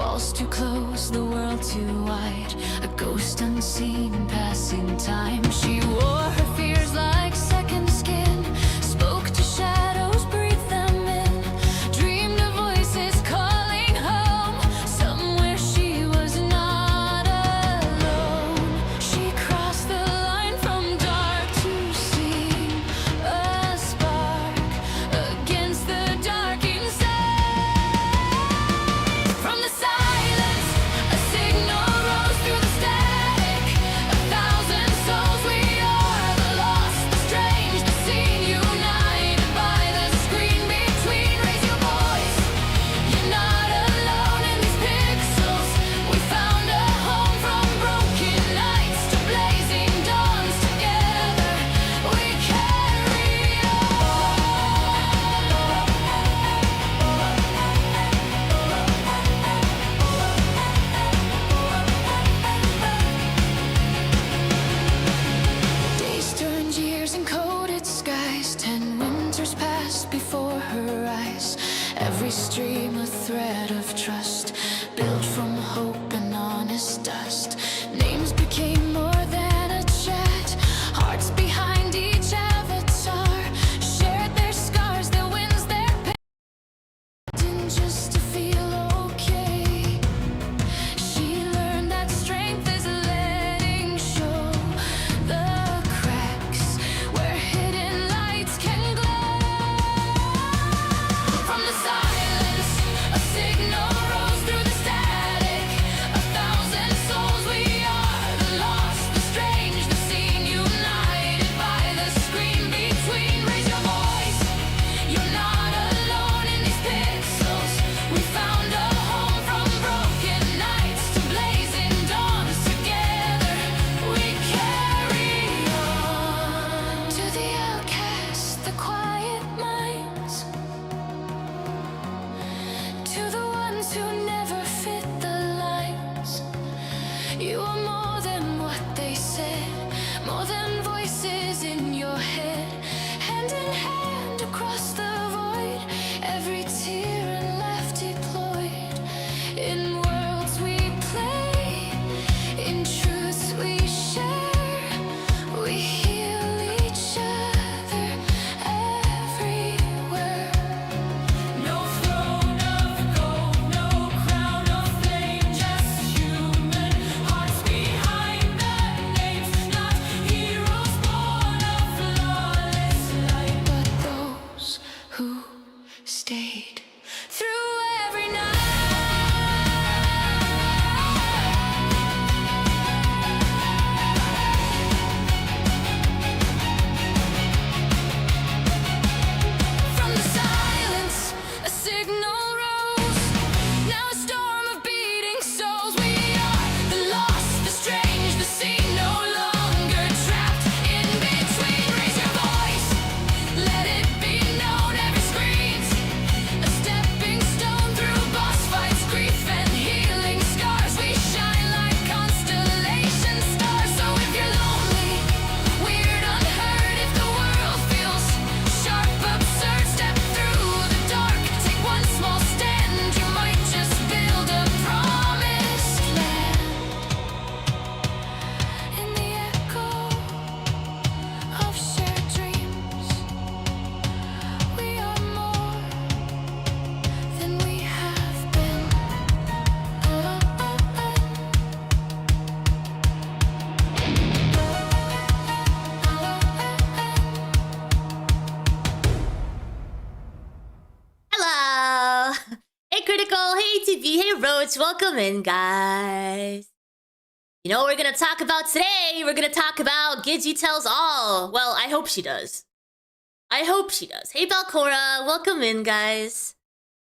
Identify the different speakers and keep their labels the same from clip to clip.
Speaker 1: Walls too close, the world too wide. A ghost unseen, passing time. She wore her fears like second skin. Spoke to shadows, breathed them in. Dreamed of voices calling home. Somewhere she was not alone. She crossed the line from dark to seen. A spark against the dark inside. From the silence, a signal rose through the static. 1,000 souls, we are the lost, the strange, the seen, united by the screen between. Raise your voice, you're not alone in these pixels. We found a home from broken nights to blazing dawns. Together we carry Days turned years, encoded skies. 10 winters passed before her eyes. Every stream a thread of trust, built from hope and honest dust. Names became more than a chat. Hearts behind each avatar shared their scars, their wins, their pain, just to feel okay. She learned that strength is letting show the cracks where hidden lights can glow. From the silence, a signal rose through the static. 1,000 souls, we are the lost, the strange, the seen, united by the screen between. Raise your voice, you're not alone in these pixels. We found a home from broken nights to blazing dawns. Together we carry on. To the outcasts, the quiet minds, to the ones who never fit the lines. You are more than what they said, more than voices in your head. Hand in hand across the void, every tear and laugh deployed. In worlds we play, in truths we share. We heal each other everywhere. No throne of gold, no crown of flame, just human hearts behind the names. Not heroes born of flawless light, but those who stayed through every night. From the silence, a signal rose. Now a storm of beating souls. We are the lost, the strange, the seen, no longer trapped in between. Raise your voice, let it be known. Every screen's a stepping stone through boss fights, grief and healing scars. We shine like constellation stars. So if you're lonely, weird, unheard, if the world feels sharp, absurd, step through the dark. Take one small stand, you might just build a promised land. In the echo of shared dreams, we are more than we have been.
Speaker 2: Hello! Hey Critical, hey TV, hey Roach, welcome in guys. You know what we're gonna talk about today? We're gonna talk about Gidgy Tells All. Well, I hope she does. I hope she does. Hey Balcora, welcome in guys.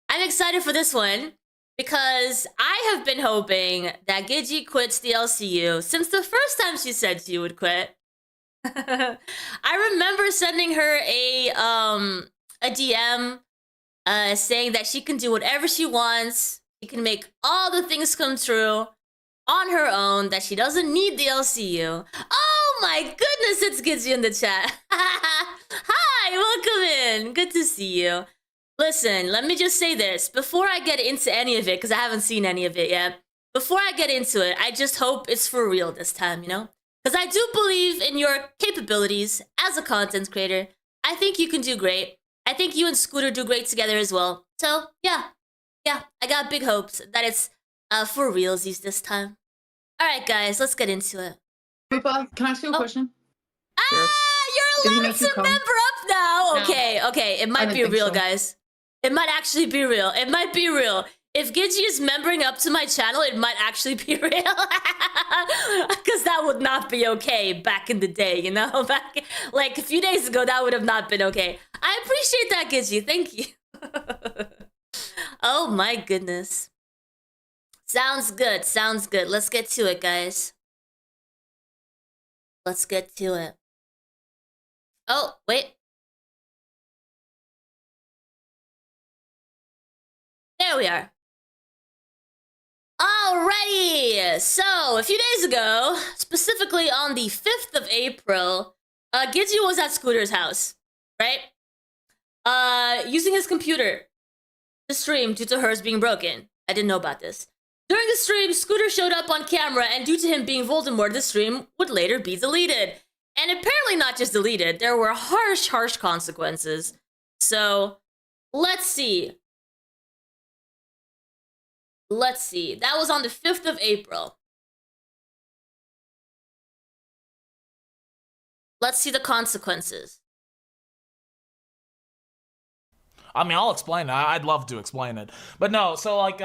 Speaker 2: I'm excited for this one because I have been hoping that Gidgy quits the LCU since the first time she said she would quit. I remember sending her a DM saying that she can do whatever she wants. She can make all the things come true on her own, that she doesn't need the LCU. Oh my goodness, it's Gidgy in the chat. Hi, welcome in. Good to see you. Listen, let me just say this. Before I get into any of it, because I haven't seen any of it yet, before I get into it, I just hope it's for real this time, you know? Because I do believe in your capabilities as a content creator. I think you can do great. I think you and Scooter do great together as well. So, yeah, I got big hopes that it's for realsies this time. All right, guys, let's get into it.
Speaker 3: Poopa, can I ask you a question?
Speaker 2: Ah,
Speaker 3: Did he
Speaker 2: you're allowed
Speaker 3: make you
Speaker 2: to
Speaker 3: come?
Speaker 2: member up now.
Speaker 3: No.
Speaker 2: Okay, it might
Speaker 3: don't
Speaker 2: be
Speaker 3: think
Speaker 2: real,
Speaker 3: so.
Speaker 2: guys. It might actually be real. It might be real. If Gidgy is membering up to my channel, it might actually be real. Because that would not be okay back in the day, you know? Back, like, a few days ago, that would have not been okay. I appreciate that, Gidgy. Thank you. Oh, my goodness. Sounds good. Sounds good. Let's get to it, guys. Let's get to it. Oh, wait. There we are. Alrighty, so a few days ago, specifically on the 5th of April, Gidgy was at Scooter's house, right? Using his computer to stream due to hers being broken. I didn't know about this. During the stream, Scooter showed up on camera, and due to him being Voldemort, the stream would later be deleted. And apparently not just deleted, there were harsh consequences. So, let's see. That was on the 5th of April. Let's see the consequences.
Speaker 4: I mean, I'll explain it. I'd love to explain it. But no, so like,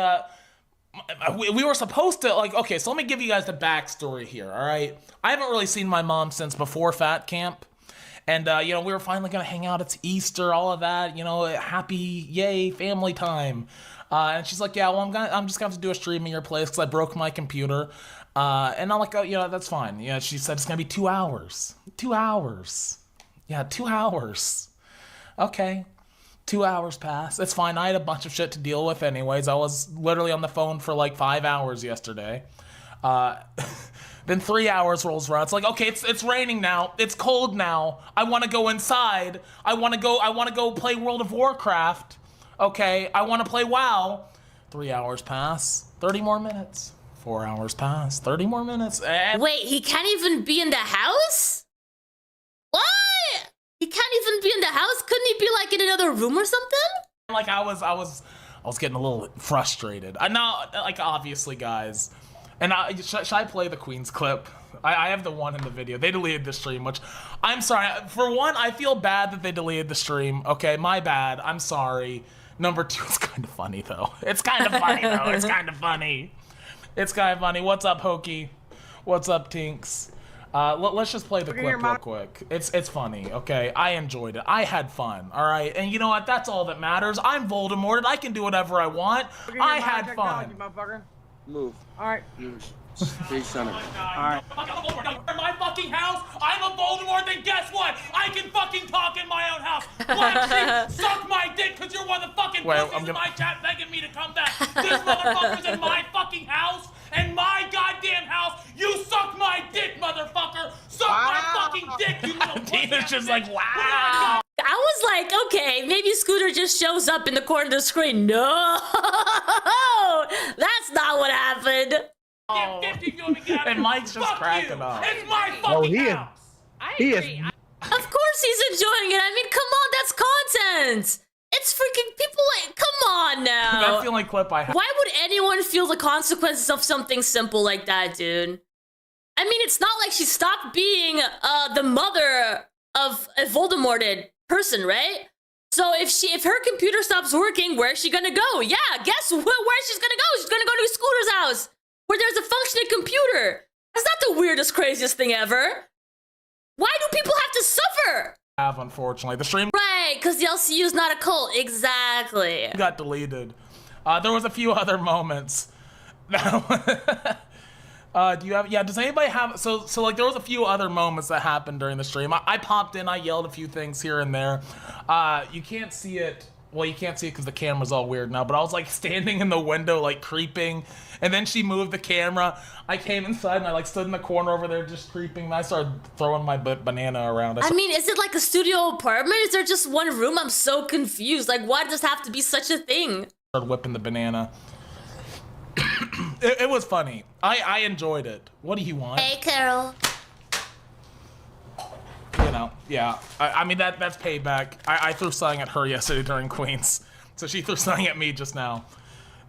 Speaker 4: we were supposed to, like, okay, so let me give you guys the backstory here, all right? I haven't really seen my mom since before Fat Camp. And, you know, we were finally gonna hang out. It's Easter, all of that, you know, happy, yay, family time. And she's like, yeah, well, I'm just gonna have to do a stream in your place because I broke my computer. And I'm like, oh, you know, that's fine. Yeah, she said it's gonna be 2 hours. 2 hours. Yeah, 2 hours. Okay. 2 hours pass. It's fine. I had a bunch of shit to deal with anyways. I was literally on the phone for like 5 hours yesterday. Then 3 hours rolls around. It's like, okay, it's raining now. It's cold now. I want to go inside. I want to go play World of Warcraft. Okay, I want to play WoW. 3 hours pass. 30 more minutes. 4 hours pass. 30 more minutes.
Speaker 2: Wait, he can't even be in the house? What? He can't even be in the house? Couldn't he be like in another room or something?
Speaker 4: Like I was getting a little frustrated. I know, like obviously, guys. And should I play the Queen's clip? I have the one in the video. They deleted the stream, which I'm sorry. For one, I feel bad that they deleted the stream. Okay, my bad. I'm sorry. Number two, it's kind of funny though. It's kind of funny though. It's kind of funny. It's kind of funny. What's up, Hokey? What's up, Tinks? Let's just play the clip real quick. It's funny, okay? I enjoyed it. I had fun, all right? And you know what? That's all that matters. I'm Voldemort. I can do whatever I want. I had fun.
Speaker 5: Move.
Speaker 3: Alright.
Speaker 5: Stay center. Alright.
Speaker 4: I'm a Voldemort in my fucking house. I'm a Voldemort. Then guess what? I can fucking talk in my own house. Black sheep, suck my dick because you're one of the fucking pussies in my chat begging me to come back. This motherfucker's in my fucking house and my goddamn house. You suck my dick, motherfucker. Suck my fucking dick, you little pussy. It's just like, wow.
Speaker 2: I was like, okay, maybe Scooter just shows up in the corner of the screen. No, that's not what happened.
Speaker 4: Oh. And Mike's just cracking up. It's my fucking house.
Speaker 3: He is.
Speaker 2: Of course he's enjoying it. I mean, come on, that's content. It's freaking people like, come on now.
Speaker 4: That's the only clip I have.
Speaker 2: Why would anyone feel the consequences of something simple like that, dude? I mean, it's not like she stopped being the mother of a Voldemorted person, right? So if her computer stops working, where's she gonna go? Yeah, guess where she's gonna go? She's gonna go to Scooter's house, where there's a functioning computer. That's not the weirdest, craziest thing ever. Why do people have to suffer?
Speaker 4: Unfortunately, the stream
Speaker 2: Right, because the LCU is not a cult. Exactly.
Speaker 4: got deleted. There was a few other moments. Do you have? Yeah. Does anybody have? So like there was a few other moments that happened during the stream. I popped in. I yelled a few things here and there. You can't see it well, you can't see it because the camera's all weird now, but I was like standing in the window, like creeping, and then she moved the camera. I came inside and I like stood in the corner over there just creeping, and I started throwing my banana around.
Speaker 2: I mean, is it like a studio apartment? Is there just one room? I'm so confused. Like, why does it have to be such a thing?
Speaker 4: Started whipping the banana. It was funny. I enjoyed it. What do you want?
Speaker 2: Hey, Carol.
Speaker 4: You know, yeah. I mean, that's payback. I threw something at her yesterday during Queens, so she threw something at me just now.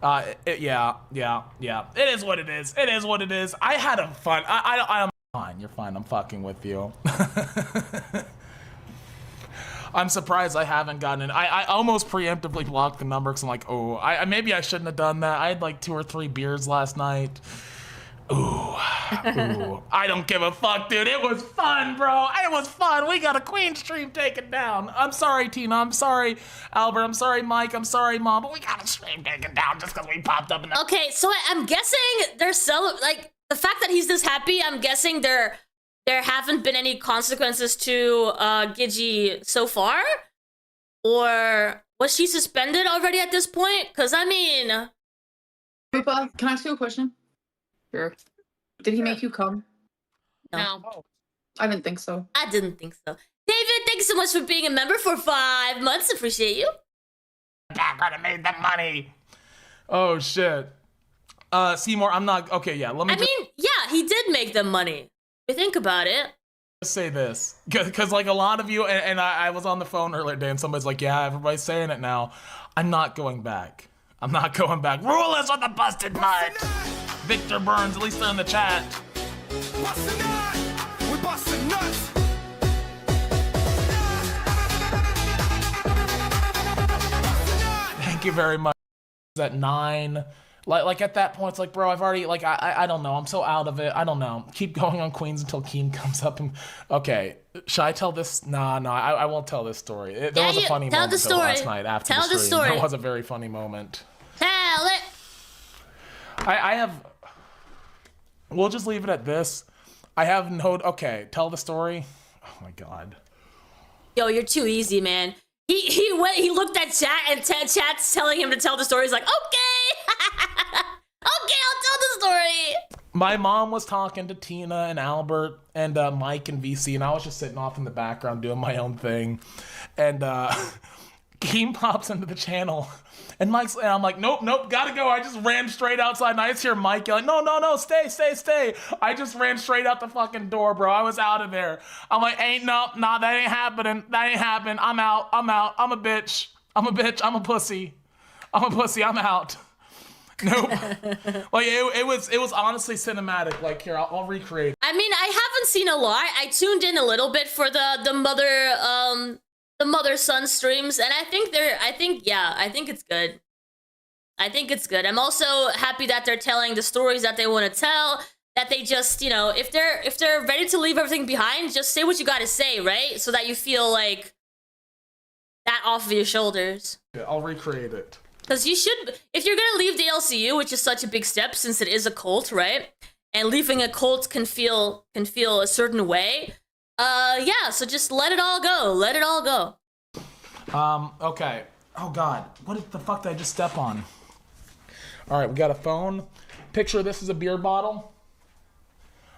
Speaker 4: Yeah. It is what it is. It is what it is. I had a fun. I'm fine. You're fine. I'm fucking with you. I'm surprised I haven't gotten it. I almost preemptively blocked the number because I'm like, oh, maybe I shouldn't have done that. I had like 2 or 3 beers last night. Ooh. I don't give a fuck, dude. It was fun, bro. It was fun. We got a Queen stream taken down. I'm sorry, Tina. I'm sorry, Albert. I'm sorry, Mike. I'm sorry, Mom. But we got a stream taken down just because we popped up in the...
Speaker 2: Okay, so I'm guessing there's some, like, the fact that he's this happy, I'm guessing there haven't been any consequences to Gidgy so far? Or was she suspended already at this point? Because, I mean...
Speaker 3: Wait, Bob, can I ask you a question? Sure. Did he make you come?
Speaker 2: No.
Speaker 3: I didn't think so.
Speaker 2: I didn't think so. David, thanks so much for being a member for 5 months. Appreciate you.
Speaker 4: Back when I made the money. Oh, shit. Seymour, I'm not... Okay, yeah, let me
Speaker 2: Yeah, he did make them money. If you think about it.
Speaker 4: just say this. Because, like, a lot of you... And I was on the phone earlier today, and somebody's like, yeah, everybody's saying it now. I'm not going back. I'm not going back. Rule us with a busted nut. Victor Burns, at least they're in the chat.
Speaker 6: Bustin' nut. We bustin' nuts.
Speaker 4: Thank you very much. At 9, like at that point, it's like, bro, I've already, like, I don't know. I'm so out of it. I don't know. Keep going on Queens until Keen comes up and, okay. Should I tell this? Nah, I won't tell this story. There was a funny moment though, last night after the stream. There was a very funny moment.
Speaker 2: Tell it.
Speaker 4: I have, we'll just leave it at this. I have no, okay, tell the story. Oh my God.
Speaker 2: Yo, you're too easy, man. He looked at chat and chat's telling him to tell the story. He's like, okay. Okay, I'll tell the story.
Speaker 4: My mom was talking to Tina and Albert and Mike and VC, and I was just sitting off in the background doing my own thing. And Keem pops into the channel, and I'm like, nope, gotta go. I just ran straight outside, and I just hear Mike yelling, no, stay. I just ran straight out the fucking door, bro. I was out of there. I'm like, nah, that ain't happening. I'm out. I'm a bitch. I'm a pussy. I'm out. Nope. Like it was honestly cinematic. Like here, I'll recreate.
Speaker 2: I mean, I haven't seen a lot. I tuned in a little bit for the mother son streams, and I think it's good. I think it's good. I'm also happy that they're telling the stories that they want to tell. That they just, if they're ready to leave everything behind, just say what you gotta say, right? So that you feel like that off of your shoulders.
Speaker 4: Yeah, I'll recreate it.
Speaker 2: Because you should, if you're gonna leave the LCU, which is such a big step since it is a cult, right? And leaving a cult can feel a certain way. Yeah, so just let it all go. Let it all go.
Speaker 4: Okay. Oh God, what the fuck did I just step on? All right, we got a phone. Picture this as a beer bottle.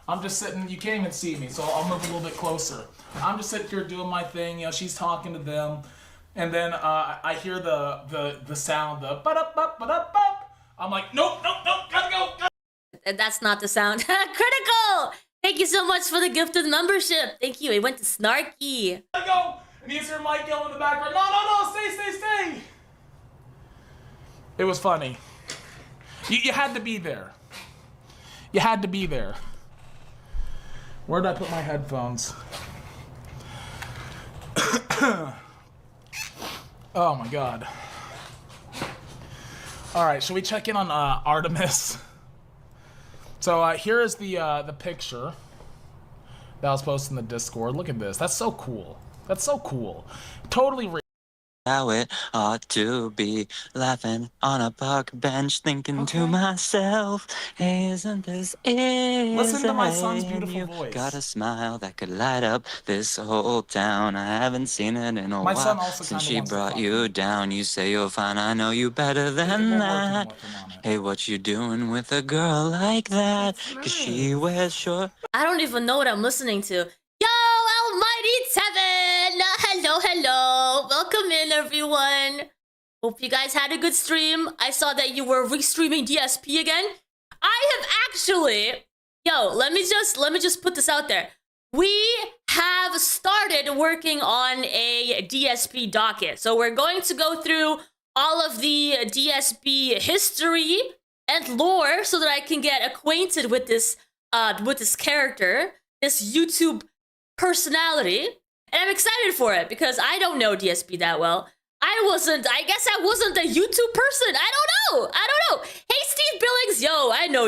Speaker 4: I'm just sitting, you can't even see me, so I'll move a little bit closer. I'm just sitting here doing my thing, she's talking to them. And then I hear the sound, the ba-da-ba-ba-da-ba. I'm like, nope, gotta go.
Speaker 2: That's not the sound. Critical! Thank you so much for the gifted membership. Thank you. It went to Snarky.
Speaker 4: Gotta go. And you hear Mike yelling in the background, no, stay. It was funny. You had to be there. You had to be there. Where did I put my headphones? Oh my God. All right, should we check in on Artemis? So here is the picture that was posted in the Discord. Look at this. That's so cool. Totally real.
Speaker 7: how it ought to be. Laughing on a park bench, thinking to
Speaker 4: Okay.
Speaker 7: myself, hey, isn't this easy?
Speaker 4: Listen to my son's
Speaker 7: And
Speaker 4: beautiful
Speaker 7: you
Speaker 4: voice.
Speaker 7: got a smile that could light up this whole town. I haven't seen it in a
Speaker 4: My son
Speaker 7: while
Speaker 4: also
Speaker 7: since
Speaker 4: kinda
Speaker 7: she
Speaker 4: wants to
Speaker 7: brought
Speaker 4: fuck
Speaker 7: you
Speaker 4: me.
Speaker 7: down. You say you're fine, I know you better
Speaker 4: We're
Speaker 7: than
Speaker 4: working
Speaker 7: that.
Speaker 4: with him on it.
Speaker 7: Hey, what you doing with a girl like that? Cause she wears short.
Speaker 2: I don't even know what I'm listening to. Yo, Almighty Tevin! Hello, hello. Welcome in, everyone. Hope you guys had a good stream. I saw that you were restreaming DSP again. I have actually... Yo, let me just put this out there. We have started working on a DSP docket. So we're going to go through all of the DSP history and lore so that I can get acquainted with this character, this YouTube personality. And I'm excited for it because I don't know DSP that well. I guess I wasn't a YouTube person. I don't know. Hey, Steve Billings, yo, I know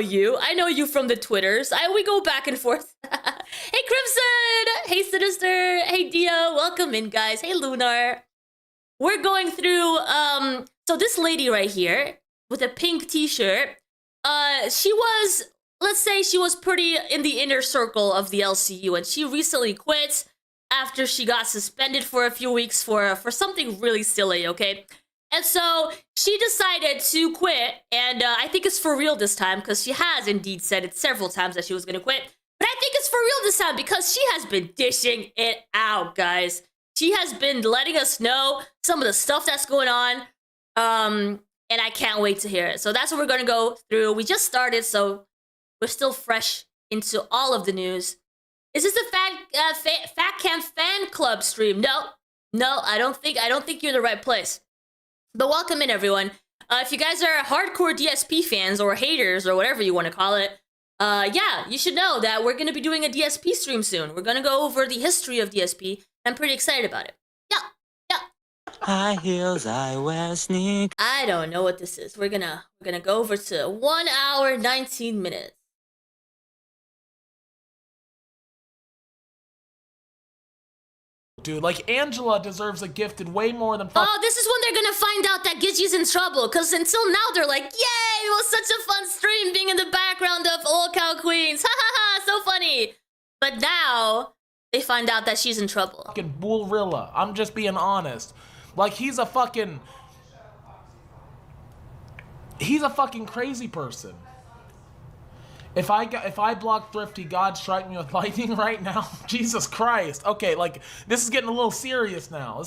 Speaker 2: you from the Twitters. We go back and forth. Hey, Crimson. Hey, Sinister. Hey, Dio. Welcome in, guys. Hey, Lunar. We're going through, so this lady right here with a pink t-shirt, she was, let's say she was pretty in the inner circle of the LCU, and she recently quit after she got suspended for a few weeks for something really silly, okay? And so she decided to quit, and I think it's for real this time, because she has indeed said it several times that she was gonna quit. But I think it's for real this time, because she has been dishing it out, guys. She has been letting us know some of the stuff that's going on, and I can't wait to hear it. So that's what we're gonna go through. We just started, so we're still fresh into all of the news. Is this a Fat Camp fan club stream? No, I don't think you're in the right place. But welcome in, everyone. If you guys are hardcore DSP fans or haters or whatever you want to call it, yeah, you should know that we're gonna be doing a DSP stream soon. We're gonna go over the history of DSP. I'm pretty excited about it. Yeah.
Speaker 7: High heels, I wear sneakers.
Speaker 2: I don't know what this is. We're gonna go over to 1 hour 19 minutes.
Speaker 4: Dude, like, Angela deserves a gift and way more than
Speaker 2: Oh, this is when they're gonna find out that Gidgy's in trouble, because until now they're like, yay, it was such a fun stream being in the background of Old Cow Queens. Ha ha ha, so funny. But now they find out that she's in trouble.
Speaker 4: fucking Bullrilla. I'm just being honest. Like, he's a fucking crazy person. If I block Thrifty, God strike me with lightning right now. Jesus Christ. Okay, like, this is getting a little serious now.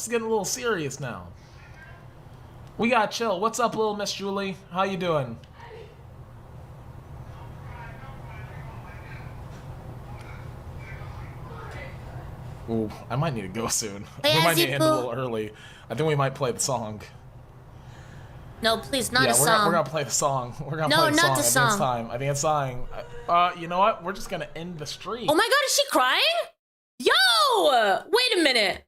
Speaker 4: We gotta chill. What's up, little Miss Julie? How you doing? Ooh, I might need to go soon.
Speaker 2: Hey,
Speaker 4: We might need to end a
Speaker 2: Azipu.
Speaker 4: little early. I think we might play the song.
Speaker 2: No, please, not
Speaker 4: Yeah,
Speaker 2: a song.
Speaker 4: we're gonna play the song. We're gonna
Speaker 2: No,
Speaker 4: play the
Speaker 2: not
Speaker 4: song.
Speaker 2: the
Speaker 4: I think it's time. You know what? We're just gonna end the stream.
Speaker 2: Oh my god, is she crying? Yo! Wait a minute.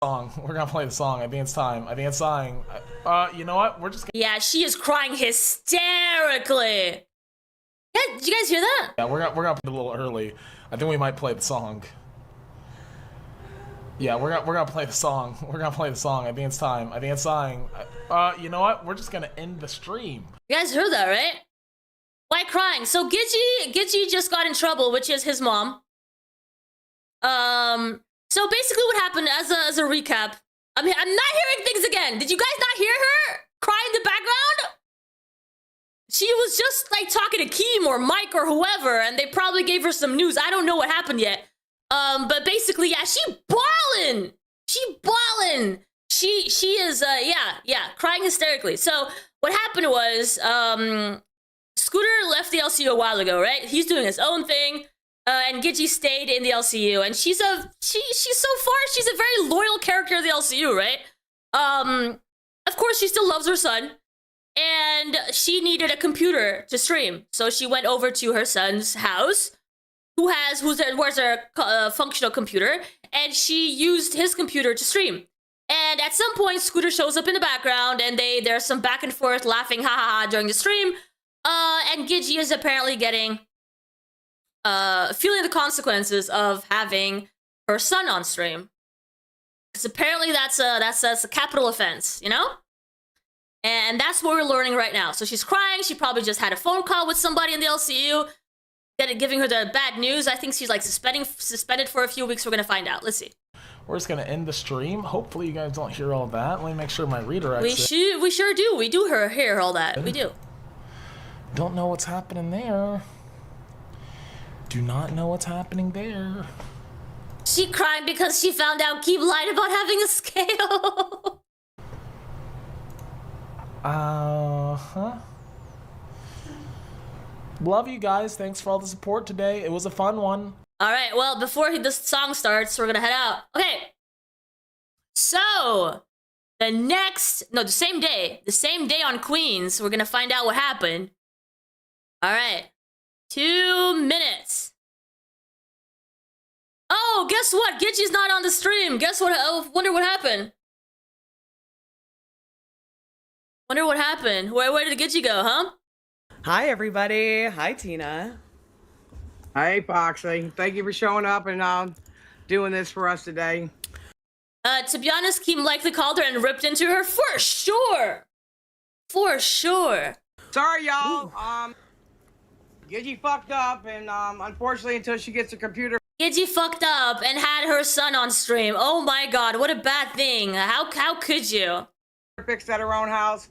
Speaker 4: We're gonna play the song. I think it's time. You know what? We're just gonna...
Speaker 2: Yeah, she is crying hysterically. Yeah, did you guys hear that?
Speaker 4: Yeah, we're gonna play a little early. I think we might play the song. Yeah, we're gonna play the song. I think it's time. You know what? We're just gonna end the stream.
Speaker 2: You guys heard that, right? Why crying? So Gidgy just got in trouble, which is his mom. So basically what happened, as a recap, I'm not hearing things again. Did you guys not hear her cry in the background? She was just like talking to Keem or Mike or whoever, and they probably gave her some news. I don't know what happened yet. But basically, yeah, she bawling. She is, yeah, crying hysterically. So what happened was, Scooter left the LCU a while ago, right? He's doing his own thing, and Gidgy stayed in the LCU, and she's so far, she's a very loyal character of the LCU, right? Of course, she still loves her son, and she needed a computer to stream, so she went over to her son's house, where's a functional computer, and she used his computer to stream. And at some point, Scooter shows up in the background, and there's some back and forth laughing, ha ha ha, during the stream. And Gidgy is apparently feeling the consequences of having her son on stream. Because apparently that's a capital offense, you know? And that's what we're learning right now. So she's crying. She probably just had a phone call with somebody in the LCU, giving her the bad news. I think she's like suspended for a few weeks. We're gonna find out. Let's see.
Speaker 4: We're just gonna end the stream. Hopefully you guys don't hear all that. Let me make sure my redirects.
Speaker 2: We sure do. We do hear all that. We do.
Speaker 4: Don't know what's happening there. Do not know what's happening there.
Speaker 2: She cried because she found out Keem lied about having a scale.
Speaker 4: Love you guys. Thanks for all the support today. It was a fun one.
Speaker 2: All right. Well, before this song starts, we're gonna head out. Okay. So the same day on Queens, we're gonna find out what happened. All right. 2 minutes. Oh, guess what? Gidgy's not on the stream. Guess what? Oh, wonder what happened. Wonder what happened. Where did Gidgy go, huh?
Speaker 8: Hi, everybody. Hi, Tina.
Speaker 5: Hey, Foxy. Thank you for showing up and doing this for us today.
Speaker 2: To be honest, Keem likely called her and ripped into her for sure. For sure.
Speaker 5: Sorry, y'all. Gidgy fucked up, and unfortunately, until she gets a computer.
Speaker 2: Gidgy fucked up and had her son on stream. Oh my god, what a bad thing. How could you?
Speaker 5: Fixed at her own house.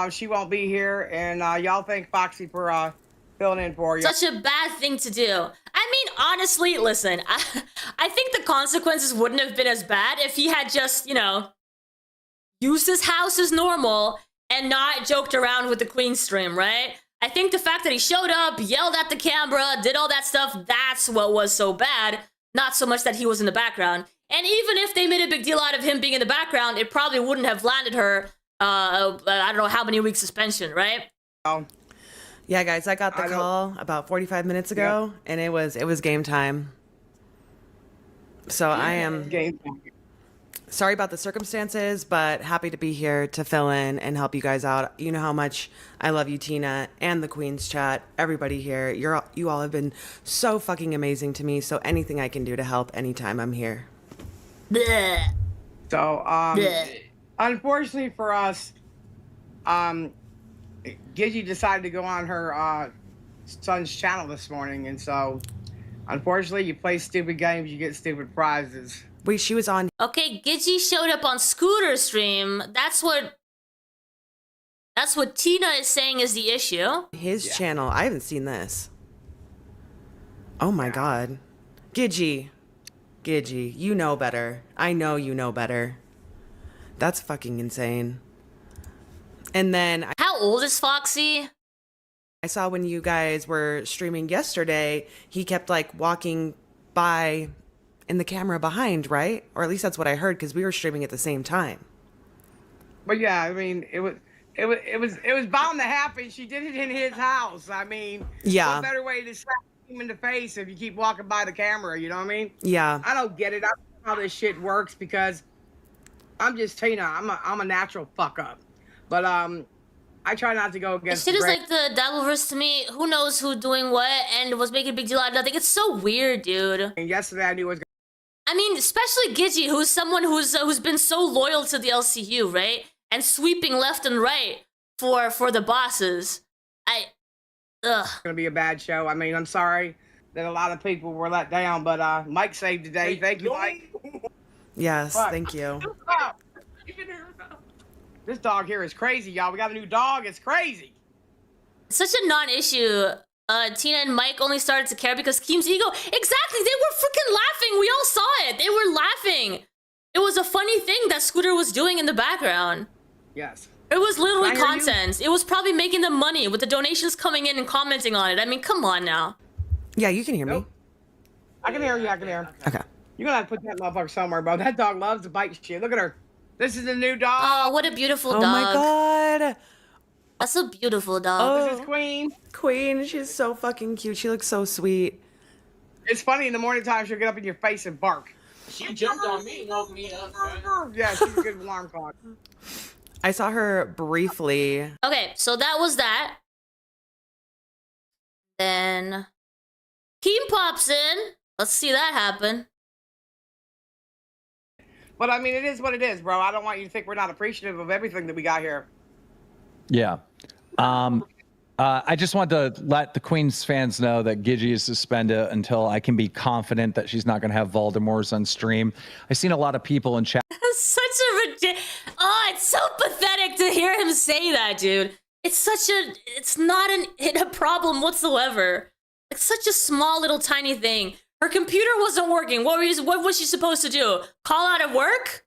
Speaker 5: She won't be here, and y'all thank Foxy for filling in for you.
Speaker 2: Such a bad thing to do. I mean, honestly, listen, I think the consequences wouldn't have been as bad if he had just, you know, used his house as normal and not joked around with the Queen stream, right? I think the fact that he showed up, yelled at the camera, did all that stuff, that's what was so bad. Not so much that he was in the background. And even if they made a big deal out of him being in the background, it probably wouldn't have landed her, I don't know how many weeks suspension, right?
Speaker 8: Yeah, guys, I got the call about 45 minutes ago, and it was game time. So I am sorry about the circumstances, but happy to be here to fill in and help you guys out. You know how much I love you, Tina, and the Queen's chat. Everybody here, you all have been so fucking amazing to me. So anything I can do to help, anytime, I'm here.
Speaker 2: Blech.
Speaker 5: So,
Speaker 2: Blech.
Speaker 5: unfortunately for us, Gidgy decided to go on her son's channel this morning, and so unfortunately, you play stupid games, you get stupid prizes.
Speaker 8: Wait, she was on.
Speaker 2: Okay, Gidgy showed up on Scooter's stream. That's what Tina is saying is the issue.
Speaker 8: His channel. I haven't seen this. Oh my god. Gidgy, you know better. I know you know better. That's fucking insane. And then
Speaker 2: How old is Foxy?
Speaker 8: I saw when you guys were streaming yesterday, he kept like walking by in the camera behind, right? Or at least that's what I heard, because we were streaming at the same time.
Speaker 5: But yeah, I mean, it was bound to happen. She did it in his house. I mean,
Speaker 8: Yeah.
Speaker 5: what better way to slap him in the face if you keep walking by the camera? You know what I mean?
Speaker 8: Yeah.
Speaker 5: I don't get it. I don't know how this shit works, because I'm just Tina. I'm a natural fuck up. But I try not to go against.
Speaker 2: Shit is like the Dabbleverse to me. Who knows who doing what and was making a big deal out of nothing. It's so weird, dude.
Speaker 5: And yesterday I knew it was.
Speaker 2: I mean, especially Gidgy, who's someone who's been so loyal to the LCU, right? And sweeping left and right for the bosses.
Speaker 5: Gonna be a bad show. I mean, I'm sorry that a lot of people were let down, but Mike saved the day. Thank you, Mike.
Speaker 8: Yes,
Speaker 5: Fuck.
Speaker 8: thank you.
Speaker 5: This dog here is crazy, y'all. We got a new dog. It's crazy.
Speaker 2: Such a non-issue. Tina and Mike only started to care because Keem's ego. Exactly, they were freaking laughing. We all saw it. They were laughing. It was a funny thing that Scooter was doing in the background.
Speaker 5: Yes.
Speaker 2: It was literally
Speaker 5: Can I hear you?
Speaker 2: content. It was probably making them money with the donations coming in and commenting on it. I mean, come on now.
Speaker 8: Yeah, you can hear me.
Speaker 5: Nope. I can hear you. I can hear.
Speaker 8: Okay.
Speaker 5: You're gonna have to put that motherfucker somewhere, bro. That dog loves to bite shit. Look at her. This is the new dog.
Speaker 2: Oh, what a beautiful
Speaker 8: Oh
Speaker 2: dog.
Speaker 8: my god.
Speaker 2: That's a beautiful dog.
Speaker 5: This is Queen.
Speaker 8: Queen, she's so fucking cute. She looks so sweet.
Speaker 5: It's funny, in the morning time, she'll get up in your face and bark.
Speaker 9: She jumped on me and woke me up.
Speaker 5: Yeah, she's a good alarm clock.
Speaker 8: I saw her briefly.
Speaker 2: Okay, so that was that. Then Keem pops in. Let's see that happen.
Speaker 5: But I mean, it is what it is, bro. I don't want you to think we're not appreciative of everything that we got here.
Speaker 10: Yeah. I just want to let the Queen's fans know that Gidgy is suspended until I can be confident that she's not going to have Voldemort's on stream. I've seen a lot of people in chat.
Speaker 2: Such a oh, it's so pathetic to hear him say that, dude. It's not a problem whatsoever. It's such a small little tiny thing. Her computer wasn't working. What was she supposed to do? Call out of work?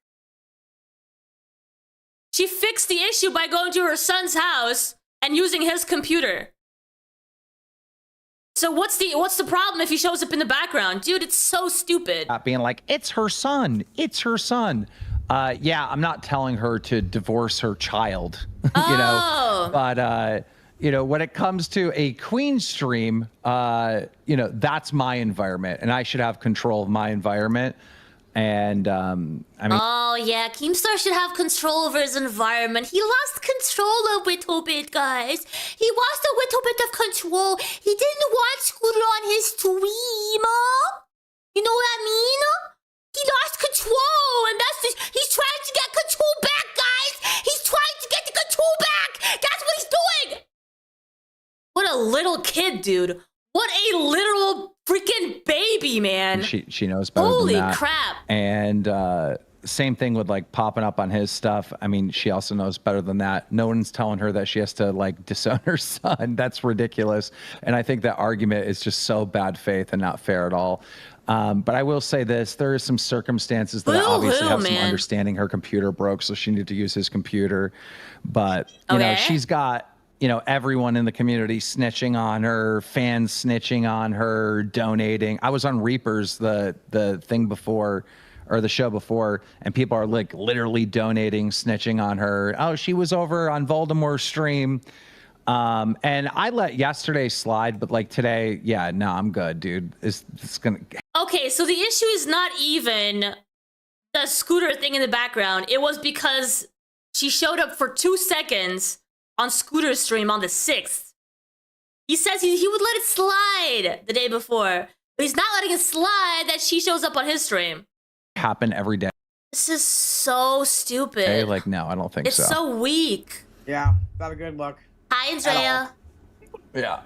Speaker 2: She fixed the issue by going to her son's house and using his computer. So what's the problem if he shows up in the background? Dude, it's so stupid.
Speaker 10: Being like, it's her son. It's her son. Yeah, I'm not telling her to divorce her child, you know, but, you know, when it comes to a Queen stream, you know, that's my environment and I should have control of my environment. And, I mean,
Speaker 2: oh yeah, Keemstar should have control over his environment. He lost control a little bit, guys. He lost a little bit of control. He didn't want Scooter on his stream. You know what I mean? He lost control, and he's trying to get control back, guys. He's trying to get the control back. That's what he's doing. What a little kid, dude. What a literal freaking baby, man.
Speaker 10: she knows better
Speaker 2: Holy
Speaker 10: than that.
Speaker 2: crap.
Speaker 10: And same thing with like popping up on his stuff. I mean, she also knows better than that. No one's telling her that she has to like disown her son. That's ridiculous. And I think that argument is just so bad faith and not fair at all. But I will say this, there are some circumstances that obviously have some understanding. Her computer broke, so she needed to use his computer. But, you know, she's got, you know, everyone in the community snitching on her, fans snitching on her, donating. I was on Reapers, the thing before, or the show before, and people are like literally donating, snitching on her. Oh, she was over on Voldemort's stream. And I let yesterday slide, but like today, yeah, no, I'm good, dude. It's gonna.
Speaker 2: Okay, so the issue is not even the Scooter thing in the background. It was because she showed up for 2 seconds on Scooter's stream on the 6th. He says he would let it slide the day before, but he's not letting it slide that she shows up on his stream.
Speaker 10: Happen every day.
Speaker 2: This is so stupid.
Speaker 10: Hey, like, no, I don't think
Speaker 2: it's
Speaker 10: so.
Speaker 2: It's so weak.
Speaker 5: Yeah, not a good look.
Speaker 2: Hi, Andrea.
Speaker 10: Yeah.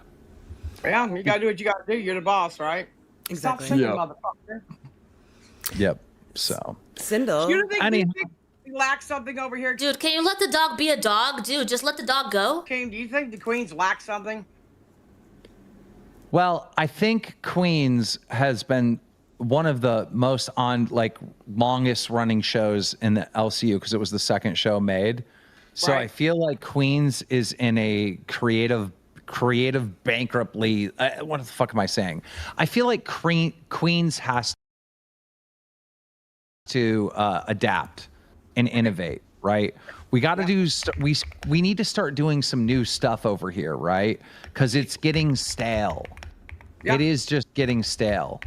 Speaker 5: Yeah, you gotta do what you gotta do. You're the boss, right?
Speaker 8: Exactly.
Speaker 5: Stop singing, motherfucker.
Speaker 10: Yep. So.
Speaker 8: Sindel.
Speaker 5: You think we lack something over here?
Speaker 2: Dude, can you let the dog be a dog? Dude, just let the dog go.
Speaker 5: King, do you think the Queens lack something?
Speaker 10: Well, I think Queens has been one of the most longest running shows in the LCU because it was the second show made. So I feel like Queens is in a creative bankruptcy. What the fuck am I saying? I feel like Queens has to adapt and innovate, right? We got to do. We need to start doing some new stuff over here, right? Because it's getting stale. Yep. It is just getting stale.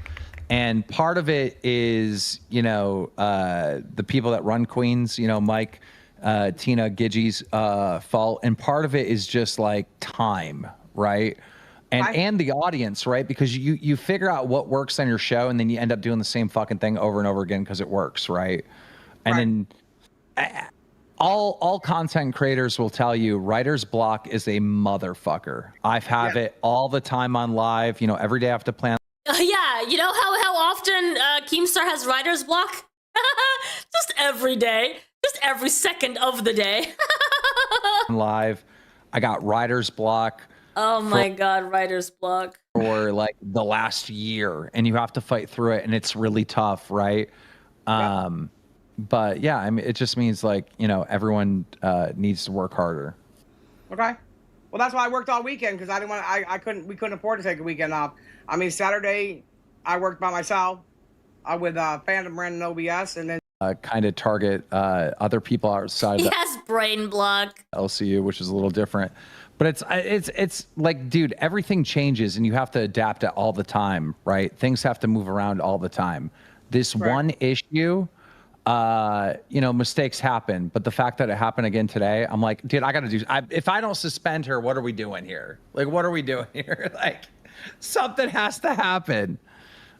Speaker 10: And part of it is, you know, the people that run Queens, you know, Mike, Tina, Gidgy's fault. And part of it is just like time, right? And the audience, right? Because you figure out what works on your show and then you end up doing the same fucking thing over and over again because it works, right? And then all content creators will tell you writer's block is a motherfucker. I've had it all the time on live, you know, every day I have to plan.
Speaker 2: Yeah, you know how often Keemstar has writer's block? Just every day. Just every second of the day.
Speaker 10: Live. I got writer's block.
Speaker 2: Oh my God, writer's block.
Speaker 10: For like the last year, and you have to fight through it, and it's really tough, right? But yeah, I mean, it just means like, you know, everyone needs to work harder.
Speaker 5: Okay. Well, that's why I worked all weekend because I didn't want. We couldn't afford to take a weekend off. I mean, Saturday I worked by myself with Phantom Brand and OBS, and then
Speaker 10: kind of target other people outside.
Speaker 2: He has brain block.
Speaker 10: LCU, which is a little different, but it's like, dude, everything changes and you have to adapt it all the time, right? Things have to move around all the time. This one issue, you know, mistakes happen, but the fact that it happened again today, I'm like, dude, I got to do. If I don't suspend her, what are we doing here? Like, what are we doing here? Like, something has to happen.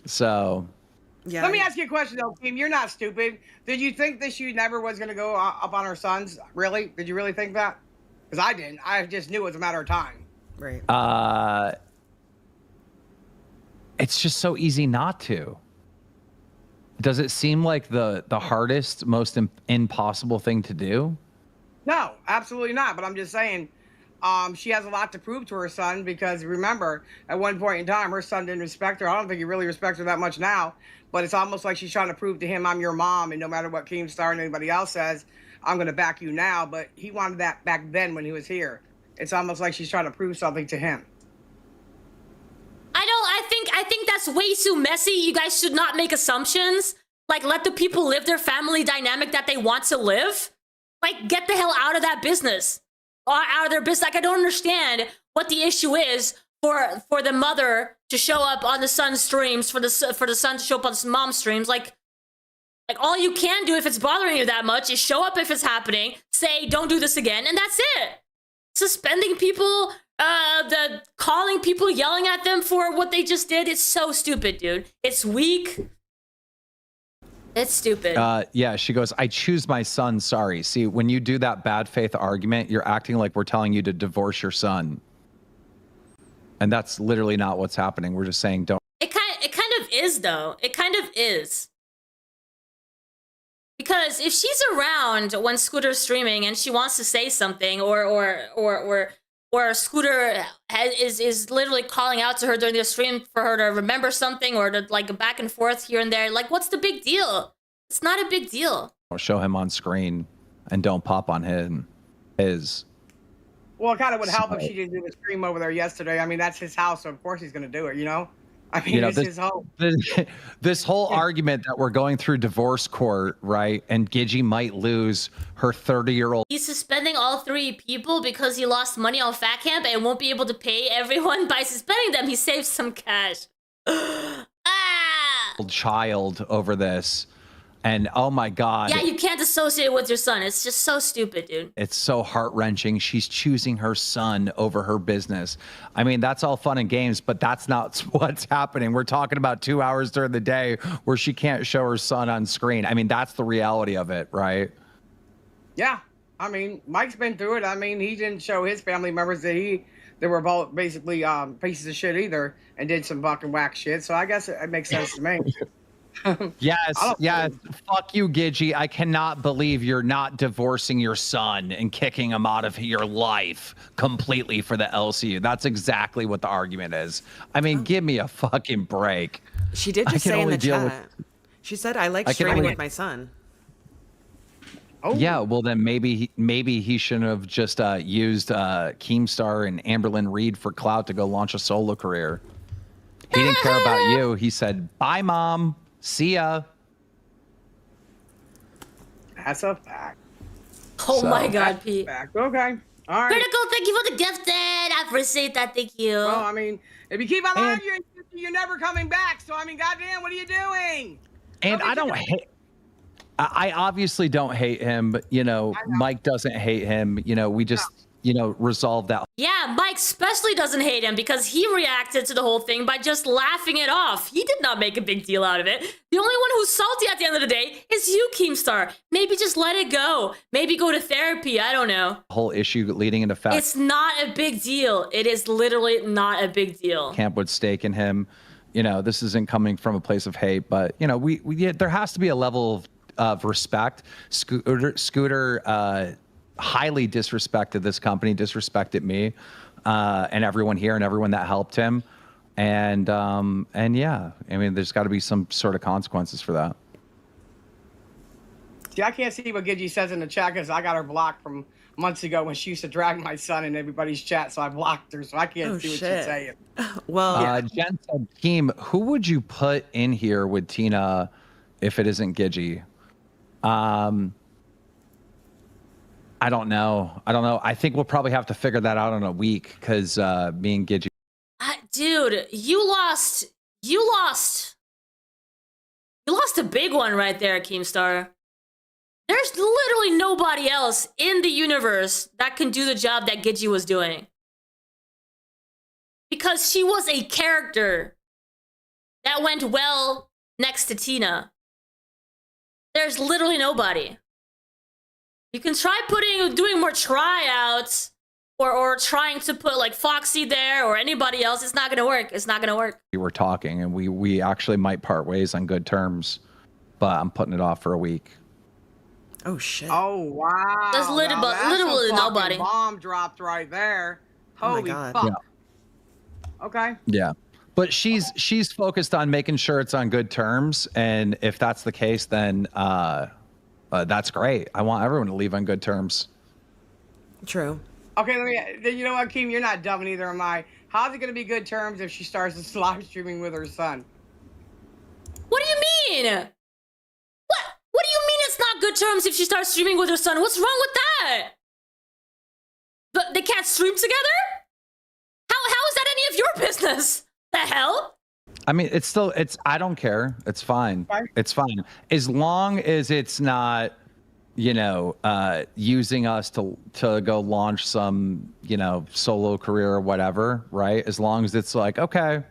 Speaker 10: So,
Speaker 8: Yeah.
Speaker 5: Let me ask you a question though, Team. You're not stupid. Did you think that she never was gonna go up on her sons? Really? Did you really think that? Because I didn't. I just knew it was a matter of time.
Speaker 8: Right.
Speaker 10: It's just so easy not to. Does it seem like the hardest, most impossible thing to do?
Speaker 5: No, absolutely not. But I'm just saying, she has a lot to prove to her son because remember, at one point in time, her son didn't respect her. I don't think he really respects her that much now. But it's almost like she's trying to prove to him, I'm your mom, and no matter what Keemstar and anybody else says, I'm going to back you now. But he wanted that back then when he was here. It's almost like she's trying to prove something to him.
Speaker 2: I think that's way too messy. You guys should not make assumptions. Like, let the people live their family dynamic that they want to live. Like, get the hell out of that business. Out of their business. Like, I don't understand what the issue is for the mother to show up on the son's streams, for the son to show up on the mom's streams. Like all you can do if it's bothering you that much is show up if it's happening, say, don't do this again, and that's it. Suspending people, calling people, yelling at them for what they just did. It's so stupid, dude. It's weak. It's stupid.
Speaker 10: Yeah, she goes, I choose my son, sorry. See, when you do that bad faith argument, you're acting like we're telling you to divorce your son. And that's literally not what's happening. We're just saying don't.
Speaker 2: It kind of is, though. It kind of is. Because if she's around when Scooter's streaming and she wants to say something, or Scooter is literally calling out to her during the stream for her to remember something or to like back and forth here and there, like what's the big deal? It's not a big deal.
Speaker 10: Show him on screen and don't pop on his.
Speaker 5: Well, it kind of would help if she didn't do the stream over there yesterday. I mean, that's his house, so of course he's going to do it, you know? I mean, it's his home.
Speaker 10: This whole argument that we're going through divorce court, right? And Gidgy might lose her 30-year-old.
Speaker 2: He's suspending all 3 people because he lost money on Fat Camp and won't be able to pay everyone. By suspending them, he saves some cash.
Speaker 10: Child over this. And oh my God.
Speaker 2: Yeah, you can't associate it with your son. It's just so stupid, dude.
Speaker 10: It's so heart-wrenching. She's choosing her son over her business. I mean, that's all fun and games, but that's not what's happening. We're talking about 2 hours during the day where she can't show her son on screen. I mean, that's the reality of it, right?
Speaker 5: Yeah. I mean, Mike's been through it. I mean, he didn't show his family members that they were both basically pieces of shit either and did some fucking whack shit. So I guess it makes sense to me.
Speaker 10: Yes. Fuck you, Gidgy. I cannot believe you're not divorcing your son and kicking him out of your life completely for the LCU. That's exactly what the argument is. I mean, give me a fucking break.
Speaker 8: She did just say in the chat. She said, I like streaming with my son.
Speaker 5: Oh.
Speaker 10: Yeah, well then maybe he shouldn't have just used Keemstar and Amberlynn Reed for clout to go launch a solo career. He didn't care about you. He said, bye, Mom. See ya.
Speaker 5: That's a fact.
Speaker 2: Oh my God, Pete.
Speaker 5: Fact. Okay. All right.
Speaker 2: Critical, thank you for the gifted. I appreciate that. Thank you.
Speaker 5: Well, I mean, if you keep on arguing, you're never coming back. So, I mean, goddamn, what are you doing?
Speaker 10: And I don't hate. I obviously don't hate him, but, you know, Mike doesn't hate him. You know, we just, you know, resolve that.
Speaker 2: Yeah, Mike especially doesn't hate him because he reacted to the whole thing by just laughing it off. He did not make a big deal out of it. The only one who's salty at the end of the day is you, Keemstar. Maybe just let it go. Maybe go to therapy. I don't know.
Speaker 10: Whole issue leading into fact.
Speaker 2: It's not a big deal. It is literally not a big deal.
Speaker 10: Camp would stake in him. You know, this isn't coming from a place of hate, but, you know, there has to be a level of respect. Scooter highly disrespected this company, disrespected me, and everyone here and everyone that helped him. And yeah, I mean, there's got to be some sort of consequences for that.
Speaker 5: See, I can't see what Gidgy says in the chat because I got her blocked from months ago when she used to drag my son in everybody's chat, so I blocked her, so I can't see what she's saying.
Speaker 8: Well,
Speaker 10: Jen said, team, who would you put in here with Tina if it isn't Gidgy? I don't know. I think we'll probably have to figure that out in a week because me and Gidgy.
Speaker 2: Dude, you lost a big one right there, Keemstar. There's literally nobody else in the universe that can do the job that Gidgy was doing. Because she was a character that went well next to Tina. There's literally nobody. You can try doing more tryouts or trying to put like Foxy there or anybody else. It's not gonna work. It's not gonna work.
Speaker 10: We were talking, and we actually might part ways on good terms, but I'm putting it off for a week.
Speaker 8: Oh shit.
Speaker 5: Oh wow.
Speaker 2: There's
Speaker 5: Now
Speaker 2: literally
Speaker 5: that's a
Speaker 2: nobody.
Speaker 5: fucking bomb dropped right there.
Speaker 8: Oh my
Speaker 5: Holy
Speaker 8: God.
Speaker 5: fuck.
Speaker 10: Yeah.
Speaker 5: Okay.
Speaker 10: Yeah. But she's focused on making sure it's on good terms, and if that's the case, then that's great. I want everyone to leave on good terms.
Speaker 8: True.
Speaker 5: Okay, you know what, Keem? You're not dumb, neither am I. How's it going to be good terms if she starts live streaming with her son?
Speaker 2: What do you mean? What do you mean it's not good terms if she starts streaming with her son? What's wrong with that? But they can't stream together? How is that any of your business? The hell?
Speaker 10: I mean, I don't care. It's fine. It's fine. As long as it's not, using us to go launch some, solo career or whatever, right? As long as it's like, okay,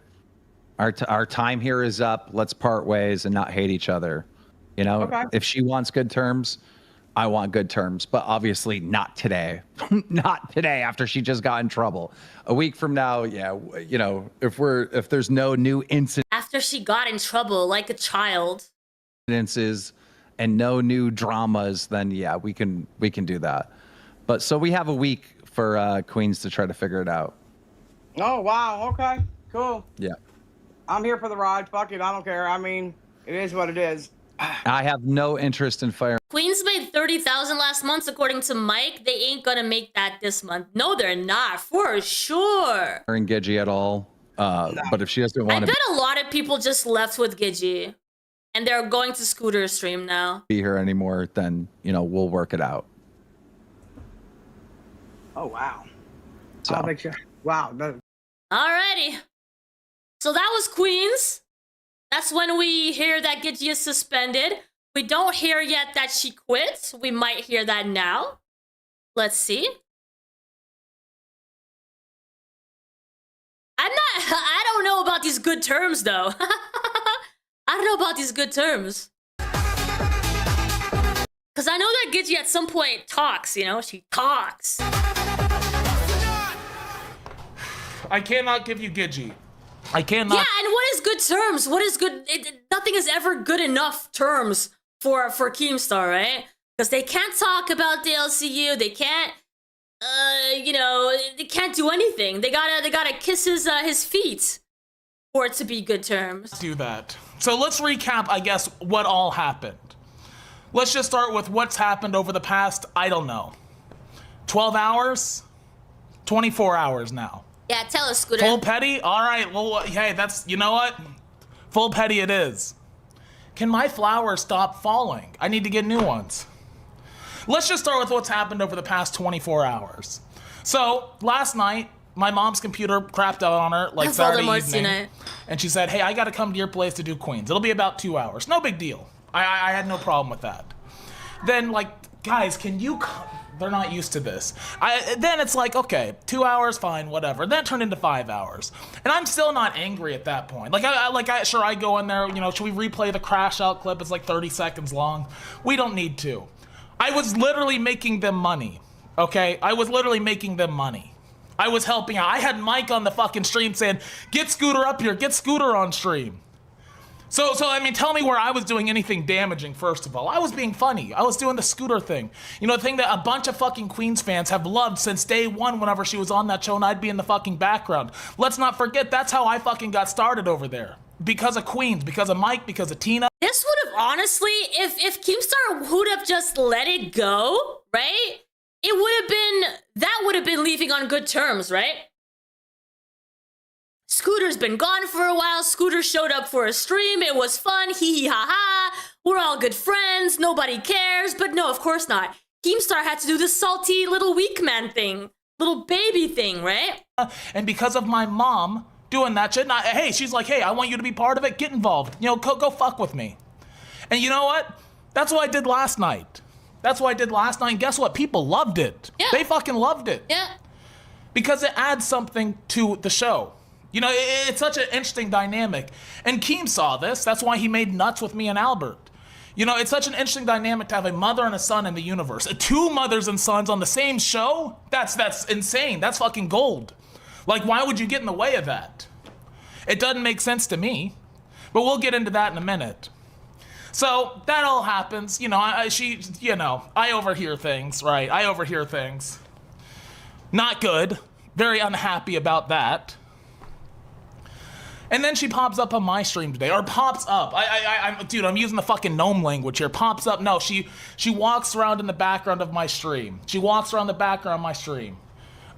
Speaker 10: our time here is up. Let's part ways and not hate each other.
Speaker 5: Okay.
Speaker 10: If she wants good terms, I want good terms, but obviously not today. Not today after she just got in trouble. A week from now, yeah, if there's no new
Speaker 2: After she got in trouble like a child.
Speaker 10: incidences and no new dramas, then yeah, we can do that. But so we have a week for Queens to try to figure it out.
Speaker 5: Oh, wow. Okay. Cool.
Speaker 10: Yeah.
Speaker 5: I'm here for the ride. Fuck it. I don't care. I mean, it is what it is.
Speaker 10: I have no interest in firing
Speaker 2: Queens made 30,000 last month, according to Mike. They ain't gonna make that this month. No, they're not, for sure.
Speaker 10: Gidgy at all. But if she doesn't
Speaker 2: I
Speaker 10: want to
Speaker 2: bet a lot of people just left with Gidgy. And they're going to Scooter's stream now.
Speaker 10: be here anymore, then we'll work it out.
Speaker 5: Oh, wow.
Speaker 10: So
Speaker 5: I'll make sure. Wow.
Speaker 2: Alrighty. So that was Queens. That's when we hear that Gidgy is suspended. We don't hear yet that she quit. We might hear that now. Let's see. I don't know about these good terms, though. I don't know about these good terms. Because I know that Gidgy at some point talks, she talks.
Speaker 4: I cannot give you Gidgy. I cannot.
Speaker 2: Yeah, and what is good terms? What is good? Nothing is ever good enough terms for Keemstar, right? Because they can't talk about the LCU. They can't, they can't do anything. They gotta kiss his feet for it to be good terms.
Speaker 4: Do that. So let's recap, I guess, what all happened. Let's just start with what's happened over the past, I don't know, 12 hours? 24 hours now.
Speaker 2: Yeah, tell us, Scooter.
Speaker 4: Full petty? All right, well, hey, you know what? Full petty it is. Can my flowers stop falling? I need to get new ones. Let's just start with what's happened over the past 24 hours. So, last night, my mom's computer crapped out on her, like Saturday evening. And she said, hey, I gotta come to your place to do Queens. It'll be about 2 hours. No big deal. I had no problem with that. Then, guys, can you come? They're not used to this. Then it's like, okay, 2 hours, fine, whatever. Then it turned into 5 hours. And I'm still not angry at that point. Sure, I go in there, should we replay the crash out clip? It's like 30 seconds long. We don't need to. I was literally making them money, okay? I was literally making them money. I was helping out. I had Mike on the fucking stream saying, get Scooter up here, get Scooter on stream. So I mean, tell me where I was doing anything damaging, first of all. I was being funny. I was doing the Scooter thing. The thing that a bunch of fucking Queens fans have loved since day one whenever she was on that show and I'd be in the fucking background. Let's not forget, that's how I fucking got started over there. Because of Queens, because of Mike, because of Tina.
Speaker 2: This would have, honestly, if Keemstar would have just let it go, right? That would have been leaving on good terms, right? Scooter's been gone for a while. Scooter showed up for a stream. It was fun. Hee hee ha ha. We're all good friends. Nobody cares. But no, of course not. Keemstar had to do the salty little weak man thing. Little baby thing, right?
Speaker 4: And because of my mom doing that shit, she's like, hey, I want you to be part of it. Get involved. Go fuck with me. And you know what? That's what I did last night. And guess what? People loved it.
Speaker 2: Yeah.
Speaker 4: They fucking loved it.
Speaker 2: Yeah.
Speaker 4: Because it adds something to the show. You know, it's such an interesting dynamic. And Keem saw this. That's why he made Nuts with me and Albert. You know, it's such an interesting dynamic to have a mother and a son in the universe. Two mothers and sons on the same show? That's insane. That's fucking gold. Like, why would you get in the way of that? It doesn't make sense to me. But we'll get into that in a minute. So that all happens. You know, I overhear things, right? I overhear things. Not good. Very unhappy about that. And then she pops up on my stream today, or pops up. Dude, I'm using the fucking gnome language here. Pops up. No, she walks around in the background of my stream. She walks around the background of my stream.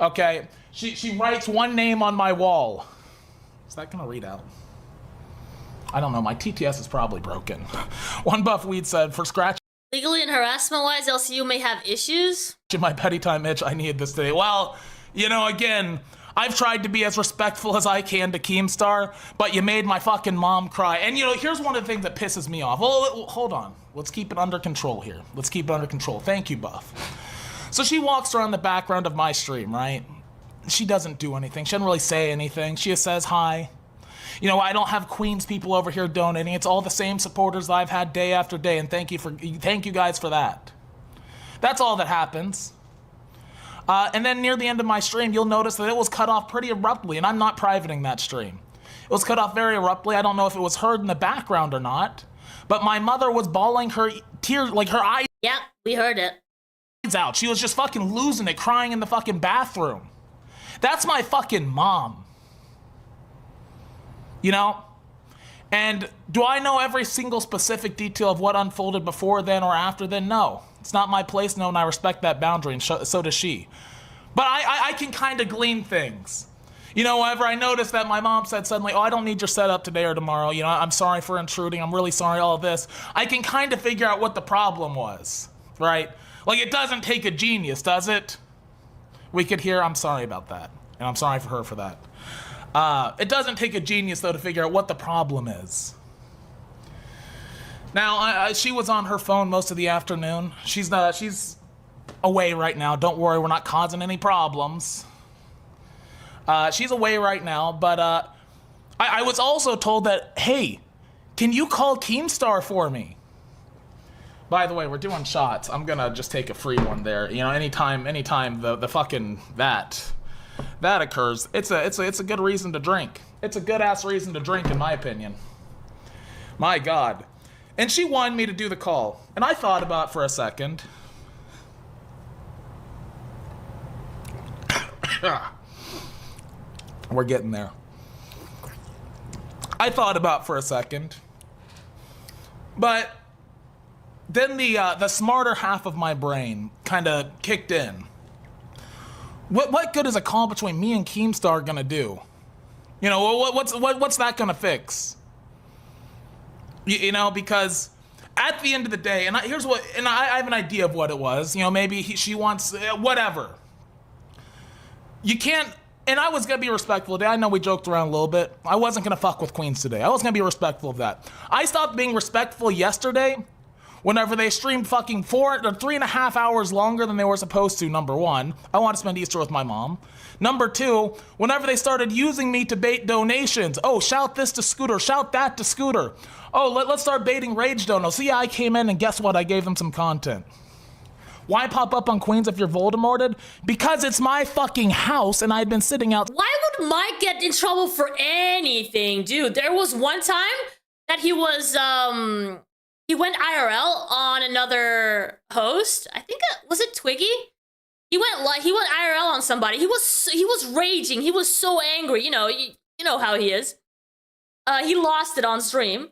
Speaker 4: Okay. She writes one name on my wall. Is that gonna read out? I don't know. My TTS is probably broken. One Buff Weed said, for scratching
Speaker 2: Legally and harassment-wise, LCU may have issues.
Speaker 4: my petty time itch, I needed this today. Well, you know, again, I've tried to be as respectful as I can to Keemstar, but you made my fucking mom cry. And you know, here's one of the things that pisses me off. Well, hold on. Let's keep it under control here. Let's keep it under control. Thank you, Buff. So she walks around the background of my stream, right? She doesn't do anything. She doesn't really say anything. She just says hi. You know, I don't have Queens people over here donating. It's all the same supporters that I've had day after day, and thank you guys for that. That's all that happens. And then near the end of my stream, you'll notice that it was cut off pretty abruptly, and I'm not privating that stream. It was cut off very abruptly. I don't know if it was heard in the background or not, but my mother was bawling her tears, like her eyes.
Speaker 2: Yep, we heard it.
Speaker 4: Out. She was just fucking losing it, crying in the fucking bathroom. That's my fucking mom. You know? And do I know every single specific detail of what unfolded before then or after then? No. It's not my place, no, and I respect that boundary, and so does she. But I can kind of glean things. You know, whenever I noticed that my mom said suddenly, oh, I don't need your setup today or tomorrow, you know, I'm sorry for intruding, I'm really sorry, all of this. I can kind of figure out what the problem was, right? Like, it doesn't take a genius, does it? We could hear, I'm sorry about that, and I'm sorry for her for that. It doesn't take a genius, though, to figure out what the problem is. Now, she was on her phone most of the afternoon. She's away right now. Don't worry, we're not causing any problems. She's away right now, but I was also told that, hey, can you call Keemstar for me? By the way, we're doing shots. I'm gonna just take a free one there. You know, anytime the fucking that occurs, it's a good reason to drink. It's a good ass reason to drink, in my opinion. My God. And she wanted me to do the call, and I thought about it for a second. We're getting there. I thought about it for a second, but then the smarter half of my brain kind of kicked in. What good is a call between me and Keemstar gonna do? You know, what's that gonna fix? You know, because at the end of the day, and I have an idea of what it was. You know, maybe she wants whatever. You can't. And I was gonna be respectful today. I know we joked around a little bit. I wasn't gonna fuck with Queens today. I was gonna be respectful of that. I stopped being respectful yesterday whenever they streamed fucking 3.5 hours longer than they were supposed to, number one. I want to spend Easter with my mom. Number two, whenever they started using me to bait donations. Oh, shout this to Scooter, shout that to Scooter. Oh, let's start baiting Rage Dono. So yeah, I came in and guess what? I gave them some content. Why pop up on Queens if you're Voldemorted? Because it's my fucking house and I'd been sitting out.
Speaker 2: Why would Mike get in trouble for anything, dude? There was one time that he was, he went IRL on another host. I think, was it Twiggy? He went IRL on somebody. He was raging. He was so angry. You know how he is. He lost it on stream,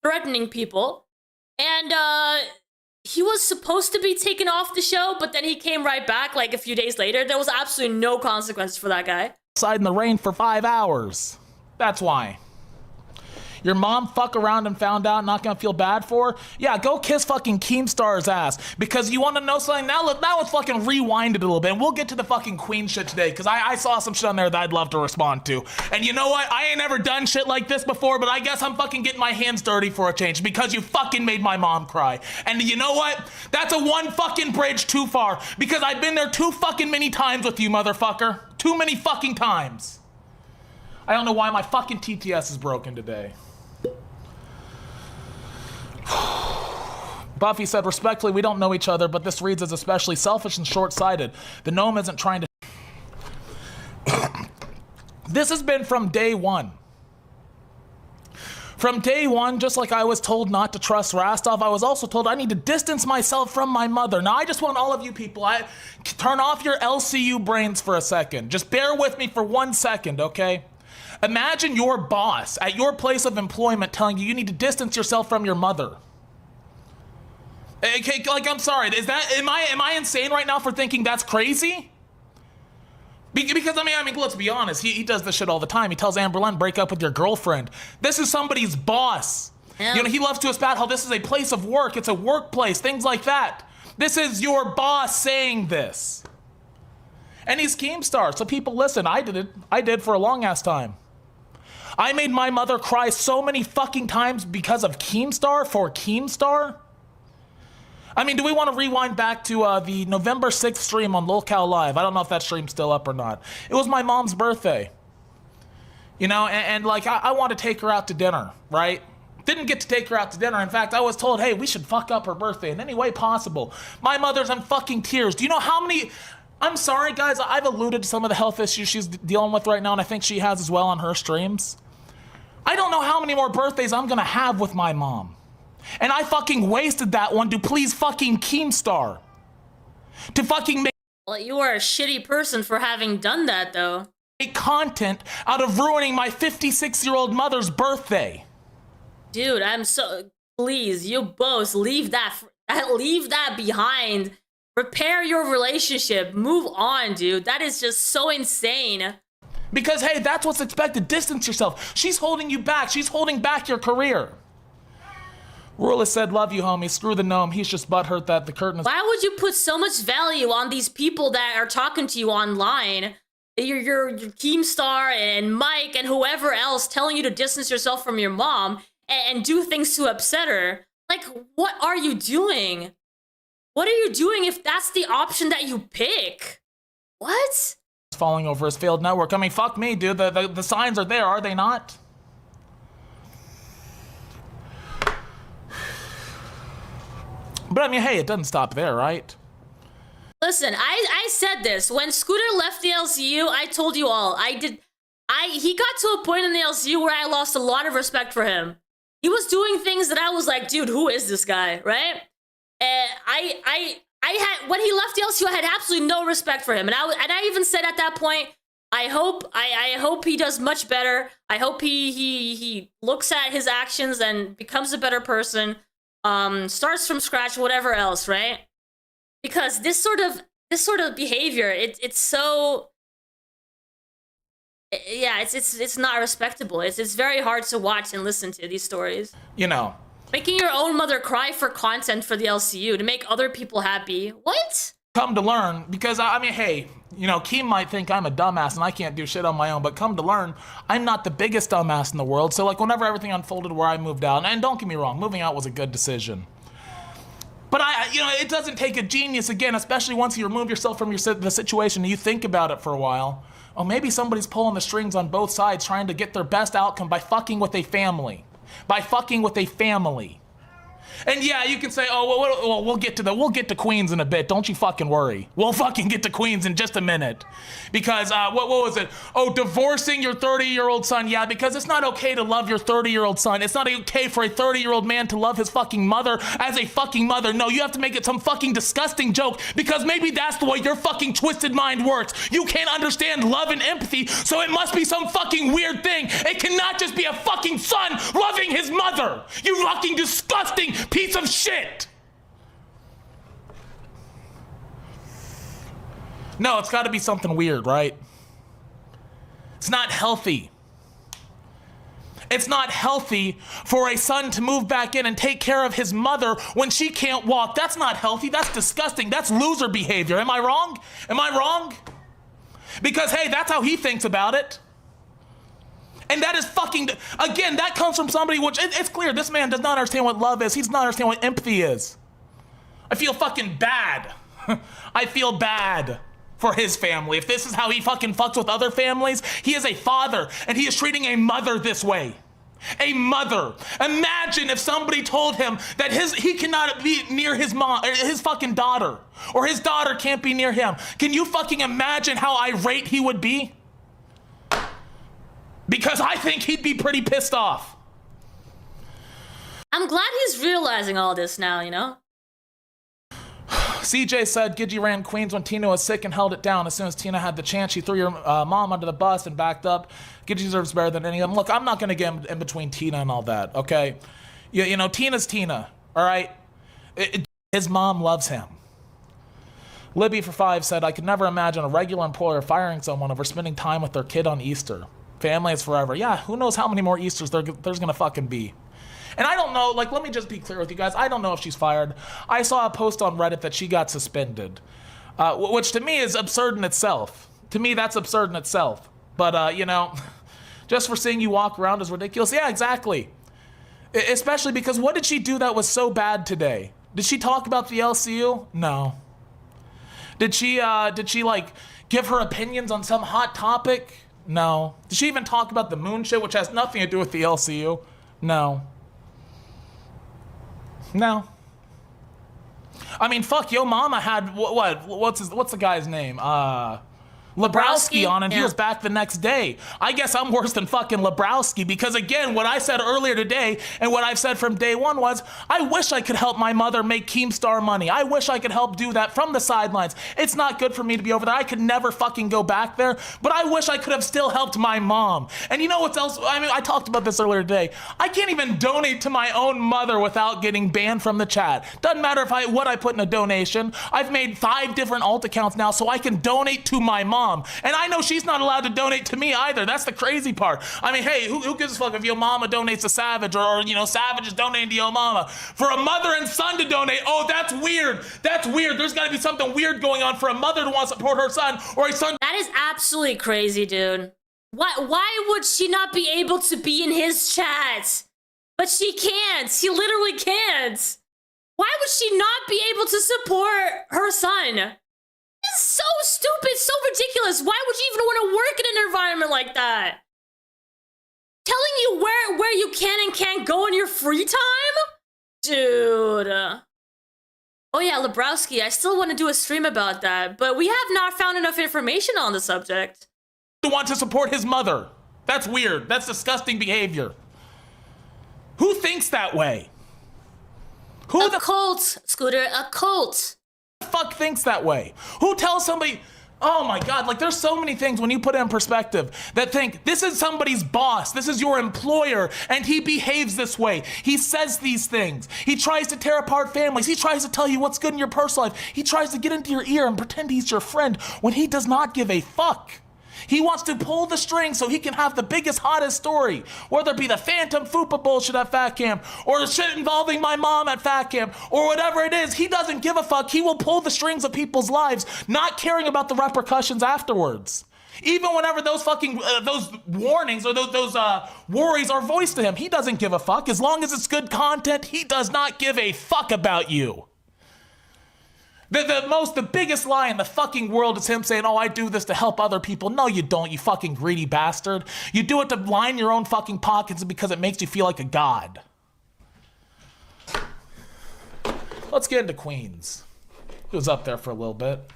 Speaker 2: threatening people. And, he was supposed to be taken off the show, but then he came right back like a few days later. There was absolutely no consequences for that guy.
Speaker 4: Outside in the rain for 5 hours. That's why. Your mom fuck around and found out, not gonna feel bad for her? Yeah, go kiss fucking Keemstar's ass. Because you wanna know something? Now let's fucking rewind it a little bit, and we'll get to the fucking Queen shit today, because I saw some shit on there that I'd love to respond to. And you know what? I ain't never done shit like this before, but I guess I'm fucking getting my hands dirty for a change, because you fucking made my mom cry. And you know what? That's a one fucking bridge too far, because I've been there too fucking many times with you, motherfucker. Too many fucking times. I don't know why my fucking TTS is broken today. Buffy said, respectfully, we don't know each other, but this reads as especially selfish and short-sighted. The gnome isn't trying to... This has been from day one. From day one, just like I was told not to trust Rastov, I was also told I need to distance myself from my mother. Now, I just want all of you people, turn off your LCU brains for a second. Just bear with me for 1 second, okay? Imagine your boss at your place of employment telling you you need to distance yourself from your mother. Okay, like, I'm sorry, am I insane right now for thinking that's crazy? Because I mean, let's be honest, he does this shit all the time. He tells Amberlynn, break up with your girlfriend. This is somebody's boss. Yeah. You know, he loves to espouse how this is a place of work, it's a workplace, things like that. This is your boss saying this. And he's Keemstar, so people listen, I did it. I did for a long ass time. I made my mother cry so many fucking times because of Keemstar for Keemstar. I mean, do we want to rewind back to the November 6th stream on LolCal Live? I don't know if that stream's still up or not. It was my mom's birthday. You know, and like, I want to take her out to dinner, right? Didn't get to take her out to dinner. In fact, I was told, hey, we should fuck up her birthday in any way possible. My mother's in fucking tears. Do you know how many... I'm sorry, guys, I've alluded to some of the health issues she's dealing with right now, and I think she has as well on her streams. I don't know how many more birthdays I'm gonna have with my mom. And I fucking wasted that one to please fucking Keemstar. To fucking make...
Speaker 2: Well, you are a shitty person for having done that, though.
Speaker 4: ...content out of ruining my 56-year-old mother's birthday.
Speaker 2: Dude, I'm so... Please, you both, leave that behind. Repair your relationship. Move on, dude. That is just so insane.
Speaker 4: Because, hey, that's what's expected. Distance yourself. She's holding you back. She's holding back your career. Rula said, love you, homie. Screw the gnome. He's just butthurt that the curtain is...
Speaker 2: Why would you put so much value on these people that are talking to you online? Your Keemstar and Mike and whoever else telling you to distance yourself from your mom and do things to upset her. Like, what are you doing? What are you doing if that's the option that you pick? What?
Speaker 4: Falling over his failed network. I mean, fuck me, dude. The signs are there, are they not? But I mean, hey, it doesn't stop there, right?
Speaker 2: Listen, I said this. When Scooter left the LCU, I told you all. He got to a point in the LCU where I lost a lot of respect for him. He was doing things that I was like, dude, who is this guy, right? When he left the LCU, I had absolutely no respect for him. And I even said at that point, I hope he does much better. I hope he looks at his actions and becomes a better person. Starts from scratch, whatever else, right? Because this sort of behavior, it's so, yeah, it's not respectable. It's very hard to watch and listen to these stories.
Speaker 4: You know,
Speaker 2: making your own mother cry for content for the LCU to make other people happy. What?
Speaker 4: Come to learn, because I mean, hey, you know, Keem might think I'm a dumbass and I can't do shit on my own, but come to learn, I'm not the biggest dumbass in the world. So like, whenever everything unfolded where I moved out, and don't get me wrong, moving out was a good decision. But you know, it doesn't take a genius, again, especially once you remove yourself from the situation and you think about it for a while. Oh, maybe somebody's pulling the strings on both sides trying to get their best outcome by fucking with a family. By fucking with a family. And yeah, you can say, oh, well, we'll get to Queens in a bit. Don't you fucking worry. We'll fucking get to Queens in just a minute. Because, what was it? Oh, divorcing your 30-year-old son. Yeah, because it's not okay to love your 30-year-old son. It's not okay for a 30-year-old man to love his fucking mother as a fucking mother. No, you have to make it some fucking disgusting joke because maybe that's the way your fucking twisted mind works. You can't understand love and empathy, so it must be some fucking weird thing. It cannot just be a fucking son loving his mother. You fucking disgusting piece of shit. No, it's got to be something weird, right? It's not healthy. It's not healthy for a son to move back in and take care of his mother when she can't walk. That's not healthy. That's disgusting. That's loser behavior. Am I wrong? Am I wrong? Because, hey, that's how he thinks about it. And that is fucking, again, that comes from somebody, which it's clear this man does not understand what love is. He does not understand what empathy is. I feel fucking bad. I feel bad. for his family. If this is how he fucking fucks with other families, he is a father and he is treating a mother this way. A mother. Imagine if somebody told him that he cannot be near his mom, or his fucking daughter, or his daughter can't be near him. Can you fucking imagine how irate he would be? Because I think he'd be pretty pissed off.
Speaker 2: I'm glad he's realizing all this now, you know?
Speaker 4: CJ said Gidgy ran Queens when Tina was sick and held it down. As soon as Tina had the chance, she threw your mom under the bus and backed up. Gidgy deserves better than any of them. Look, I'm not going to get in between Tina and all that, okay? You know, Tina's Tina, all right? His mom loves him. Libby for 5 said, I could never imagine a regular employer firing someone over spending time with their kid on Easter. Family is forever. Yeah, who knows how many more Easters there's going to fucking be. And I don't know, like, let me just be clear with you guys. I don't know if she's fired. I saw a post on Reddit that she got suspended, which to me is absurd in itself. To me, that's absurd in itself. But, you know, just for seeing you walk around is ridiculous. Yeah, exactly. Especially because what did she do that was so bad today? Did she talk about the LCU? No. Did she like, give her opinions on some hot topic? No. Did she even talk about the moon shit, which has nothing to do with the LCU? No. No. I mean, fuck, yo mama had, what's the guy's name? Lebrowski on, and he was back the next day. I guess I'm worse than fucking Lebrowski, because again, what I said earlier today and what I've said from day one was, I wish I could help my mother make Keemstar money. I wish I could help do that from the sidelines. It's not good for me to be over there. I could never fucking go back there, but I wish I could have still helped my mom. And you know what's else? I mean, I talked about this earlier today. I can't even donate to my own mother without getting banned from the chat. Doesn't matter if what I put in a donation. I've made 5 different alt accounts now so I can donate to my mom. And I know she's not allowed to donate to me either. That's the crazy part. I mean, hey, who gives a fuck if your mama donates to Savage, or you know, Savage is donating to your mama? For a mother and son to donate, oh, that's weird. That's weird. There's got to be something weird going on for a mother to want to support her son, or a son.
Speaker 2: That is absolutely crazy, dude. Why would she not be able to be in his chat? But she can't. She literally can't. Why would she not be able to support her son? It's so stupid, so ridiculous. Why would you even want to work in an environment like that? Telling you where you can and can't go in your free time? Dude. Oh yeah, Lebrowski, I still want to do a stream about that, but we have not found enough information on the subject.
Speaker 4: To want to support his mother. That's weird. That's disgusting behavior. Who thinks that way? Who
Speaker 2: a cult, Scooter, a cult.
Speaker 4: Fuck thinks that way? Who tells somebody, oh my god, like there's so many things when you put it in perspective that think this is somebody's boss, this is your employer, and he behaves this way. He says these things. He tries to tear apart families. He tries to tell you what's good in your personal life. He tries to get into your ear and pretend he's your friend when he does not give a fuck. He wants to pull the string so he can have the biggest, hottest story, whether it be the Phantom Fupa bullshit at Fat Camp, or the shit involving my mom at Fat Camp, or whatever it is. He doesn't give a fuck. He will pull the strings of people's lives, not caring about the repercussions afterwards. Even whenever those fucking, those warnings or those worries are voiced to him, he doesn't give a fuck. As long as it's good content, he does not give a fuck about you. The biggest lie in the fucking world is him saying, oh, I do this to help other people. No, you don't, you fucking greedy bastard. You do it to line your own fucking pockets because it makes you feel like a god. Let's get into Queens. He was up there for a little bit.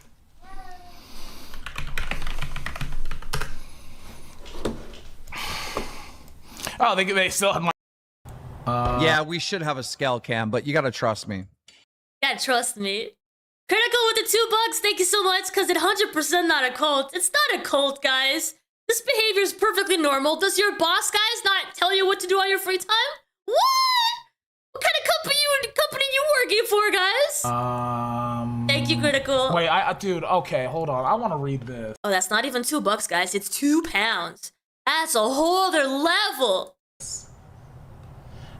Speaker 4: Oh, they still have my...
Speaker 10: Yeah, we should have a scale cam, but you gotta trust me.
Speaker 2: Yeah, trust me. Critical with the 2 bucks, thank you so much, because it's 100% not a cult. It's not a cult, guys. This behavior is perfectly normal. Does your boss, guys, not tell you what to do on your free time? What? What kind of company you working for, guys? Thank you, Critical.
Speaker 4: Wait, dude, okay, hold on. I want to read this.
Speaker 2: Oh, that's not even 2 bucks, guys. It's 2 pounds. That's a whole other level.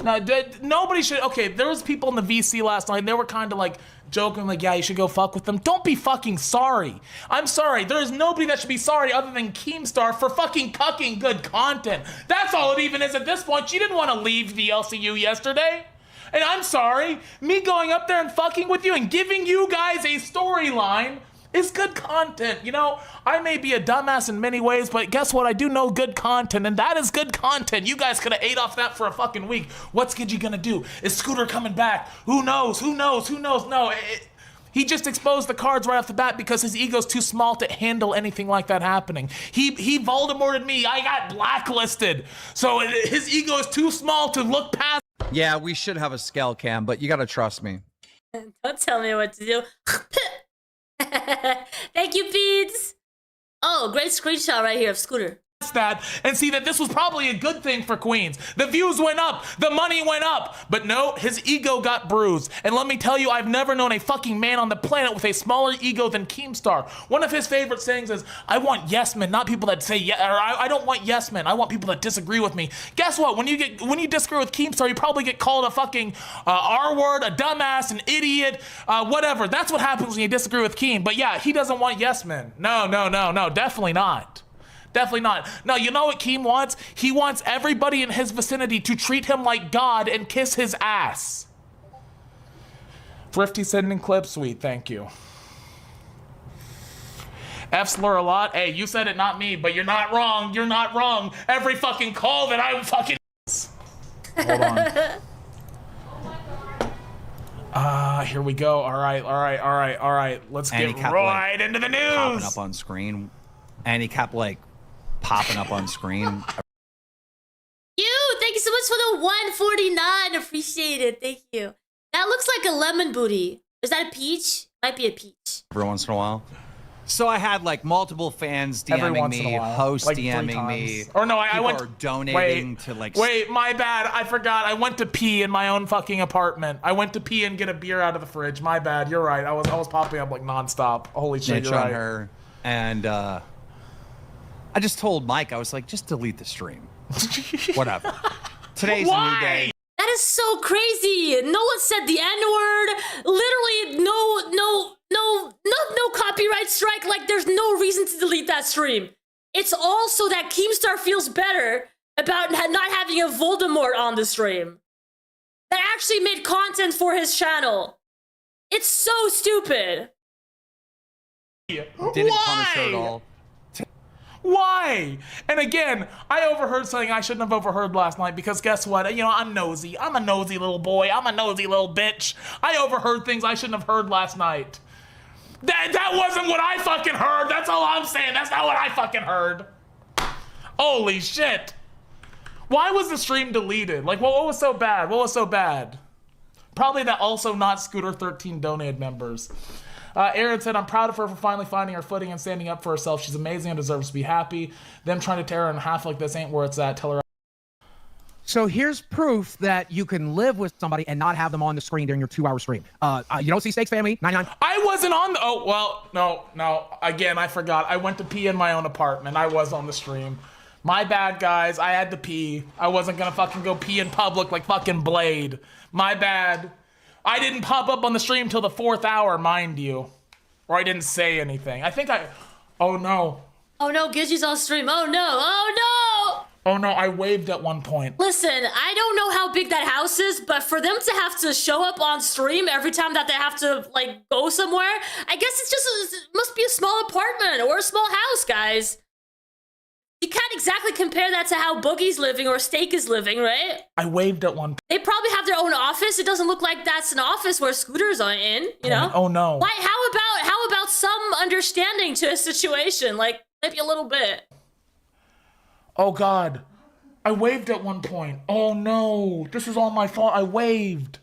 Speaker 4: No, nobody should. Okay, there was people in the VC last night, and they were kind of like joking, like, yeah, you should go fuck with them. Don't be fucking sorry. I'm sorry. There is nobody that should be sorry other than Keemstar for fucking cucking good content. That's all it even is at this point. She didn't want to leave the LCU yesterday. And I'm sorry, me going up there and fucking with you and giving you guys a storyline is good content. You know, I may be a dumbass in many ways, but guess what? I do know good content, and that is good content. You guys could have ate off that for a fucking week. What's Gidgy gonna do? Is Scooter coming back? Who knows? Who knows? Who knows? No, he just exposed the cards right off the bat because his ego's too small to handle anything like that happening. He Voldemorted me. I got blacklisted. So his ego is too small to look past.
Speaker 10: Yeah, we should have a scale cam, but you gotta trust me.
Speaker 2: Don't tell me what to do. Thank you, Beads. Oh, great screenshot right here of Scooter.
Speaker 4: That and see that this was probably a good thing for Queens. The views went up, the money went up, but no, his ego got bruised. And let me tell you, I've never known a fucking man on the planet with a smaller ego than Keemstar. One of his favorite sayings is, I want yes men, not people that say yeah, or I don't want yes men, I want people that disagree with me. Guess what? When you disagree with Keemstar, you probably get called a fucking R word, a dumbass, an idiot, whatever. That's what happens when you disagree with Keem. But yeah, he doesn't want yes men. No, definitely not. Definitely not. No, you know what Keem wants? He wants everybody in his vicinity to treat him like God and kiss his ass. Thrifty sending clips, sweet, thank you. F slur a lot. Hey, you said it, not me, but you're not wrong. You're not wrong. Every fucking call that I fucking. Hold on. Here we go. All right. Let's get right into the news.
Speaker 11: Popping up on screen, and he kept like popping up on screen.
Speaker 2: Thank you so much for the 149. Appreciate it. Thank you. That looks like a lemon booty. Is that a peach? Might be a peach.
Speaker 11: Every once in a while. So I had like multiple fans DMing me, hosts like DMing me.
Speaker 4: Or no, I went
Speaker 11: are donating to like.
Speaker 4: Wait, my bad. I forgot. I went to pee in my own fucking apartment. I went to pee and get a beer out of the fridge. My bad. You're right. I was popping up like nonstop. Holy shit, you're right.
Speaker 11: Her, and I just told Mike, I was like, just delete the stream. Whatever. Today's a new day.
Speaker 2: That is so crazy. No one said the N-word. Literally, no copyright strike. Like, there's no reason to delete that stream. It's all so that Keemstar feels better about not having a Voldemort on the stream. That actually made content for his channel. It's so stupid.
Speaker 11: Didn't punish her at all.
Speaker 4: Why? And again, I overheard something I shouldn't have overheard last night because guess what? You know, I'm nosy. I'm a nosy little boy. I'm a nosy little bitch. I overheard things I shouldn't have heard last night. That wasn't what I fucking heard. That's all I'm saying. That's not what I fucking heard. Holy shit. Why was the stream deleted? Like, what was so bad? What was so bad? Probably that also not Scooter 13 donated members. Aaron said, I'm proud of her for finally finding her footing and standing up for herself. She's amazing and deserves to be happy. Them trying to tear her in half like this ain't where it's at. Tell her.
Speaker 12: So here's proof that you can live with somebody and not have them on the screen during your 2-hour stream. You don't see Stakes Family, 99.
Speaker 4: I wasn't on the, oh, well, no. Again, I forgot. I went to pee in my own apartment. I was on the stream. My bad, guys. I had to pee. I wasn't gonna fucking go pee in public like fucking Blade. My bad. I didn't pop up on the stream till the 4th hour, mind you. Or I didn't say anything. I think oh no.
Speaker 2: Oh no, Gidgy's on stream. Oh no, oh no!
Speaker 4: Oh no, I waved at one point.
Speaker 2: Listen, I don't know how big that house is, but for them to have to show up on stream every time that they have to, like, go somewhere, I guess it must be a small apartment or a small house, guys. You can't exactly compare that to how Boogie's living or Steak is living, right?
Speaker 4: I waved at one.
Speaker 2: They probably have their own office. It doesn't look like that's an office where Scooters are in, you know?
Speaker 4: Oh no.
Speaker 2: Why? How about some understanding to a situation? Like, maybe a little bit.
Speaker 4: Oh God. I waved at one point. Oh no. This is all my fault. I waved.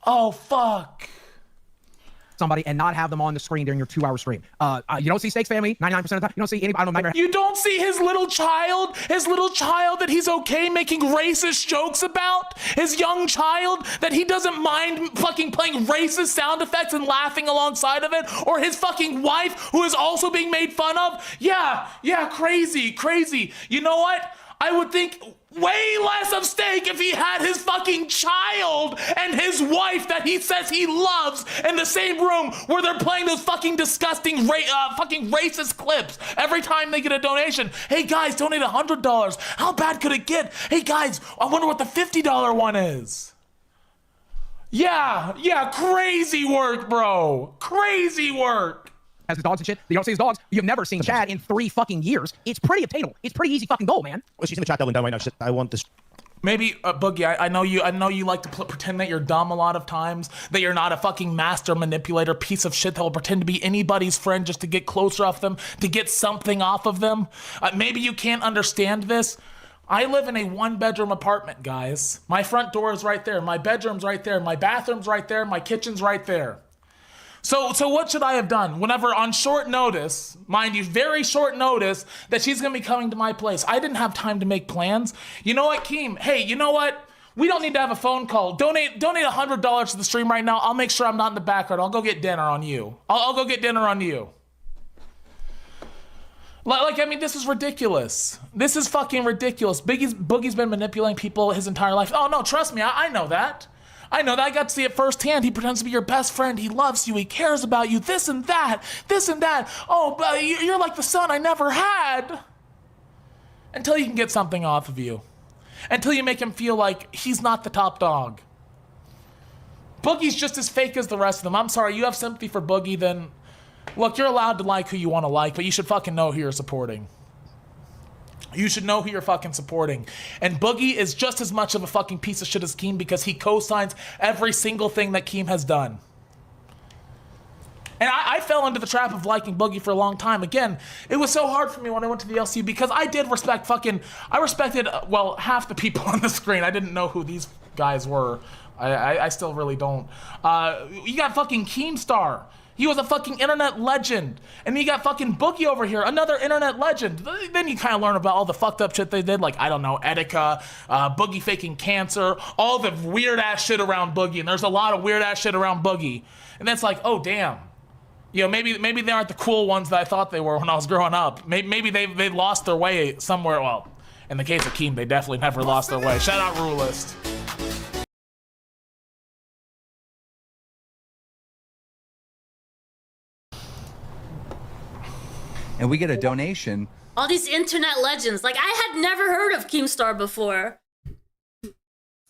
Speaker 4: Oh fuck.
Speaker 12: Somebody and not have them on the screen during your 2-hour stream. You don't see Stakes Family 99% of the time. You don't see anybody. I don't know.
Speaker 4: You don't see his little child that he's okay making racist jokes about? His young child that he doesn't mind fucking playing racist sound effects and laughing alongside of it? Or his fucking wife who is also being made fun of? Yeah, crazy. You know what? I would think way less of Steak if he had his fucking child and his wife that he says he loves in the same room where they're playing those fucking disgusting fucking racist clips every time they get a donation. Hey guys, donate $100. How bad could it get? Hey guys, I wonder what the $50 one is. Yeah, crazy work, bro. Crazy work.
Speaker 12: has his dogs and shit. You don't see his dogs. You've never seen Chad in 3 fucking years. It's pretty obtainable. It's pretty easy fucking goal, man.
Speaker 13: Well, she's in the chat doubling down right now. Shit, I want this.
Speaker 4: Maybe Boogie, I know you like to pretend that you're dumb a lot of times, that you're not a fucking master manipulator piece of shit that will pretend to be anybody's friend just to get closer off them, to get something off of them. Maybe you can't understand this. I live in a 1-bedroom apartment, guys. My front door is right there. My bedroom's right there. My bathroom's right there. My kitchen's right there. So what should I have done? Whenever on short notice, mind you, very short notice, that she's gonna be coming to my place. I didn't have time to make plans. You know what, Keem? Hey, you know what? We don't need to have a phone call. Donate $100 to the stream right now. I'll make sure I'm not in the background. I'll go get dinner on you. I'll go get dinner on you. Like, I mean, this is ridiculous. This is fucking ridiculous. Boogie's been manipulating people his entire life. Oh no, trust me, I know that. I know that. I got to see it firsthand. He pretends to be your best friend. He loves you. He cares about you. This and that. This and that. Oh, but you're like the son I never had. Until you can get something off of you. Until you make him feel like he's not the top dog. Boogie's just as fake as the rest of them. I'm sorry, you have sympathy for Boogie, then look, you're allowed to like who you want to like, but you should fucking know who you're supporting. You should know who you're fucking supporting. And Boogie is just as much of a fucking piece of shit as Keem because he co-signs every single thing that Keem has done. And I fell into the trap of liking Boogie for a long time. Again, it was so hard for me when I went to the LCU because I did respect I respected, well, half the people on the screen. I didn't know who these guys were. I still really don't. You got fucking Keemstar. He was a fucking internet legend. And you got fucking Boogie over here, another internet legend. Then you kind of learn about all the fucked up shit they did, like, I don't know, Etika, Boogie faking cancer, all the weird ass shit around Boogie. And there's a lot of weird ass shit around Boogie. And that's like, oh damn. You know, maybe they aren't the cool ones that I thought they were when I was growing up. Maybe they lost their way somewhere. Well, in the case of Keem, they definitely never lost their way. Shout out Rulist.
Speaker 11: And we get a donation.
Speaker 2: All these internet legends. Like, I had never heard of Keemstar before.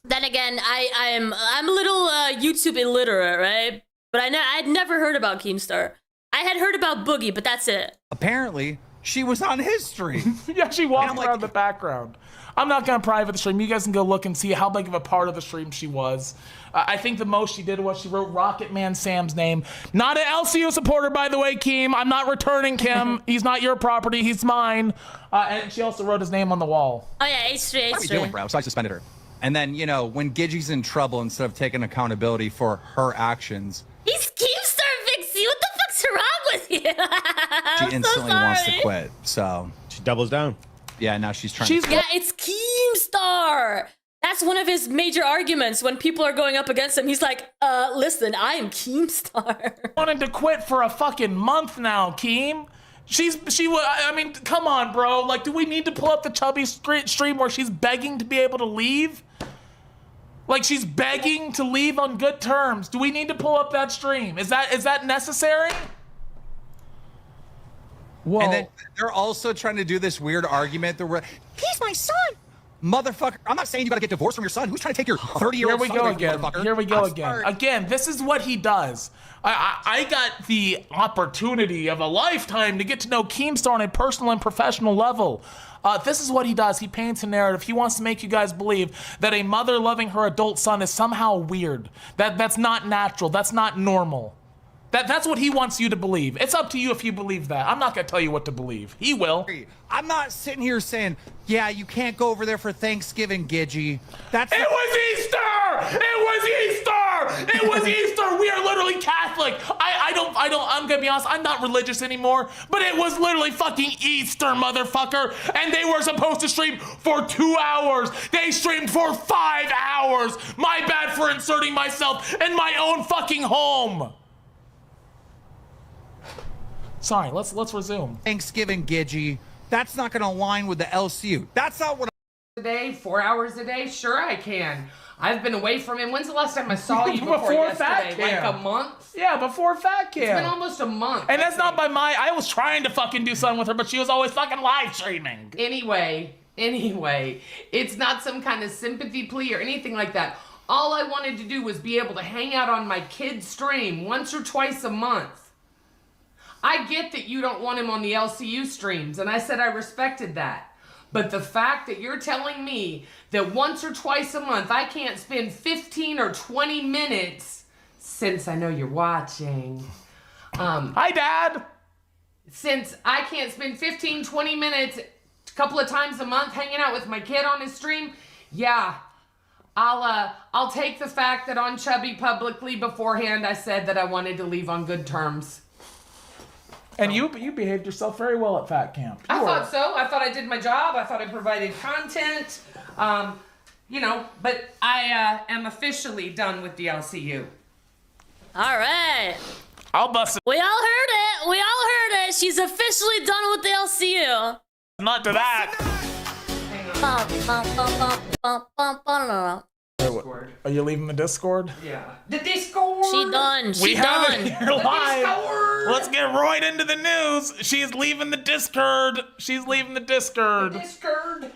Speaker 2: Then again, I'm a little YouTube illiterate, right? But I'd never heard about Keemstar. I had heard about Boogie, but that's it.
Speaker 11: Apparently, she was on his stream.
Speaker 4: Yeah, she walked around the background. I'm not gonna private the stream. You guys can go look and see how big of a part of the stream she was. I think the most she did was she wrote Rocket Man Sam's name. Not an LCU supporter, by the way, Keem. I'm not returning Kim. He's not your property. He's mine. And she also wrote his name on the wall.
Speaker 2: Oh yeah, H3,
Speaker 11: What are you doing, bro? So I suspended her. And then, you know, when Gidgy's in trouble, instead of taking accountability for her actions,
Speaker 2: he's Keemstar Vixie. What the fuck's wrong with you?
Speaker 11: she instantly wants to quit. So
Speaker 13: she doubles down.
Speaker 11: Yeah, now she's trying
Speaker 2: to. Yeah, it's Keemstar. That's one of his major arguments when people are going up against him. He's like, listen, I am Keemstar.
Speaker 4: Wanted to quit for a fucking month now, Keem. I mean, come on, bro. Like, do we need to pull up the Chubby stream where she's begging to be able to leave? Like, she's begging to leave on good terms. Do we need to pull up that stream? Is that necessary?
Speaker 11: Well, and then they're also trying to do this weird argument that he's my son. Motherfucker, I'm not saying you gotta get divorced from your son. Who's trying to take your 30-year-old son away, motherfucker?
Speaker 4: Here we go again. Again, this is what he does. I got the opportunity of a lifetime to get to know Keemstar on a personal and professional level. This is what he does. He paints a narrative. He wants to make you guys believe that a mother loving her adult son is somehow weird. That's not natural. That's not normal. That's what he wants you to believe. It's up to you if you believe that. I'm not gonna tell you what to believe. He will.
Speaker 11: I'm not sitting here saying, yeah, you can't go over there for Thanksgiving, Gidgy.
Speaker 4: It was Easter! It was Easter! It was Easter! We are literally Catholic. I'm gonna be honest, I'm not religious anymore, but it was literally fucking Easter, motherfucker. And they were supposed to stream for 2 hours. They streamed for 5 hours. My bad for inserting myself in my own fucking home. Sorry, let's resume.
Speaker 11: Thanksgiving, Gidgy. That's not going to align with the LCU. That's not what
Speaker 9: a day, 4 hours a day? Sure I can. I've been away from him. When's the last time I saw you before yesterday? Like a month?
Speaker 4: Yeah, before Fat Cam.
Speaker 9: It's been almost a month.
Speaker 4: And that's not by I was trying to fucking do something with her, but she was always fucking live streaming.
Speaker 9: Anyway, it's not some kind of sympathy plea or anything like that. All I wanted to do was be able to hang out on my kid's stream once or twice a month. I get that you don't want him on the LCU streams, and I said I respected that. But the fact that you're telling me that once or twice a month I can't spend 15 or 20 minutes, since I know you're watching.
Speaker 4: Hi, Dad!
Speaker 9: Since I can't spend 15, 20 minutes a couple of times a month hanging out with my kid on his stream, yeah, I'll take the fact that on Chubby publicly beforehand I said that I wanted to leave on good terms.
Speaker 4: And you behaved yourself very well at Fat Camp.
Speaker 9: I thought so. I thought I did my job. I thought I provided content. You know, but I am officially done with the LCU.
Speaker 2: All right.
Speaker 4: I'll bust it.
Speaker 2: We all heard it. We all heard it. She's officially done with the LCU.
Speaker 4: Not to that.
Speaker 9: Discord.
Speaker 4: Are you leaving the Discord?
Speaker 9: Yeah. The Discord.
Speaker 2: She done. She
Speaker 4: We have
Speaker 2: done.
Speaker 4: it here live.
Speaker 9: Discord.
Speaker 4: Let's get right into the news. She's leaving the Discord. She's leaving the Discord.
Speaker 9: Discord.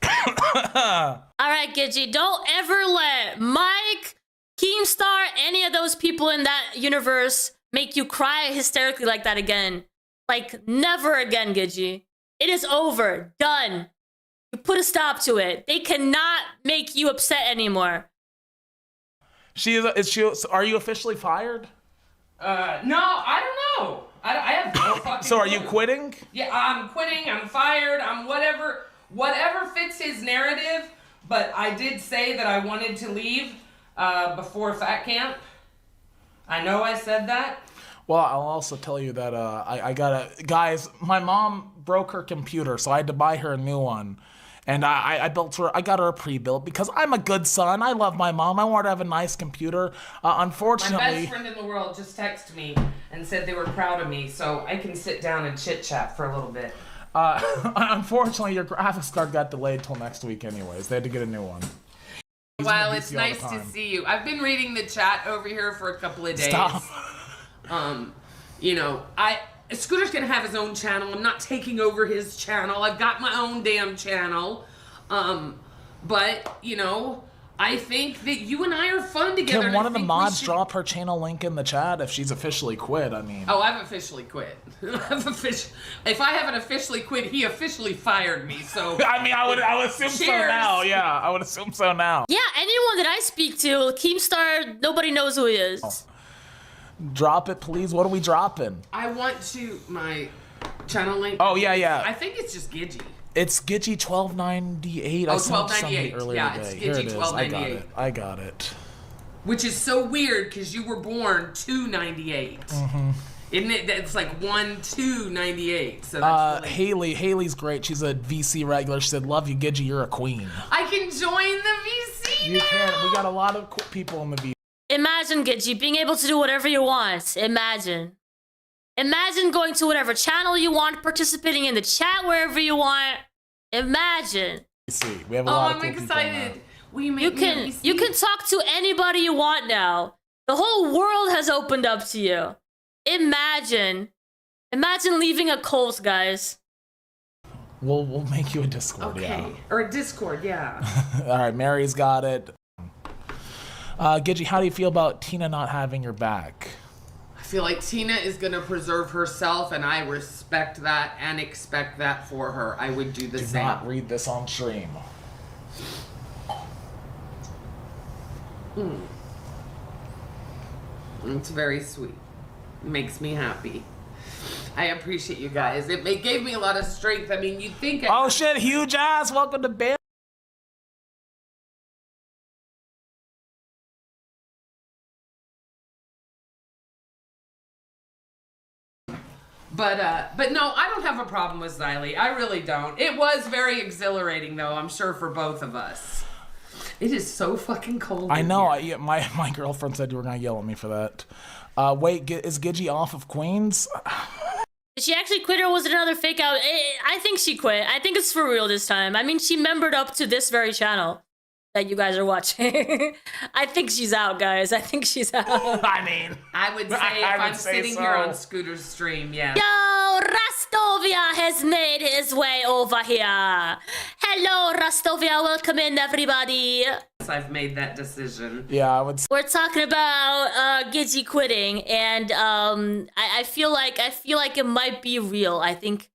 Speaker 2: All right, Gidgy, don't ever let Mike, Keemstar, any of those people in that universe make you cry hysterically like that again. Like, never again, Gidgy. It is over. Done. You put a stop to it. They cannot make you upset anymore.
Speaker 4: Are you officially fired?
Speaker 9: No, I don't know. I have no fucking
Speaker 4: So are you
Speaker 9: clue.
Speaker 4: quitting?
Speaker 9: Yeah, I'm quitting. I'm fired. I'm whatever fits his narrative. But I did say that I wanted to leave before Fat Camp. I know I said that.
Speaker 4: Well, I'll also tell you that guys, my mom broke her computer, so I had to buy her a new one. And I got her a pre-built because I'm a good son. I love my mom. I want her to have a nice computer. Unfortunately,
Speaker 9: My best friend in the world just texted me and said they were proud of me, so I can sit down and chit-chat for a little bit.
Speaker 4: Unfortunately, your graphics card got delayed till next week anyways. They had to get a new one.
Speaker 9: Well, it's nice to see you. I've been reading the chat over here for a couple of days.
Speaker 4: Stop.
Speaker 9: You know, Scooter's gonna have his own channel. I'm not taking over his channel. I've got my own damn channel. But, you know, I think that you and I are fun together.
Speaker 4: Can one of the mods drop her channel link in the chat if she's officially quit? I mean.
Speaker 9: Oh, I've officially quit. If I haven't officially quit, he officially fired me. So
Speaker 4: I mean, I would assume so now. Yeah, I would assume so now.
Speaker 2: Yeah, anyone that I speak to, Keemstar, nobody knows who he is.
Speaker 4: Drop it, please. What are we dropping?
Speaker 9: I want to my channel link.
Speaker 4: Oh yeah.
Speaker 9: I think it's just Gidgy.
Speaker 4: It's Gidgy 1298. I sent something earlier
Speaker 9: Yeah,
Speaker 4: today.
Speaker 9: it's
Speaker 4: Here
Speaker 9: Gidgy
Speaker 4: it is.
Speaker 9: 1298.
Speaker 4: I got it.
Speaker 9: Which is so weird because you were born 298. Mm-hmm. Isn't it? That's like 1298. So that's really...
Speaker 4: Haley's great. She's a VC regular. She said, "Love you, Gidgy. You're a queen."
Speaker 9: I can join the VC
Speaker 4: You
Speaker 9: now.
Speaker 4: can. We got a lot of people in the VC.
Speaker 2: Imagine, Gidgy, being able to do whatever you want. Imagine going to whatever channel you want, participating in the chat wherever you want. Imagine.
Speaker 4: We have a lot of cool
Speaker 9: I'm excited. You
Speaker 2: can talk to anybody you want now. The whole world has opened up to you. Imagine leaving a cult, guys.
Speaker 4: We'll make you a Discord.
Speaker 9: Okay.
Speaker 4: Yeah.
Speaker 9: Or a Discord, yeah.
Speaker 4: All right, Mary's got it. Gidgy, how do you feel about Tina not having your back?
Speaker 9: I feel like Tina is going to preserve herself, and I respect that and expect that for her. I would do the same.
Speaker 4: Do not read this on stream.
Speaker 9: It's very sweet. It makes me happy. I appreciate you guys. It gave me a lot of strength. I mean, you'd think...
Speaker 4: Oh shit, huge ass. Welcome to bed.
Speaker 9: But no, I don't have a problem with Xylee. I really don't. It was very exhilarating, though, I'm sure, for both of us. It is so fucking cold.
Speaker 4: I know. My girlfriend said you were going to yell at me for that. Wait, is Gidgy off of Queens?
Speaker 2: Did she actually quit or was it another fake out? I think she quit. I think it's for real this time. I mean, she membered up to this very channel that you guys are watching. I think she's out, guys. I think she's out.
Speaker 4: I mean,
Speaker 9: I would say if I'm sitting here on Scooter's stream, yeah.
Speaker 2: Yo, Rastovia has made his way over here. Hello, Rastovia. Welcome in, everybody.
Speaker 9: I've made that decision.
Speaker 4: Yeah, I would.
Speaker 2: We're talking about Gidgy quitting, and I feel like it might be real. I think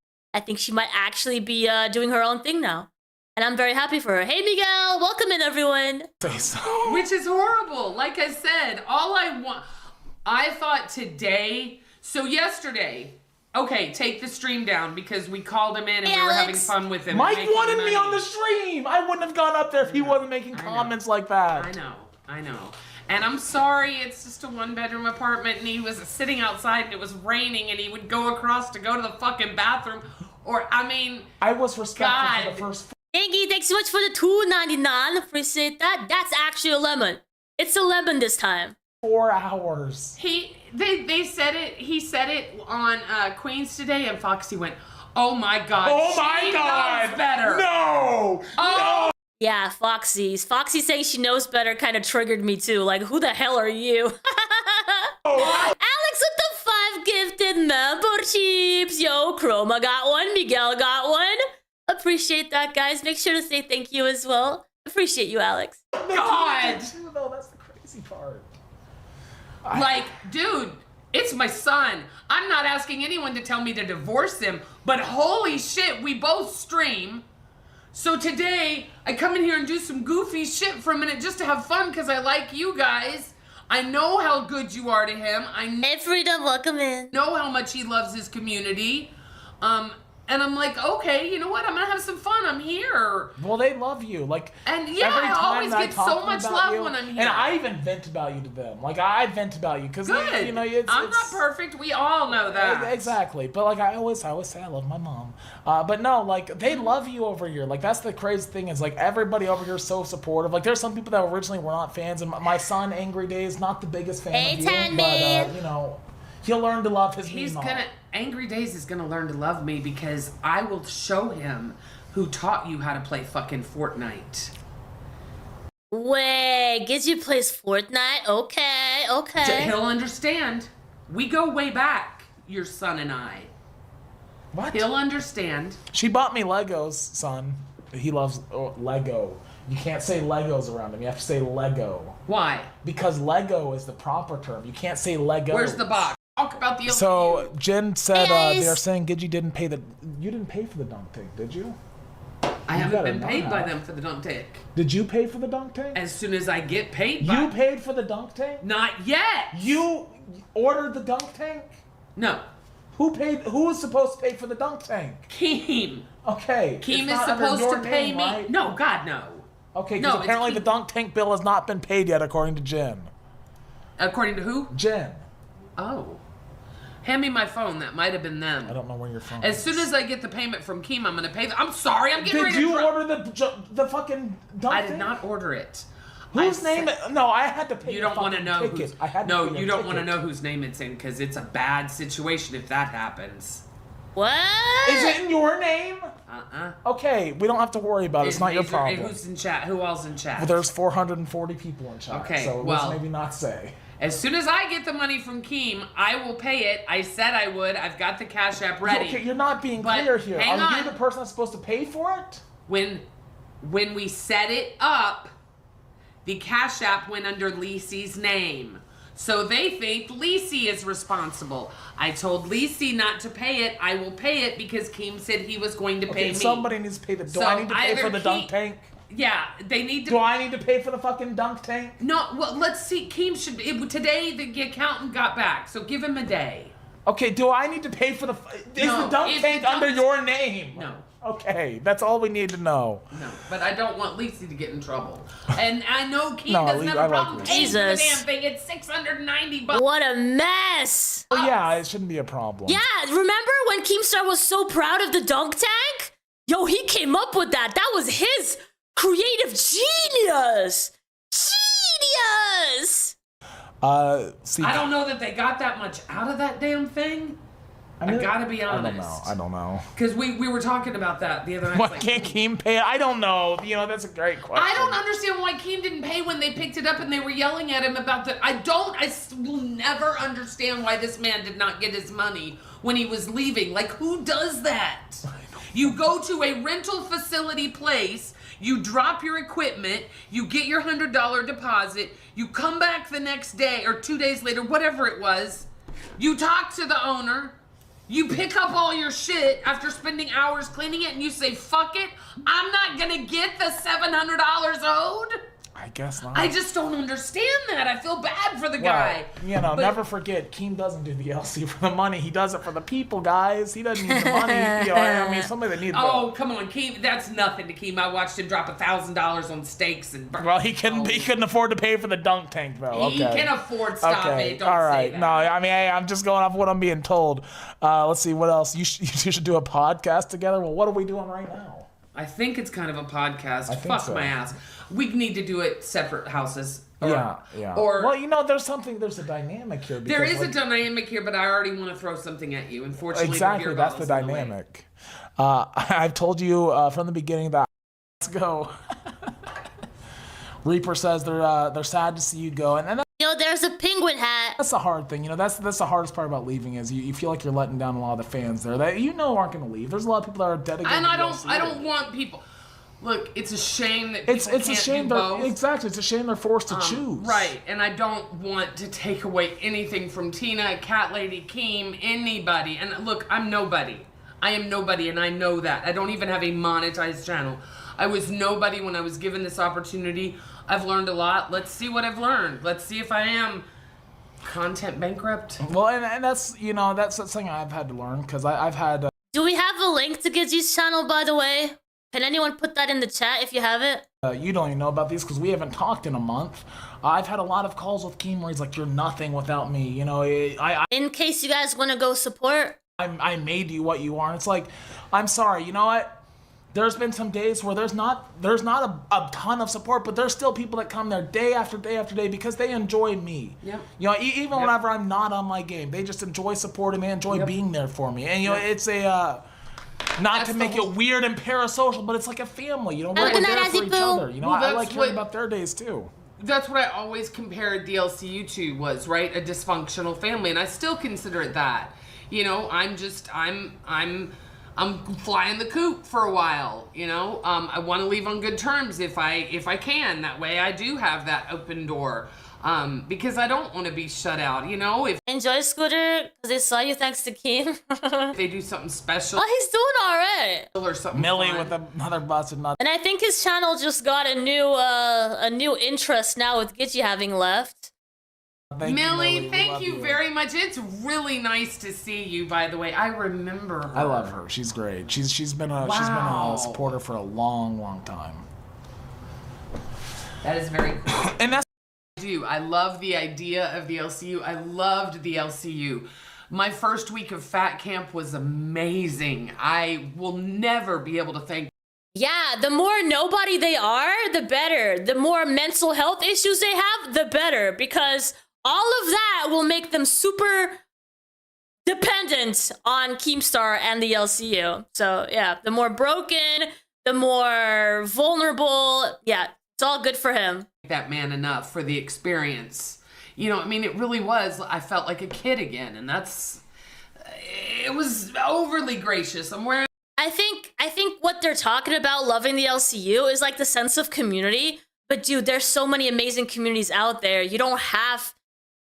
Speaker 2: she might actually be doing her own thing now, and I'm very happy for her. Hey, Miguel, welcome in, everyone.
Speaker 9: Which is horrible. Like I said, I thought today. So yesterday. Okay, take the stream down because we called him in and we were having fun with him.
Speaker 4: Mike wanted me on the stream. I wouldn't have gone up there if he wasn't making comments like that.
Speaker 9: I know. And I'm sorry, it's just a 1-bedroom apartment and he was sitting outside and it was raining and he would go across to go to the fucking bathroom.
Speaker 4: I was respectful for the first.
Speaker 2: Angie, thanks so much for the $2.99. Appreciate that. That's actually a lemon. It's a lemon this time.
Speaker 4: 4 hours.
Speaker 9: They said it. He said it on Queens today, and Foxy went, "Oh my God!
Speaker 4: Oh my
Speaker 9: she
Speaker 4: God!
Speaker 9: knows better.
Speaker 4: No!
Speaker 9: Oh.
Speaker 4: No!
Speaker 2: Yeah, Foxy saying she knows better kind of triggered me too. Like, who the hell are you? Alex with the 5 gifted memberships. Yo, Chroma got one. Miguel got one. Appreciate that, guys. Make sure to say thank you as well. Appreciate you, Alex.
Speaker 9: God!
Speaker 4: That's the crazy part.
Speaker 9: Like, dude, it's my son. I'm not asking anyone to tell me to divorce him, but holy shit, we both stream. So today, I come in here and do some goofy shit for a minute just to have fun because I like you guys. I know how good you are to him.
Speaker 2: Hey, Freedom, welcome in.
Speaker 9: Know how much he loves his community. And I'm like, okay, you know what? I'm gonna have some fun. I'm here.
Speaker 4: Well, they love you. Like,
Speaker 9: and yeah,
Speaker 4: every time
Speaker 9: I always get so much love when I'm here.
Speaker 4: And I even vent about you to them. Like, I vent about you because you know
Speaker 9: I'm not perfect. We all know that.
Speaker 4: Exactly. But like, I always say I love my mom. But no, like, they love you over here. Like, that's the crazy thing is like everybody over here is so supportive. Like, there's some people that originally were not fans, and my son, Angry Days, not the biggest fan of you, but you know, he'll learn to love his mom.
Speaker 9: Angry Days is gonna learn to love me because I will show him who taught you how to play fucking Fortnite.
Speaker 2: Wait, Gidgy plays Fortnite? Okay.
Speaker 9: He'll understand. We go way back, your son and I.
Speaker 4: What?
Speaker 9: He'll understand.
Speaker 4: She bought me Legos, son. He loves Lego. You can't say Legos around him. You have to say Lego.
Speaker 9: Why?
Speaker 4: Because Lego is the proper term. You can't say Lego.
Speaker 9: Where's the box? Talk about the LCU.
Speaker 4: So Jen said they're saying Gidgy didn't pay you didn't pay for the dunk tank, did you?
Speaker 9: I haven't been paid by them for the dunk tank.
Speaker 4: Did you pay for the dunk tank?
Speaker 9: As soon as I get paid.
Speaker 4: You paid for the dunk tank?
Speaker 9: Not yet.
Speaker 4: You ordered the dunk tank?
Speaker 9: No.
Speaker 4: Who paid? Who was supposed to pay for the dunk tank?
Speaker 9: Keem.
Speaker 4: Okay.
Speaker 9: Keem is supposed to pay me. Right? No, God, no.
Speaker 4: Okay, because apparently the dunk tank bill has not been paid yet, according to Jen.
Speaker 9: According to who?
Speaker 4: Jen.
Speaker 9: Oh. Hand me my phone. That might have been them.
Speaker 4: I don't know where your phone
Speaker 9: is. As soon as I get the payment from Keem, I'm going to pay them. I'm sorry. I'm getting ready to...
Speaker 4: Did you order the fucking dunk
Speaker 9: I did not order it.
Speaker 4: Whose name? No, I had to pay.
Speaker 9: You don't want to know.
Speaker 4: No,
Speaker 9: you don't want to know whose name it's in because it's a bad situation if that happens.
Speaker 2: What?
Speaker 4: Is it in your name? Okay, we don't have to worry about it. It's not your problem.
Speaker 9: Who's in chat? Who else in chat?
Speaker 4: Well, there's 440 people in chat.
Speaker 9: Okay,
Speaker 4: so let's maybe not say.
Speaker 9: As soon as I get the money from Keem, I will pay it. I said I would. I've got the Cash App ready.
Speaker 4: Okay, you're not being clear here. Are you the person that's supposed to pay for it?
Speaker 9: When we set it up, the Cash App went under Lacey's name. So they think Lacey is responsible. I told Lacey not to pay it. I will pay it because Keem said he was going to pay me.
Speaker 4: Somebody needs to pay the... Do I need to pay for the dunk tank?
Speaker 9: Yeah, they need to...
Speaker 4: Do I need to pay for the fucking dunk tank?
Speaker 9: No, well, let's see. Keem should... Today, the accountant got back, so give him a day.
Speaker 4: Okay, do I need to pay for the... Is the dunk tank under your name?
Speaker 9: No.
Speaker 4: Okay, that's all we need to know.
Speaker 9: No, but I don't want Lacey to get in trouble. And I know Keem doesn't have a problem paying for the damn thing. It's $690.
Speaker 2: What a mess.
Speaker 4: Oh, yeah, it shouldn't be a problem.
Speaker 2: Yeah, remember when Keemstar was so proud of the dunk tank? Yo, he came up with that. That was his creative genius. Genius.
Speaker 9: I don't know that they got that much out of that damn thing. I gotta be honest.
Speaker 4: I don't know.
Speaker 9: Because we were talking about that the other night.
Speaker 4: Why can't Keem pay? I don't know. You know, that's a great question.
Speaker 9: I don't understand why Keem didn't pay when they picked it up and they were yelling at him about the... I will never understand why this man did not get his money when he was leaving. Like, who does that? You go to a rental facility place, You drop your equipment, you get your $100 deposit, you come back the next day or 2 days later, whatever it was, you talk to the owner, you pick up all your shit after spending hours cleaning it, and you say, fuck it, I'm not gonna get the $700 owed?
Speaker 4: I guess not.
Speaker 9: I just don't understand that. I feel bad for the guy.
Speaker 4: You know, never forget, Keem doesn't do the LC for the money. He does it for the people, guys. He doesn't need the money. You know, I mean, somebody that needs
Speaker 9: Oh, come on, Keem. That's nothing to Keem. I watched him drop $1,000 on steaks and
Speaker 4: Well, he couldn't afford to pay for the dunk tank, though.
Speaker 9: He can afford. Stop it. Don't
Speaker 4: All
Speaker 9: say
Speaker 4: right.
Speaker 9: that.
Speaker 4: No, I mean, hey, I'm just going off what I'm being told. Let's see, what else? You should do a podcast together. Well, what are we doing right now?
Speaker 9: I think it's kind of a podcast.
Speaker 4: I think
Speaker 9: Fuck
Speaker 4: so.
Speaker 9: my ass. We need to do it separate houses.
Speaker 4: Yeah.
Speaker 9: Or
Speaker 4: well, you know, there's a dynamic here.
Speaker 9: there
Speaker 4: because,
Speaker 9: is a dynamic here, but I already want to throw something at you. Unfortunately,
Speaker 4: exactly, that's the dynamic. I've told you from the beginning that let's go. Reaper says they're sad to see you go, and that,
Speaker 2: Yo, there's a penguin hat.
Speaker 4: that's the hard thing. You know, that's the hardest part about leaving is you feel like you're letting down a lot of the fans there that you know aren't going to leave. There's a lot of people that are dedicated.
Speaker 9: And
Speaker 4: to
Speaker 9: I
Speaker 4: LCU.
Speaker 9: don't want people. Look, it's a shame that people
Speaker 4: It's
Speaker 9: can't
Speaker 4: a shame
Speaker 9: do
Speaker 4: they're
Speaker 9: both.
Speaker 4: exactly. It's a shame they're forced to choose.
Speaker 9: Right, and I don't want to take away anything from Tina, Cat Lady, Keem, anybody. And look, I'm nobody. I am nobody, and I know that. I don't even have a monetized channel. I was nobody when I was given this opportunity. I've learned a lot. Let's see what I've learned. Let's see if I am content bankrupt.
Speaker 4: Well, and that's that's something I've had to learn because I've had.
Speaker 2: Do we have a link to Gidgy's channel, by the way? Can anyone put that in the chat if you have it?
Speaker 4: You don't even know about these because we haven't talked in a month. I've had a lot of calls with Keem where he's like, "You're nothing without me." You know,
Speaker 2: In case you guys want to go support.
Speaker 4: I made you what you are. And it's like, I'm sorry. You know what? There's been some days where there's not a ton of support, but there's still people that come there day after day after day because they enjoy me.
Speaker 9: Yep.
Speaker 4: You know, even whenever I'm not on my game, they just enjoy supporting me, enjoy being there for me. And you know, it's a not to make it weird and parasocial, but it's like a family. You know, we're there for each other. You know, I like hearing about their days too.
Speaker 9: That's what I always compared the LCU to was, right? A dysfunctional family, and I still consider it that. You know, I'm flying the coop for a while, you know. I want to leave on good terms if I can. That way I do have that open door. Because I don't want to be shut out, you know. If
Speaker 2: Enjoy, Scooter, because they saw you thanks to Keem.
Speaker 9: they do something special.
Speaker 2: Oh, he's doing all right.
Speaker 9: Or something
Speaker 4: Millie
Speaker 9: fun.
Speaker 4: with another busted nut.
Speaker 2: And I think his channel just got a new interest now with Gidgy having left.
Speaker 9: Millie, thank you very much. It's really nice to see you, by the way. I remember her.
Speaker 4: I love her. She's great. She's been a supporter for a long time.
Speaker 9: That is very cool.
Speaker 4: And that's
Speaker 9: I love the idea of the LCU. I loved the LCU. My first week of Fat Camp was amazing. I will never be able to thank.
Speaker 2: Yeah, the more nobody they are, the better. The more mental health issues they have, the better. Because all of that will make them super dependent on Keemstar and the LCU. So yeah, the more broken, the more vulnerable. Yeah, it's all good for him.
Speaker 9: That man enough for the experience. You know, I mean, it really was. I felt like a kid again, and it was overly gracious. I'm wearing.
Speaker 2: I think what they're talking about, loving the LCU, is like the sense of community. But dude, there's so many amazing communities out there. You don't have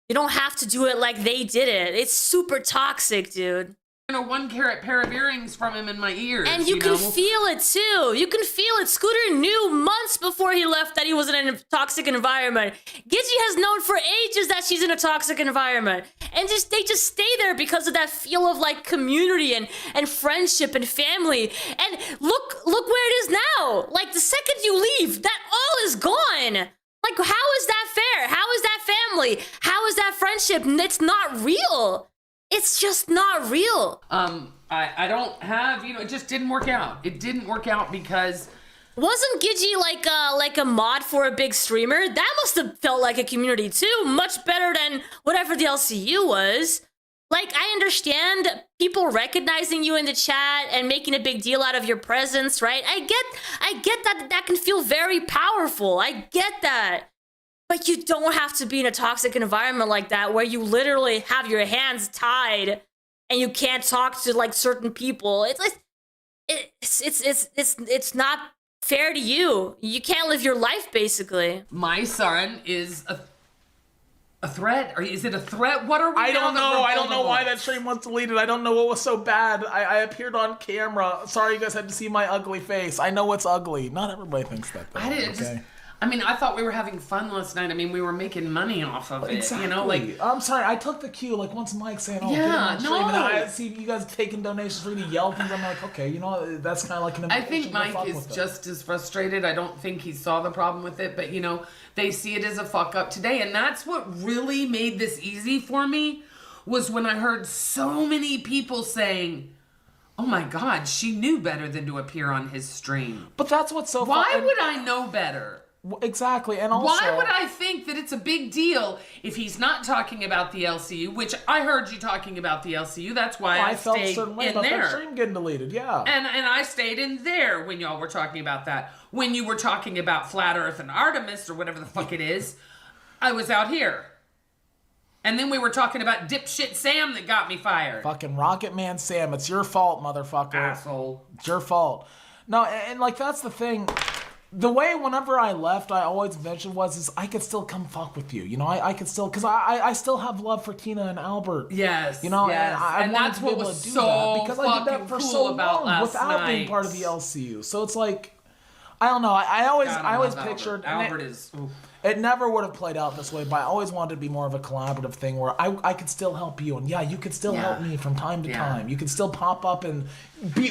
Speaker 2: to do it like they did it. It's super toxic, dude.
Speaker 9: A 1 carat pair of earrings from him in my ears.
Speaker 2: And you can feel it too. You can feel it. Scooter knew months before he left that he was in a toxic environment. Gidgy has known for ages that she's in a toxic environment. And they just stay there because of that feel of like community and friendship and family. And look where it is now. Like the second you leave, that all is gone. Like, how is that fair? How is that family? How is that friendship? It's not real. It's just not real.
Speaker 9: I don't have, it just didn't work out. It didn't work out because...
Speaker 2: Wasn't Gidgy like a mod for a big streamer? That must have felt like a community too. Much better than whatever the LCU was. Like, I understand people recognizing you in the chat and making a big deal out of your presence, right? I get that can feel very powerful. I get that. But you don't have to be in a toxic environment like that where you literally have your hands tied and you can't talk to like certain people. It's not fair to you. You can't live your life, basically.
Speaker 9: My son is a threat, or is it a threat? What are we?
Speaker 4: I don't know. I don't know why
Speaker 9: vulnerable?
Speaker 4: that stream was deleted. I don't know what was so bad. I appeared on camera. Sorry you guys had to see my ugly face. I know it's ugly. Not everybody thinks that though.
Speaker 9: I didn't just. I mean, I thought we were having fun last night. I mean, we were making money off of it.
Speaker 4: Exactly.
Speaker 9: You know, like.
Speaker 4: I'm sorry. I took the cue. Like once Mike saying, "Oh,
Speaker 9: Yeah,
Speaker 4: get on the stream," and
Speaker 9: no.
Speaker 4: I see you guys taking donations for me to yell things. I'm like, okay, you know, that's kind of like an.
Speaker 9: I think
Speaker 4: invitation to
Speaker 9: Mike
Speaker 4: fuck
Speaker 9: is
Speaker 4: with it.
Speaker 9: just as frustrated. I don't think he saw the problem with it, but you know, they see it as a fuck up today, and that's what really made this easy for me. Was when I heard so many people saying, "Oh my God, she knew better than to appear on his stream."
Speaker 4: But that's what's so.
Speaker 9: Why would I know better?
Speaker 4: Exactly, and also.
Speaker 9: Why would I think that it's a big deal if he's not talking about the LCU? Which I heard you talking about the LCU. That's why I
Speaker 4: felt a
Speaker 9: stayed
Speaker 4: certain way
Speaker 9: in
Speaker 4: about that
Speaker 9: there.
Speaker 4: stream getting deleted. Yeah.
Speaker 9: And I stayed in there when y'all were talking about that. When you were talking about Flat Earth and Artemis or whatever the fuck it is, I was out here. And then we were talking about dipshit Sam that got me fired.
Speaker 4: Fucking Rocket Man Sam, it's your fault, motherfucker.
Speaker 9: Asshole.
Speaker 4: It's your fault. No, and like that's the thing. The way whenever I left, I always mentioned is I could still come fuck with you. You know, I could still, because I still have love for Tina and Albert.
Speaker 9: Yes.
Speaker 4: You know,
Speaker 9: yes.
Speaker 4: and I wanted
Speaker 9: that's
Speaker 4: to be
Speaker 9: what
Speaker 4: able
Speaker 9: was
Speaker 4: to do
Speaker 9: so
Speaker 4: that because I did that for
Speaker 9: cool
Speaker 4: so
Speaker 9: about
Speaker 4: long
Speaker 9: last
Speaker 4: without being
Speaker 9: night.
Speaker 4: part of the LCU. So it's like, I don't know. I always
Speaker 9: God, I love
Speaker 4: pictured
Speaker 9: Albert is. Oof.
Speaker 4: It never would have played out this way, but I always wanted to be more of a collaborative thing where I could still help you, and yeah, you could still help me from time to time. You could still pop up and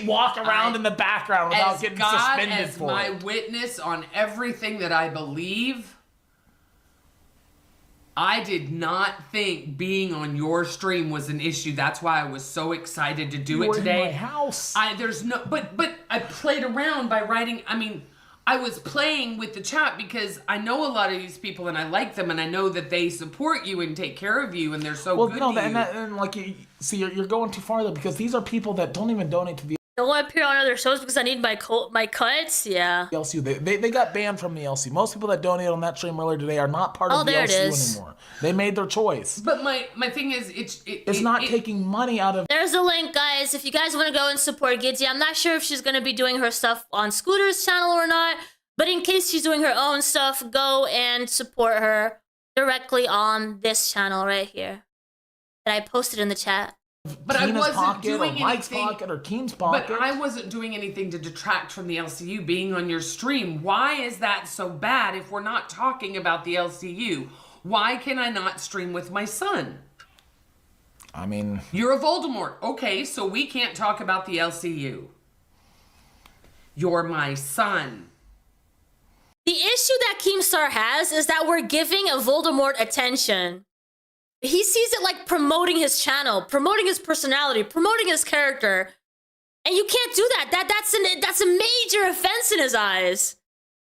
Speaker 4: walk around in the background without getting suspended
Speaker 9: as
Speaker 4: for
Speaker 9: my
Speaker 4: it.
Speaker 9: witness on everything that I believe, I did not think being on your stream was an issue. That's why I was so excited to do it today.
Speaker 4: In my house.
Speaker 9: But I played around by writing. I mean, I was playing with the chat because I know a lot of these people and I like them and I know that they support you and take care of you and they're so good to you.
Speaker 4: And like you're going too far though, because these are people that don't even donate to the
Speaker 2: Don't want to appear on other shows because I need my cuts. Yeah.
Speaker 4: LCU. They got banned from the LCU. Most people that donated on that stream earlier today are not part of the LCU anymore. They made their choice.
Speaker 9: But my thing is,
Speaker 4: it's not taking money out of.
Speaker 2: There's a link, guys. If you guys want to go and support Gidgy, I'm not sure if she's going to be doing her stuff on Scooter's channel or not. But in case she's doing her own stuff, go and support her directly on this channel right here that I posted in the chat.
Speaker 9: But
Speaker 4: Tina's
Speaker 9: I wasn't
Speaker 4: pocket,
Speaker 9: doing
Speaker 4: or Mike's
Speaker 9: anything.
Speaker 4: pocket, or Team's pocket.
Speaker 9: But I wasn't doing anything to detract from the LCU being on your stream. Why is that so bad if we're not talking about the LCU? Why can I not stream with my son?
Speaker 4: I mean...
Speaker 9: You're a Voldemort. Okay, so we can't talk about the LCU. You're my son.
Speaker 2: The issue that Keemstar has is that we're giving a Voldemort attention. He sees it like promoting his channel, promoting his personality, promoting his character. And you can't do that. That's a major offense in his eyes.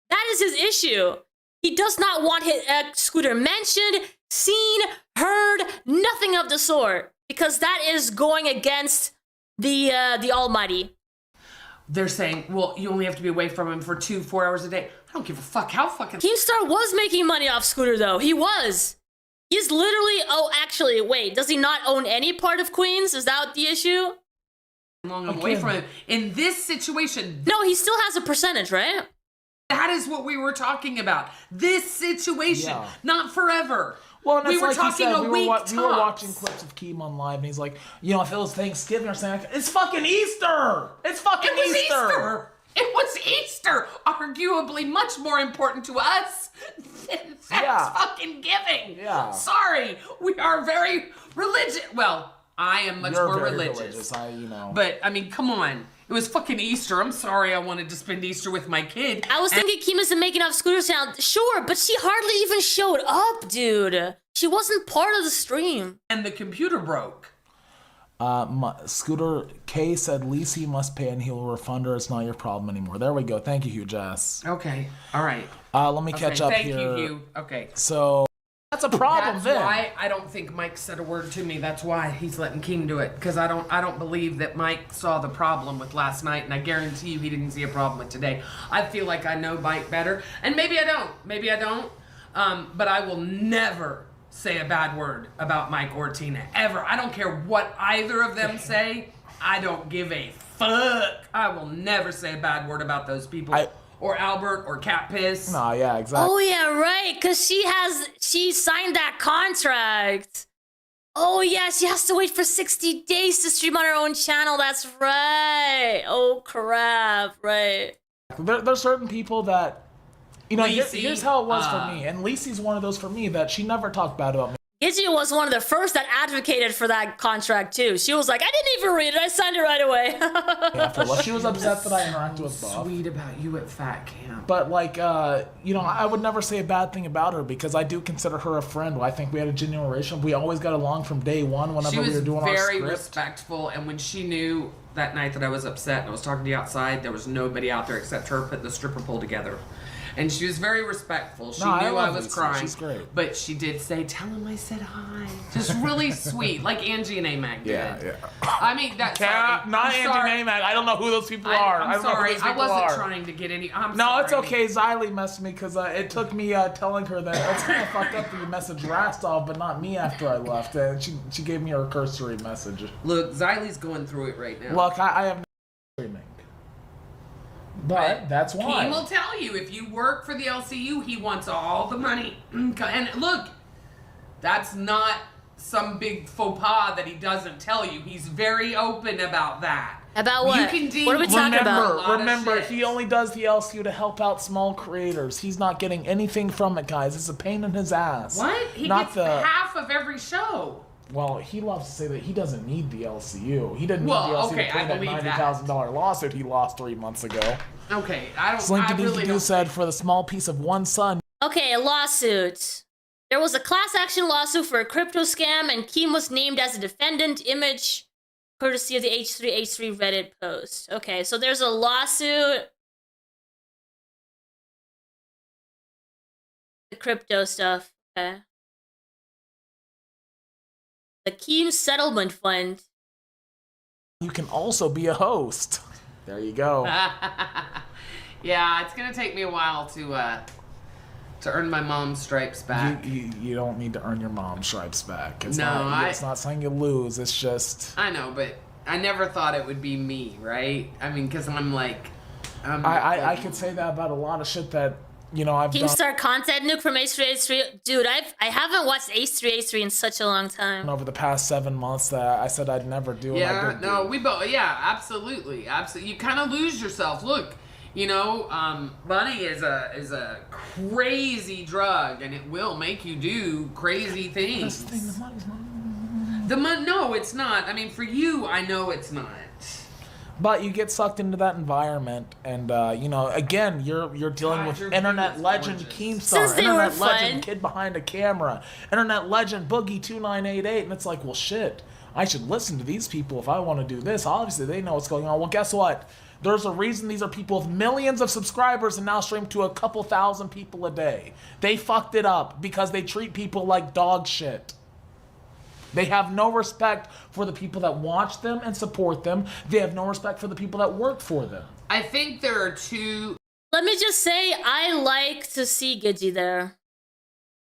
Speaker 2: That is his issue. He does not want his Scooter mentioned, seen, heard, nothing of the sort. Because that is going against the Almighty.
Speaker 9: They're saying, well, you only have to be away from him for 4 hours a day. I don't give a fuck how fucking...
Speaker 2: Keemstar was making money off Scooter, though. He was. He's literally... Oh, actually, wait. Does he not own any part of Queens? Is that the issue?
Speaker 9: Long away from him. In this situation...
Speaker 2: No, he still has a percentage, right?
Speaker 9: That is what we were talking about. This situation.
Speaker 4: Yeah.
Speaker 9: Not forever.
Speaker 4: Well, and
Speaker 9: we
Speaker 4: it's
Speaker 9: were
Speaker 4: like
Speaker 9: talking
Speaker 4: he said,
Speaker 9: a week tops.
Speaker 4: we were watching clips of Keem on live, and he's like, you know, if it was Thanksgiving or something, it's fucking Easter! It's fucking Easter!
Speaker 9: It was Easter! Arguably much more important to us than fucking giving.
Speaker 4: Yeah.
Speaker 9: Sorry, we are very religious. Well, I am much more
Speaker 4: very
Speaker 9: religious.
Speaker 4: you know.
Speaker 9: But, I mean, come on. It was fucking Easter. I'm sorry I wanted to spend Easter with my kid.
Speaker 2: I was thinking Keem isn't making off Scooter's channel. Sure, but she hardly even showed up, dude. She wasn't part of the stream.
Speaker 9: And the computer broke.
Speaker 4: Scooter K said Lacey must pay and he will refund her. It's not your problem anymore. There we go. Thank you, Hugh Jess.
Speaker 9: Okay. All right.
Speaker 4: Let me catch up
Speaker 9: Thank
Speaker 4: here.
Speaker 9: you, Hugh. Okay.
Speaker 4: So that's a problem.
Speaker 9: That's
Speaker 4: then.
Speaker 9: why I don't think Mike said a word to me. That's why he's letting Keem do it. Because I don't believe that Mike saw the problem with last night, and I guarantee you he didn't see a problem with today. I feel like I know Mike better, and maybe I don't. Maybe I don't. But I will never say a bad word about Mike or Tina ever. I don't care what either of them say. I don't give a fuck. I will never say a bad word about those people or Albert or Cat Piss.
Speaker 4: No, yeah, exactly.
Speaker 2: Oh yeah, right. Cause she signed that contract. Oh yeah, she has to wait for 60 days to stream on her own channel. That's right. Oh crap, right.
Speaker 4: There's certain people that, you know,
Speaker 9: Lacey,
Speaker 4: here's how it was for me. And Lacey's one of those for me that she never talked bad about me.
Speaker 2: Gidgy was one of the first that advocated for that contract too. She was like, I didn't even read it. I signed it right away.
Speaker 4: After she was upset that I interacted with Bob.
Speaker 9: Sweet about you at Fat Camp.
Speaker 4: But like, you know, I would never say a bad thing about her because I do consider her a friend. I think we had a genuine relationship. We always got along from day one whenever we were doing our script.
Speaker 9: She was very respectful, and when she knew that night that I was upset and I was talking to you outside, there was nobody out there except her putting the stripper pole together. And she was very respectful. She knew I was crying.
Speaker 4: She's great.
Speaker 9: But she did say, tell him I said hi. Just really sweet. Like Angie and AMAG did.
Speaker 4: Yeah.
Speaker 9: I mean, that's
Speaker 4: not Angie and AMAG. I don't know who those people are.
Speaker 9: I'm
Speaker 4: I don't know
Speaker 9: sorry.
Speaker 4: who those people
Speaker 9: I wasn't
Speaker 4: are.
Speaker 9: trying to get any. I'm
Speaker 4: No,
Speaker 9: sorry.
Speaker 4: it's okay. Xylee messed me because it took me telling her that it's kind of fucked up that you messaged Rastov, but not me after I left. And she gave me a cursory message.
Speaker 9: Look, Xylee's going through it right now.
Speaker 4: Look, I have no streaming. But that's why.
Speaker 9: He will tell you if you work for the LCU, he wants all the money. And look, that's not some big faux pas that he doesn't tell you. He's very open about that.
Speaker 2: About what?
Speaker 9: You can deal
Speaker 2: What are we talking about?
Speaker 4: Remember, he only does the LCU to help out small creators. He's not getting anything from it, guys. It's a pain in his ass.
Speaker 9: What? He
Speaker 4: not
Speaker 9: gets half of every show.
Speaker 4: Well, he loves to say that he doesn't need the LCU. He didn't need
Speaker 9: Well,
Speaker 4: the LCU
Speaker 9: okay,
Speaker 4: to pay
Speaker 9: I
Speaker 4: that
Speaker 9: believe
Speaker 4: $90,000 lawsuit he lost 3 months ago.
Speaker 9: Okay, I don't.
Speaker 4: Slinky
Speaker 9: I really
Speaker 4: Dinky
Speaker 9: don't.
Speaker 4: said for the small piece of one son.
Speaker 2: Okay, a lawsuit. There was a class action lawsuit for a crypto scam, and Keem was named as a defendant. Image courtesy of the H3H3 Reddit post. Okay, so there's a lawsuit. The crypto stuff. Okay. The Keem Settlement Fund.
Speaker 4: You can also be a host. There you go.
Speaker 9: Yeah, it's gonna take me a while to earn my mom's stripes back.
Speaker 4: You don't need to earn your mom's stripes back. It's
Speaker 9: No,
Speaker 4: it's not saying you lose. It's just.
Speaker 9: I know, but I never thought it would be me, right? I mean, because I'm like,
Speaker 4: I could say that about a lot of shit that, you know, I've done.
Speaker 2: Keemstar content nuke from H3H3. Dude, I haven't watched H3H3 in such a long time.
Speaker 4: Over the past 7 months that I said I'd never do.
Speaker 9: Yeah,
Speaker 4: and I did
Speaker 9: no,
Speaker 4: do.
Speaker 9: we both. Yeah, absolutely. You kind of lose yourself. Look, you know, money is a crazy drug, and it will make you do crazy things.
Speaker 4: That's the thing. The money's not.
Speaker 9: No, it's not. I mean, for you, I know it's not.
Speaker 4: But you get sucked into that environment, and you know, again, you're dealing with
Speaker 9: your
Speaker 4: internet
Speaker 9: view is
Speaker 4: legend
Speaker 9: gorgeous.
Speaker 4: Keemstar,
Speaker 2: Since they were
Speaker 4: internet legend
Speaker 2: fun.
Speaker 4: kid behind a camera, internet legend Boogie2988, and it's like, well, shit, I should listen to these people if I want to do this. Obviously, they know what's going on. Well, guess what? There's a reason these are people with millions of subscribers and now stream to a couple thousand people a day. They fucked it up because they treat people like dog shit. They have no respect for the people that watch them and support them. They have no respect for the people that work for them.
Speaker 9: I think there are two.
Speaker 2: Let me just say, I like to see Gidgy there.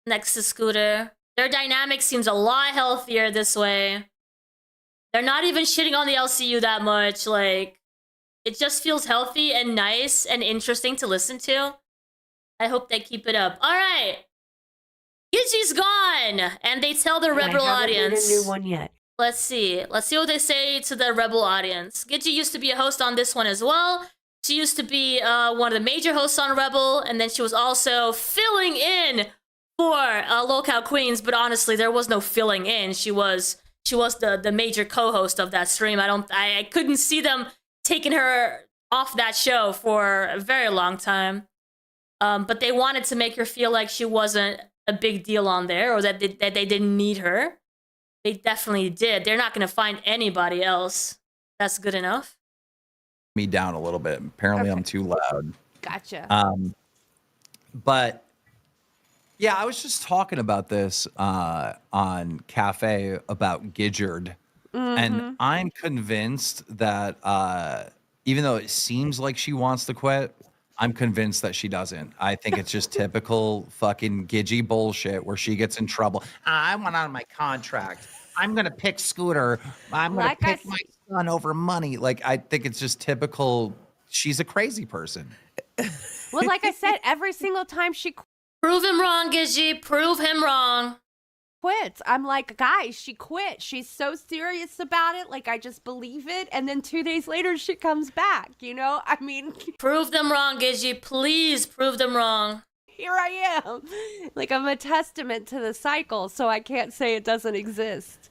Speaker 2: Next to Scooter. Their dynamic seems a lot healthier this way. They're not even shitting on the LCU that much. Like, it just feels healthy and nice and interesting to listen to. I hope they keep it up. All right. Gidgy's gone, and they tell the Rebel audience.
Speaker 14: Made a new one yet.
Speaker 2: Let's see what they say to the Rebel audience. Gidgy used to be a host on this one as well. She used to be one of the major hosts on Rebel, and then she was also filling in for Locale Queens. But honestly, there was no filling in. She was the major co-host of that stream. I couldn't see them taking her off that show for a very long time. But they wanted to make her feel like she wasn't a big deal on there, or that they didn't need her. They definitely did. They're not going to find anybody else. That's good enough.
Speaker 10: Me down a little bit. Apparently, I'm too loud.
Speaker 14: Gotcha.
Speaker 10: But yeah, I was just talking about this on Cafe about Gidgard, and I'm convinced that even though it seems like she wants to quit, I'm convinced that she doesn't. I think it's just typical fucking Gidgy bullshit where she gets in trouble. I went out of my contract. I'm going to pick Scooter. I'm going to pick my son over money. Like, I think it's just typical. She's a crazy person.
Speaker 14: Well, like I said, every single time she
Speaker 2: Prove him wrong, Gidgy. Prove him wrong.
Speaker 14: quits, I'm like, guys, she quit. She's so serious about it. Like, I just believe it. And then 2 days later, she comes back. You know, I mean,
Speaker 2: prove them wrong, Gidgy. Please prove them wrong.
Speaker 14: Here I am. Like, I'm a testament to the cycle, so I can't say it doesn't exist.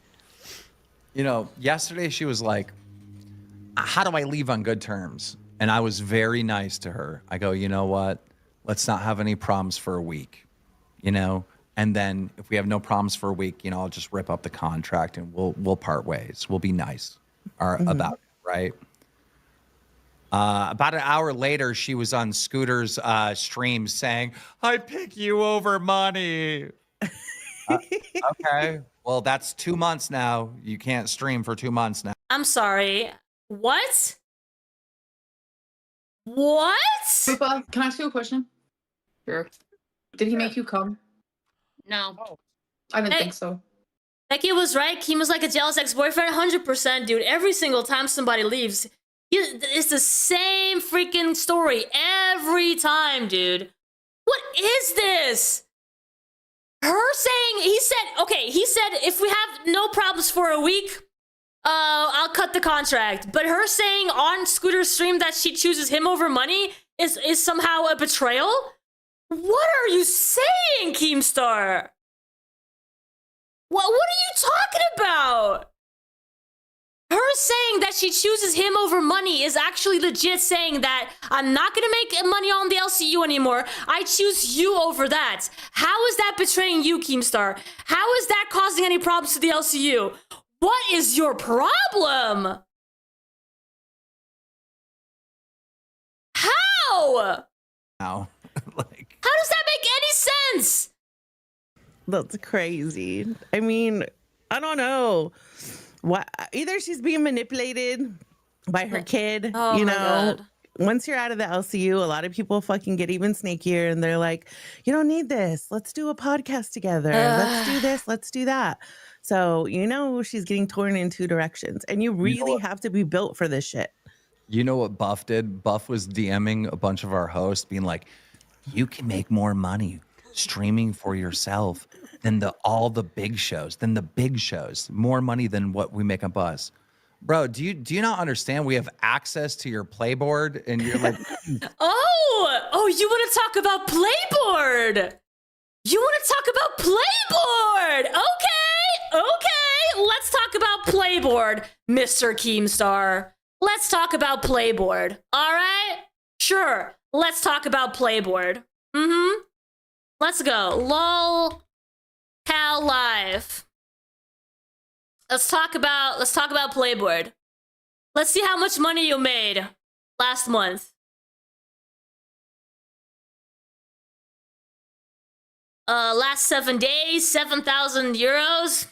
Speaker 10: You know, yesterday she was like, how do I leave on good terms? And I was very nice to her. I go, you know what? Let's not have any problems for a week, you know? And then if we have no problems for a week, you know, I'll just rip up the contract and we'll part ways. We'll be nice about it, right? About an hour later, she was on Scooter's stream saying, I pick you over money. Okay. Well, that's 2 months now. You can't stream for 2 months now.
Speaker 2: I'm sorry. What? What?
Speaker 3: Rupa, can I ask you a question? Sure. Did he make you come?
Speaker 2: No.
Speaker 3: I didn't think so.
Speaker 2: Becky was right. Keem was like a jealous ex-boyfriend. 100%, dude. Every single time somebody leaves, it's the same freaking story every time, dude. What is this? Her saying, he said, if we have no problems for a week, I'll cut the contract. But her saying on Scooter's stream that she chooses him over money is somehow a betrayal? What are you saying, Keemstar? What are you talking about? Her saying that she chooses him over money is actually legit saying that I'm not gonna make money on the LCU anymore. I choose you over that. How is that betraying you, Keemstar? How is that causing any problems to the LCU? What is your problem? How?
Speaker 10: Now,
Speaker 2: How does that make any sense?
Speaker 15: That's crazy. I mean, I don't know. What? Either she's being manipulated by her kid,
Speaker 2: Oh
Speaker 15: you
Speaker 2: my
Speaker 15: know.
Speaker 2: God.
Speaker 15: Once you're out of the LCU, a lot of people fucking get even snakier and they're like, you don't need this. Let's do a podcast together. Let's do this. Let's do that. So, you know, she's getting torn in two directions. And you really have to be built for this shit.
Speaker 10: You know what Buff did? Buff was DMing a bunch of our hosts being like, you can make more money streaming for yourself than all the big shows, more money than what we make on Buzz. Bro, do you not understand? We have access to your playboard and you're like,
Speaker 2: Oh, you want to talk about Playboard? You want to talk about Playboard? Okay. Let's talk about Playboard, Mr. Keemstar. Let's talk about Playboard. All right? Sure. Let's talk about Playboard. Let's go. LOL Cal Live. Let's talk about Playboard. Let's see how much money you made last month. Last 7 days, 7,000 euros.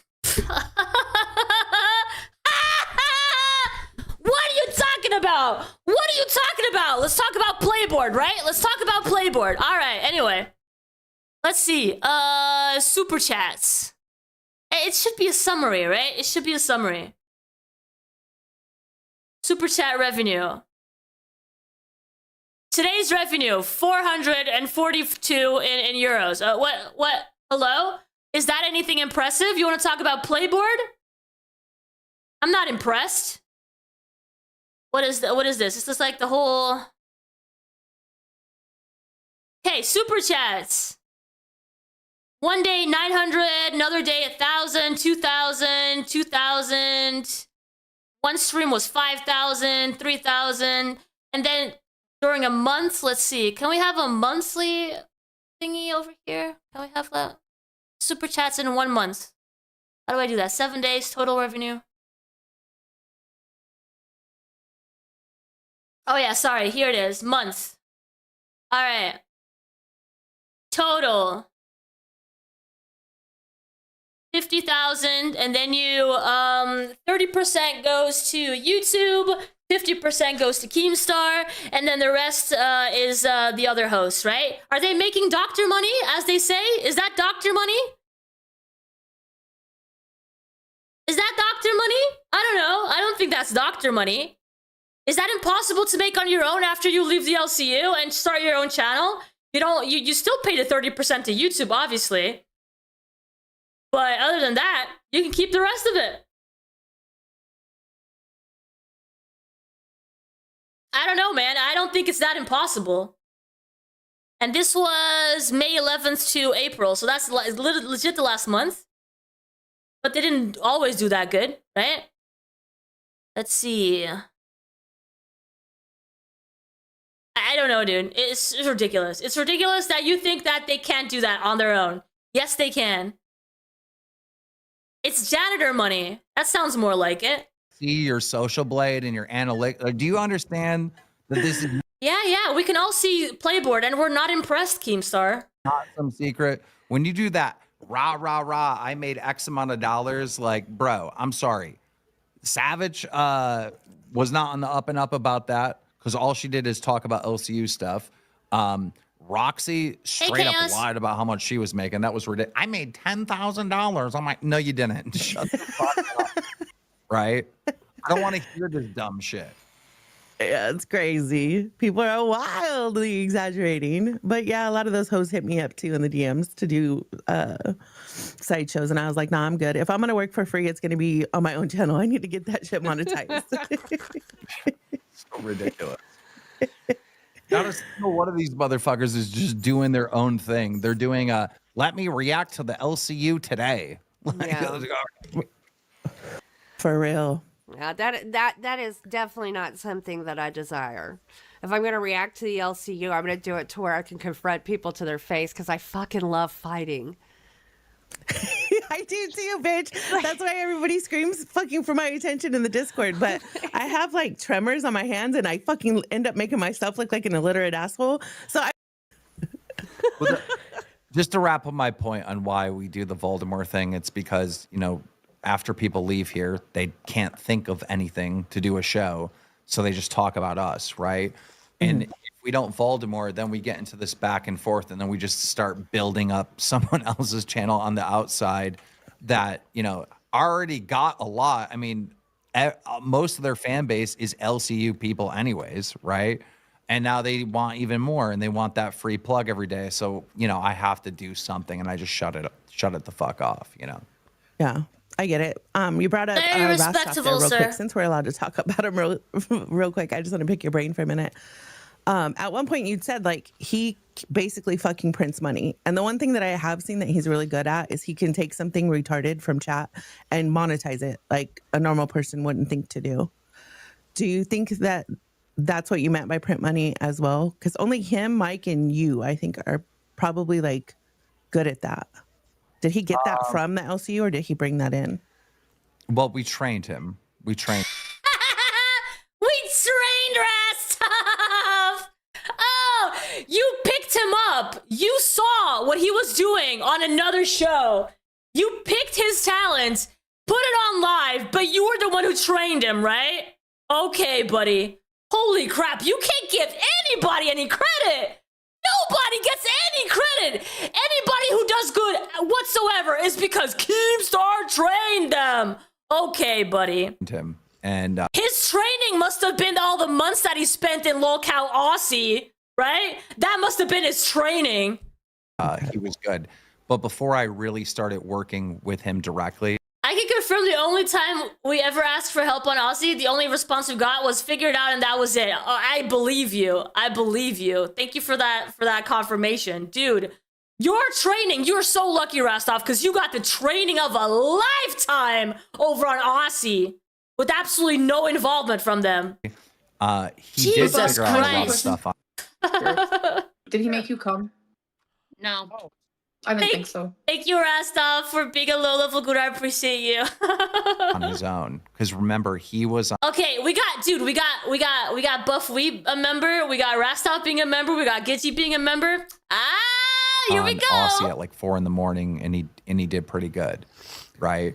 Speaker 2: What are you talking about? What are you talking about? Let's talk about Playboard, right? Let's talk about Playboard. All right, anyway. Let's see. Super chats. It should be a summary, right? It should be a summary. Super chat revenue. Today's revenue, 442 in euros. What? Hello? Is that anything impressive? You want to talk about Playboard? I'm not impressed. What is this? Is this like the whole... Okay, super chats. One day 900, another day 1,000, 2,000, 2,000. One stream was 5,000, 3,000, and then during a month, let's see. Can we have a monthly thingy over here? Can we have that? Super chats in 1 month. How do I do that? 7 days total revenue. Oh yeah, sorry. Here it is. Month. All right. Total. 50,000, and then you 30% goes to YouTube, 50% goes to Keemstar, and then the rest is the other hosts, right? Are they making doctor money, as they say? Is that doctor money? Is that doctor money? I don't know. I don't think that's doctor money. Is that impossible to make on your own after you leave the LCU and start your own channel? You still pay the 30% to YouTube, obviously. But other than that, you can keep the rest of it. I don't know, man. I don't think it's that impossible. And this was May 11th to April, so that's legit the last month. But they didn't always do that good, right? Let's see. I don't know, dude. It's ridiculous. It's ridiculous that you think that they can't do that on their own. Yes, they can. It's janitor money. That sounds more like it.
Speaker 11: See your social blade and your analytics. Like, do you understand that this is
Speaker 2: Yeah, we can all see Playboard, and we're not impressed, Keemstar.
Speaker 11: not some secret? When you do that, rah, I made X amount of dollars. Like, bro, I'm sorry. Savage was not on the up and up about that because all she did is talk about LCU stuff. Roxy straight up
Speaker 2: Chaos.
Speaker 11: lied about how much she was making. That was ridiculous. I made $10,000. I'm like, no, you didn't. Shut the fuck up. Right? I don't want to hear this dumb shit.
Speaker 15: Yeah, it's crazy. People are wildly exaggerating. But yeah, a lot of those hoes hit me up too in the DMs to do side shows. And I was like, nah, I'm good. If I'm going to work for free, it's going to be on my own channel. I need to get that shit monetized.
Speaker 11: So ridiculous. Not a single one of these motherfuckers is just doing their own thing. They're doing a, let me react to the LCU today.
Speaker 14: Yeah.
Speaker 15: For real.
Speaker 14: Yeah, that is definitely not something that I desire. If I'm going to react to the LCU, I'm going to do it to where I can confront people to their face because I fucking love fighting.
Speaker 15: I do too, bitch. That's why everybody screams fucking for my attention in the Discord. But I have like tremors on my hands and I fucking end up making myself look like an illiterate asshole. So
Speaker 11: Just to wrap up my point on why we do the Voldemort thing, it's because, you know, after people leave here, they can't think of anything to do a show. So they just talk about us, right? And if we don't Voldemort, then we get into this back and forth, and then we just start building up someone else's channel on the outside that, you know, already got a lot. I mean, most of their fan base is LCU people anyways, right? And now they want even more, and they want that free plug every day. So, you know, I have to do something, and I just shut it the fuck off, you know?
Speaker 15: yeah, I get it. You brought up
Speaker 2: Very
Speaker 15: Rastaf there
Speaker 2: respectable,
Speaker 15: real
Speaker 2: sir.
Speaker 15: quick. Since we're allowed to talk about him real quick, I just want to pick your brain for a minute. At one point you'd said like he basically fucking prints money. And the one thing that I have seen that he's really good at is he can take something retarded from chat and monetize it like a normal person wouldn't think to do. Do you think that that's what you meant by print money as well? Because only him, Mike, and you, I think, are probably like good at that. Did he get that from the LCU or did he bring that in?
Speaker 11: Well, we trained him. We trained.
Speaker 2: We trained Rastaf! Oh, you picked him up. You saw what he was doing on another show. You picked his talents, put it on live, but you were the one who trained him, right? Okay, buddy. Holy crap, you can't give anybody any credit. Nobody gets any credit. Anybody who does good whatsoever is because Keemstar trained them. Okay, buddy.
Speaker 11: Him. And
Speaker 2: His training must have been all the months that he spent in lolcow Aussie, right? That must have been his training.
Speaker 11: he was good. But before I really started working with him directly,
Speaker 2: I can confirm the only time we ever asked for help on Aussie, the only response we got was figure it out and that was it. I believe you. I believe you. Thank you for that confirmation. Dude, your training, you're so lucky, Rastaf, because you got the training of a lifetime over on Aussie with absolutely no involvement from them.
Speaker 11: he
Speaker 2: Jesus
Speaker 11: did figure out a lot of
Speaker 2: Christ.
Speaker 11: stuff on.
Speaker 3: Did he make you come?
Speaker 14: No.
Speaker 3: I didn't think so.
Speaker 2: Thank you, Rastaf, for being a low-level good. I appreciate you.
Speaker 11: on his own. Because remember, he was on
Speaker 2: Okay, we got Buff Weeb a member, we got Rastaf being a member, we got Gidgy being a member. Here we go.
Speaker 11: Aussie at like 4 a.m, and he did pretty good, right?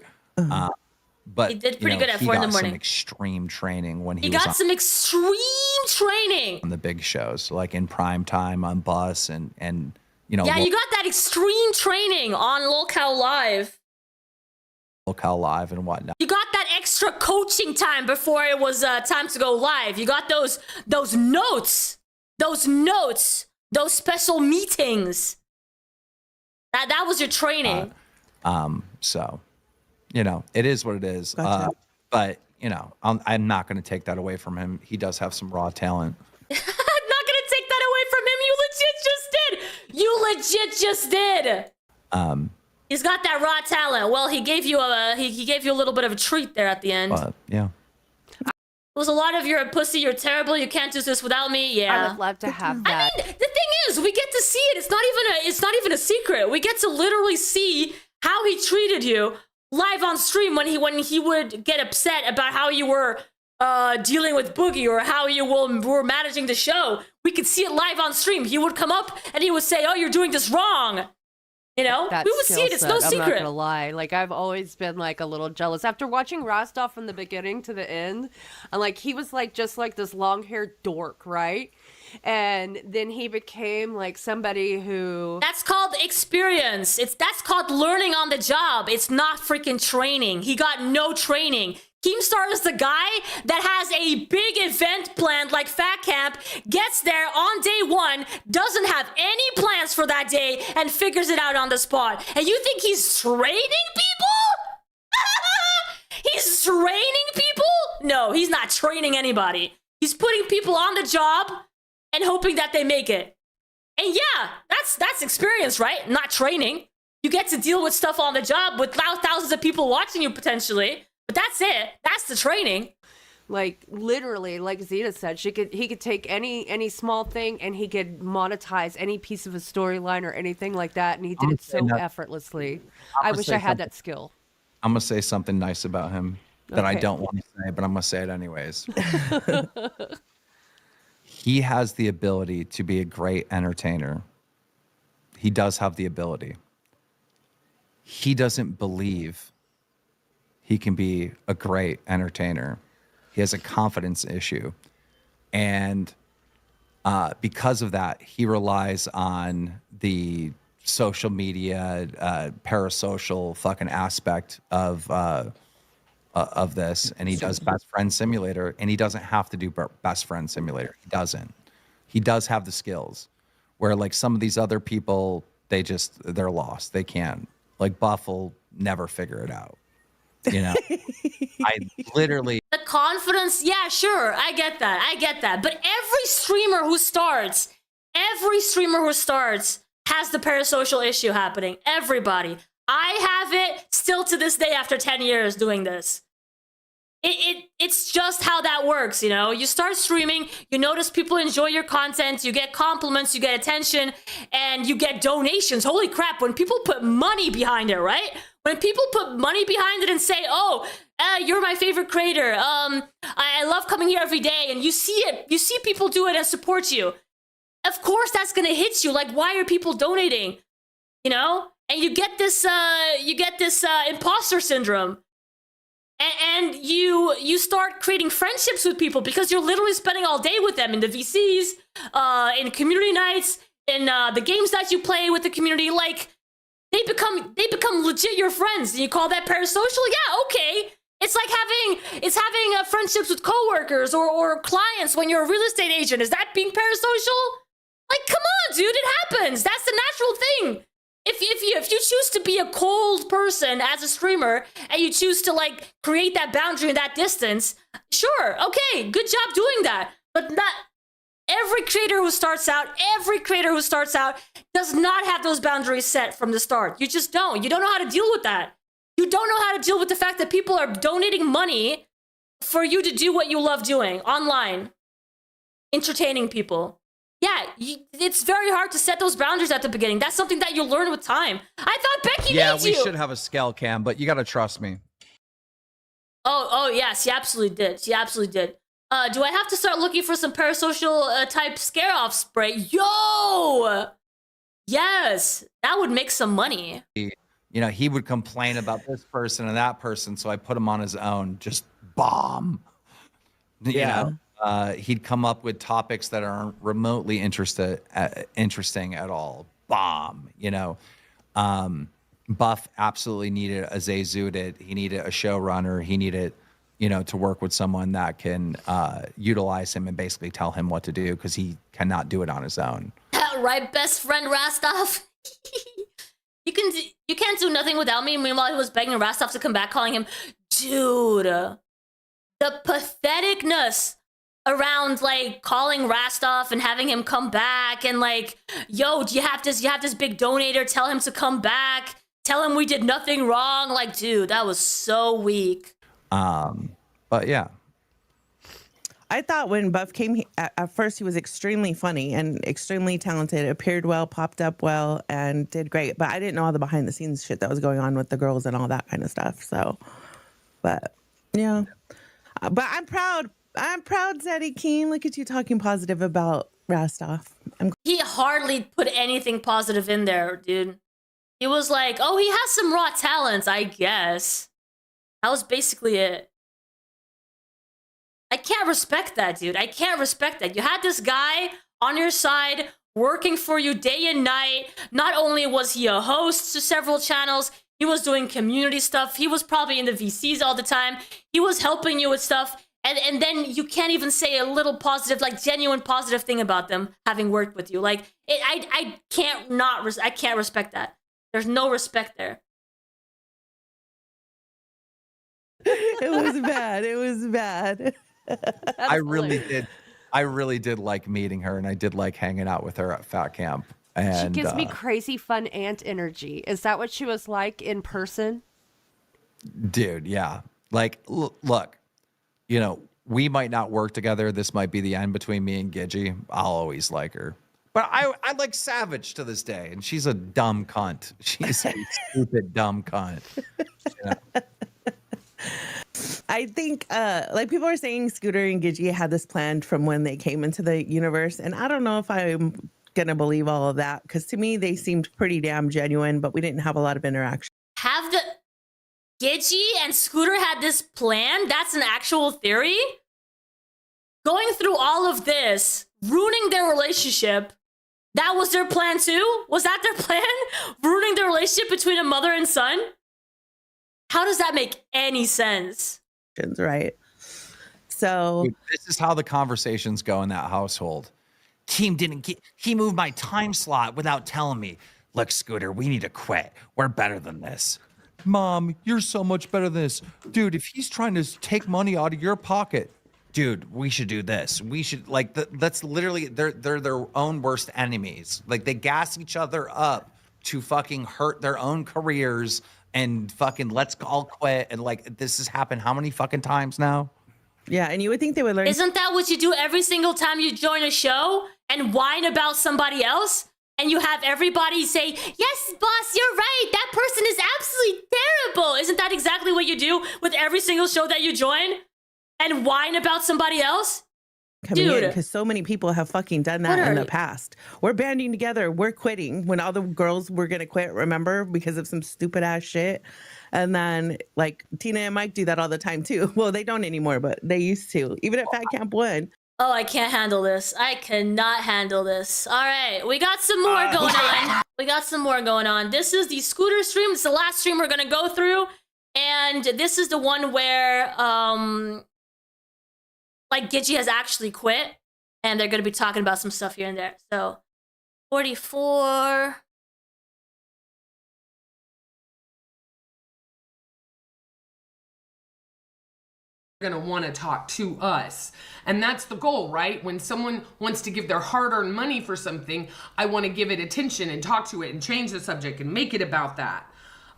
Speaker 11: But
Speaker 2: He did pretty good at 4
Speaker 11: in
Speaker 2: in the morning.
Speaker 11: Some extreme training when
Speaker 2: He
Speaker 11: was
Speaker 2: got some extreme training.
Speaker 11: on the big shows, like in prime time on Bus and you know.
Speaker 2: Yeah, you got that extreme training on lolcow Live.
Speaker 11: locale live and whatnot.
Speaker 2: You got that extra coaching time before it was time to go live. You got those notes, those special meetings. That was your training.
Speaker 11: So, you know, it is what it is.
Speaker 15: Gotcha.
Speaker 11: But you know, I'm not going to take that away from him. He does have some raw talent.
Speaker 2: I'm not gonna take that away from him. You legit just did. He's got that raw talent. Well, he gave you a little bit of a treat there at the end.
Speaker 11: But yeah.
Speaker 2: It was a lot of "you're a pussy, you're terrible, you can't do this without me." Yeah.
Speaker 14: I would love to have that.
Speaker 2: I mean, the thing is, we get to see it. It's not even a secret. We get to literally see how he treated you live on stream when he would get upset about how you were dealing with Boogie or how you were managing the show. We could see it live on stream. He would come up and he would say, "Oh, you're doing this wrong." You know,
Speaker 14: That
Speaker 2: we would see it. It's no
Speaker 14: skill set, I'm not
Speaker 2: secret.
Speaker 14: gonna lie. Like, I've always been like a little jealous after watching Rostov from the beginning to the end. And like, he was like just like this long-haired dork, right? And then he became like somebody who.
Speaker 2: That's called experience. That's called learning on the job. It's not freaking training. He got no training. Keemstar is the guy that has a big event planned like Fat Camp, gets there on day one, doesn't have any plans for that day, and figures it out on the spot. And you think he's training people? He's training people? No, he's not training anybody. He's putting people on the job and hoping that they make it. And yeah, that's experience, right? Not training. You get to deal with stuff on the job with thousands of people watching you potentially. But that's it. That's the training.
Speaker 14: Like, literally, like Zeta said, he could take any small thing and he could monetize any piece of a storyline or anything like that, and he did it so effortlessly. I wish I had that skill.
Speaker 11: I'm gonna say something nice about him that I don't want to say, but I'm gonna say it anyways. He has the ability to be a great entertainer. He does have the ability. He doesn't believe he can be a great entertainer. He has a confidence issue. And because of that, he relies on the social media, parasocial fucking aspect of this. And he does Best Friend Simulator, and he doesn't have to do Best Friend Simulator. He doesn't. He does have the skills where like some of these other people, they're lost. They can't. Like Buff will never figure it out. You know, I literally.
Speaker 2: The confidence, yeah, sure, I get that. But every streamer who starts has the parasocial issue happening. Everybody. I have it still to this day after 10 years doing this. It's just how that works, you know? You start streaming, you notice people enjoy your content, you get compliments, you get attention, and you get donations. Holy crap, when people put money behind it, right? When people put money behind it and say, "Oh, you're my favorite creator. I love coming here every day," and you see it, you see people do it and support you. Of course, that's gonna hit you. Like, why are people donating? You know, and you get this imposter syndrome, and you start creating friendships with people because you're literally spending all day with them in the VCs, in community nights, in the games that you play with the community, like. They become legit your friends, and you call that parasocial? Yeah, okay. It's like having friendships with coworkers or clients when you're a real estate agent. Is that being parasocial? Like, come on, dude, it happens. That's the natural thing. If you choose to be a cold person as a streamer and you choose to like create that boundary and that distance, sure, okay, good job doing that. But not every creator who starts out does not have those boundaries set from the start. You just don't. You don't know how to deal with that. You don't know how to deal with the fact that people are donating money for you to do what you love doing online, entertaining people. Yeah, it's very hard to set those boundaries at the beginning. That's something that you'll learn with time. I thought Becky
Speaker 11: Yeah,
Speaker 2: made
Speaker 11: we
Speaker 2: you.
Speaker 11: should have a scale cam, but you got to trust me.
Speaker 2: Oh, yeah, she absolutely did. She absolutely did. Do I have to start looking for some parasocial type scare-off spray? Yo! Yes, that would make some money.
Speaker 11: You know, he would complain about this person and that person, so I put him on his own. Just bomb.
Speaker 15: Yeah.
Speaker 11: You know, he'd come up with topics that aren't remotely interesting at all. Bomb. You know, Buff absolutely needed a Zay Zudit. He needed a showrunner. He needed, you know, to work with someone that can utilize him and basically tell him what to do because he cannot do it on his own.
Speaker 2: Right, best friend Rastov? You can't do nothing without me. Meanwhile, he was begging Rastov to come back, calling him, dude. The patheticness around like calling Rastov and having him come back and like, yo, you have this big donator, tell him to come back, tell him we did nothing wrong. Like, dude, that was so weak.
Speaker 11: But yeah.
Speaker 15: I thought when Buff came, at first he was extremely funny and extremely talented, appeared well, popped up well, and did great. But I didn't know all the behind the scenes shit that was going on with the girls and all that kind of stuff. So, but yeah. But I'm proud. I'm proud, Zeddy Keen. Look at you talking positive about Rastov.
Speaker 2: He hardly put anything positive in there, dude. He was like, oh, he has some raw talents, I guess. That was basically it. I can't respect that, dude. I can't respect that. You had this guy on your side working for you day and night. Not only was he a host to several channels, he was doing community stuff. He was probably in the VCs all the time. He was helping you with stuff. And then you can't even say a little positive, like genuine positive thing about them having worked with you. Like, I can't respect that. There's no respect there.
Speaker 15: It was bad. It was bad.
Speaker 11: I really did like meeting her, and I did like hanging out with her at Fat Camp. And
Speaker 14: she gives me crazy fun aunt energy. Is that what she was like in person?
Speaker 11: Dude, yeah. Like, look, you know, we might not work together. This might be the end between me and Gidgy. I'll always like her. But I like Savage to this day, and she's a dumb cunt. She's a stupid, dumb cunt. Yeah.
Speaker 15: I think, like people are saying, Scooter and Gidgy had this planned from when they came into the universe, and I don't know if I'm gonna believe all of that because to me they seemed pretty damn genuine, but we didn't have a lot of interaction.
Speaker 2: Have the Gidgy and Scooter had this plan? That's an actual theory? Going through all of this, ruining their relationship, that was their plan too? Was that their plan? Ruining the relationship between a mother and son? How does that make any sense?
Speaker 15: Right. So
Speaker 11: dude, this is how the conversations go in that household. Team he moved my time slot without telling me. Look, Scooter, we need to quit. We're better than this. Mom, you're so much better than this. Dude, if he's trying to take money out of your pocket, dude, we should do this. We should like that's literally they're their own worst enemies. Like they gas each other up to fucking hurt their own careers and fucking let's all quit. And like this has happened how many fucking times now?
Speaker 15: Yeah, and you would think they would learn.
Speaker 2: Isn't that what you do every single time you join a show and whine about somebody else? And you have everybody say, yes, boss, you're right. That person is absolutely terrible. Isn't that exactly what you do with every single show that you join? And whine about somebody else?
Speaker 15: Coming in because so many people have fucking done that in the past. We're banding together. We're quitting when all the girls were going to quit, remember, because of some stupid ass shit. And then like Tina and Mike do that all the time too. Well, they don't anymore, but they used to, even at Fat Camp 1.
Speaker 2: Oh, I can't handle this. I cannot handle this. All right, we got some more going on. We got some more going on. This is the Scooter stream. It's the last stream we're going to go through. And this is the one where, like, Gidgy has actually quit. And they're going to be talking about some stuff here and there. So, 44...
Speaker 9: Going to want to talk to us, and that's the goal, right? When someone wants to give their hard-earned money for something, I want to give it attention and talk to it and change the subject and make it about that,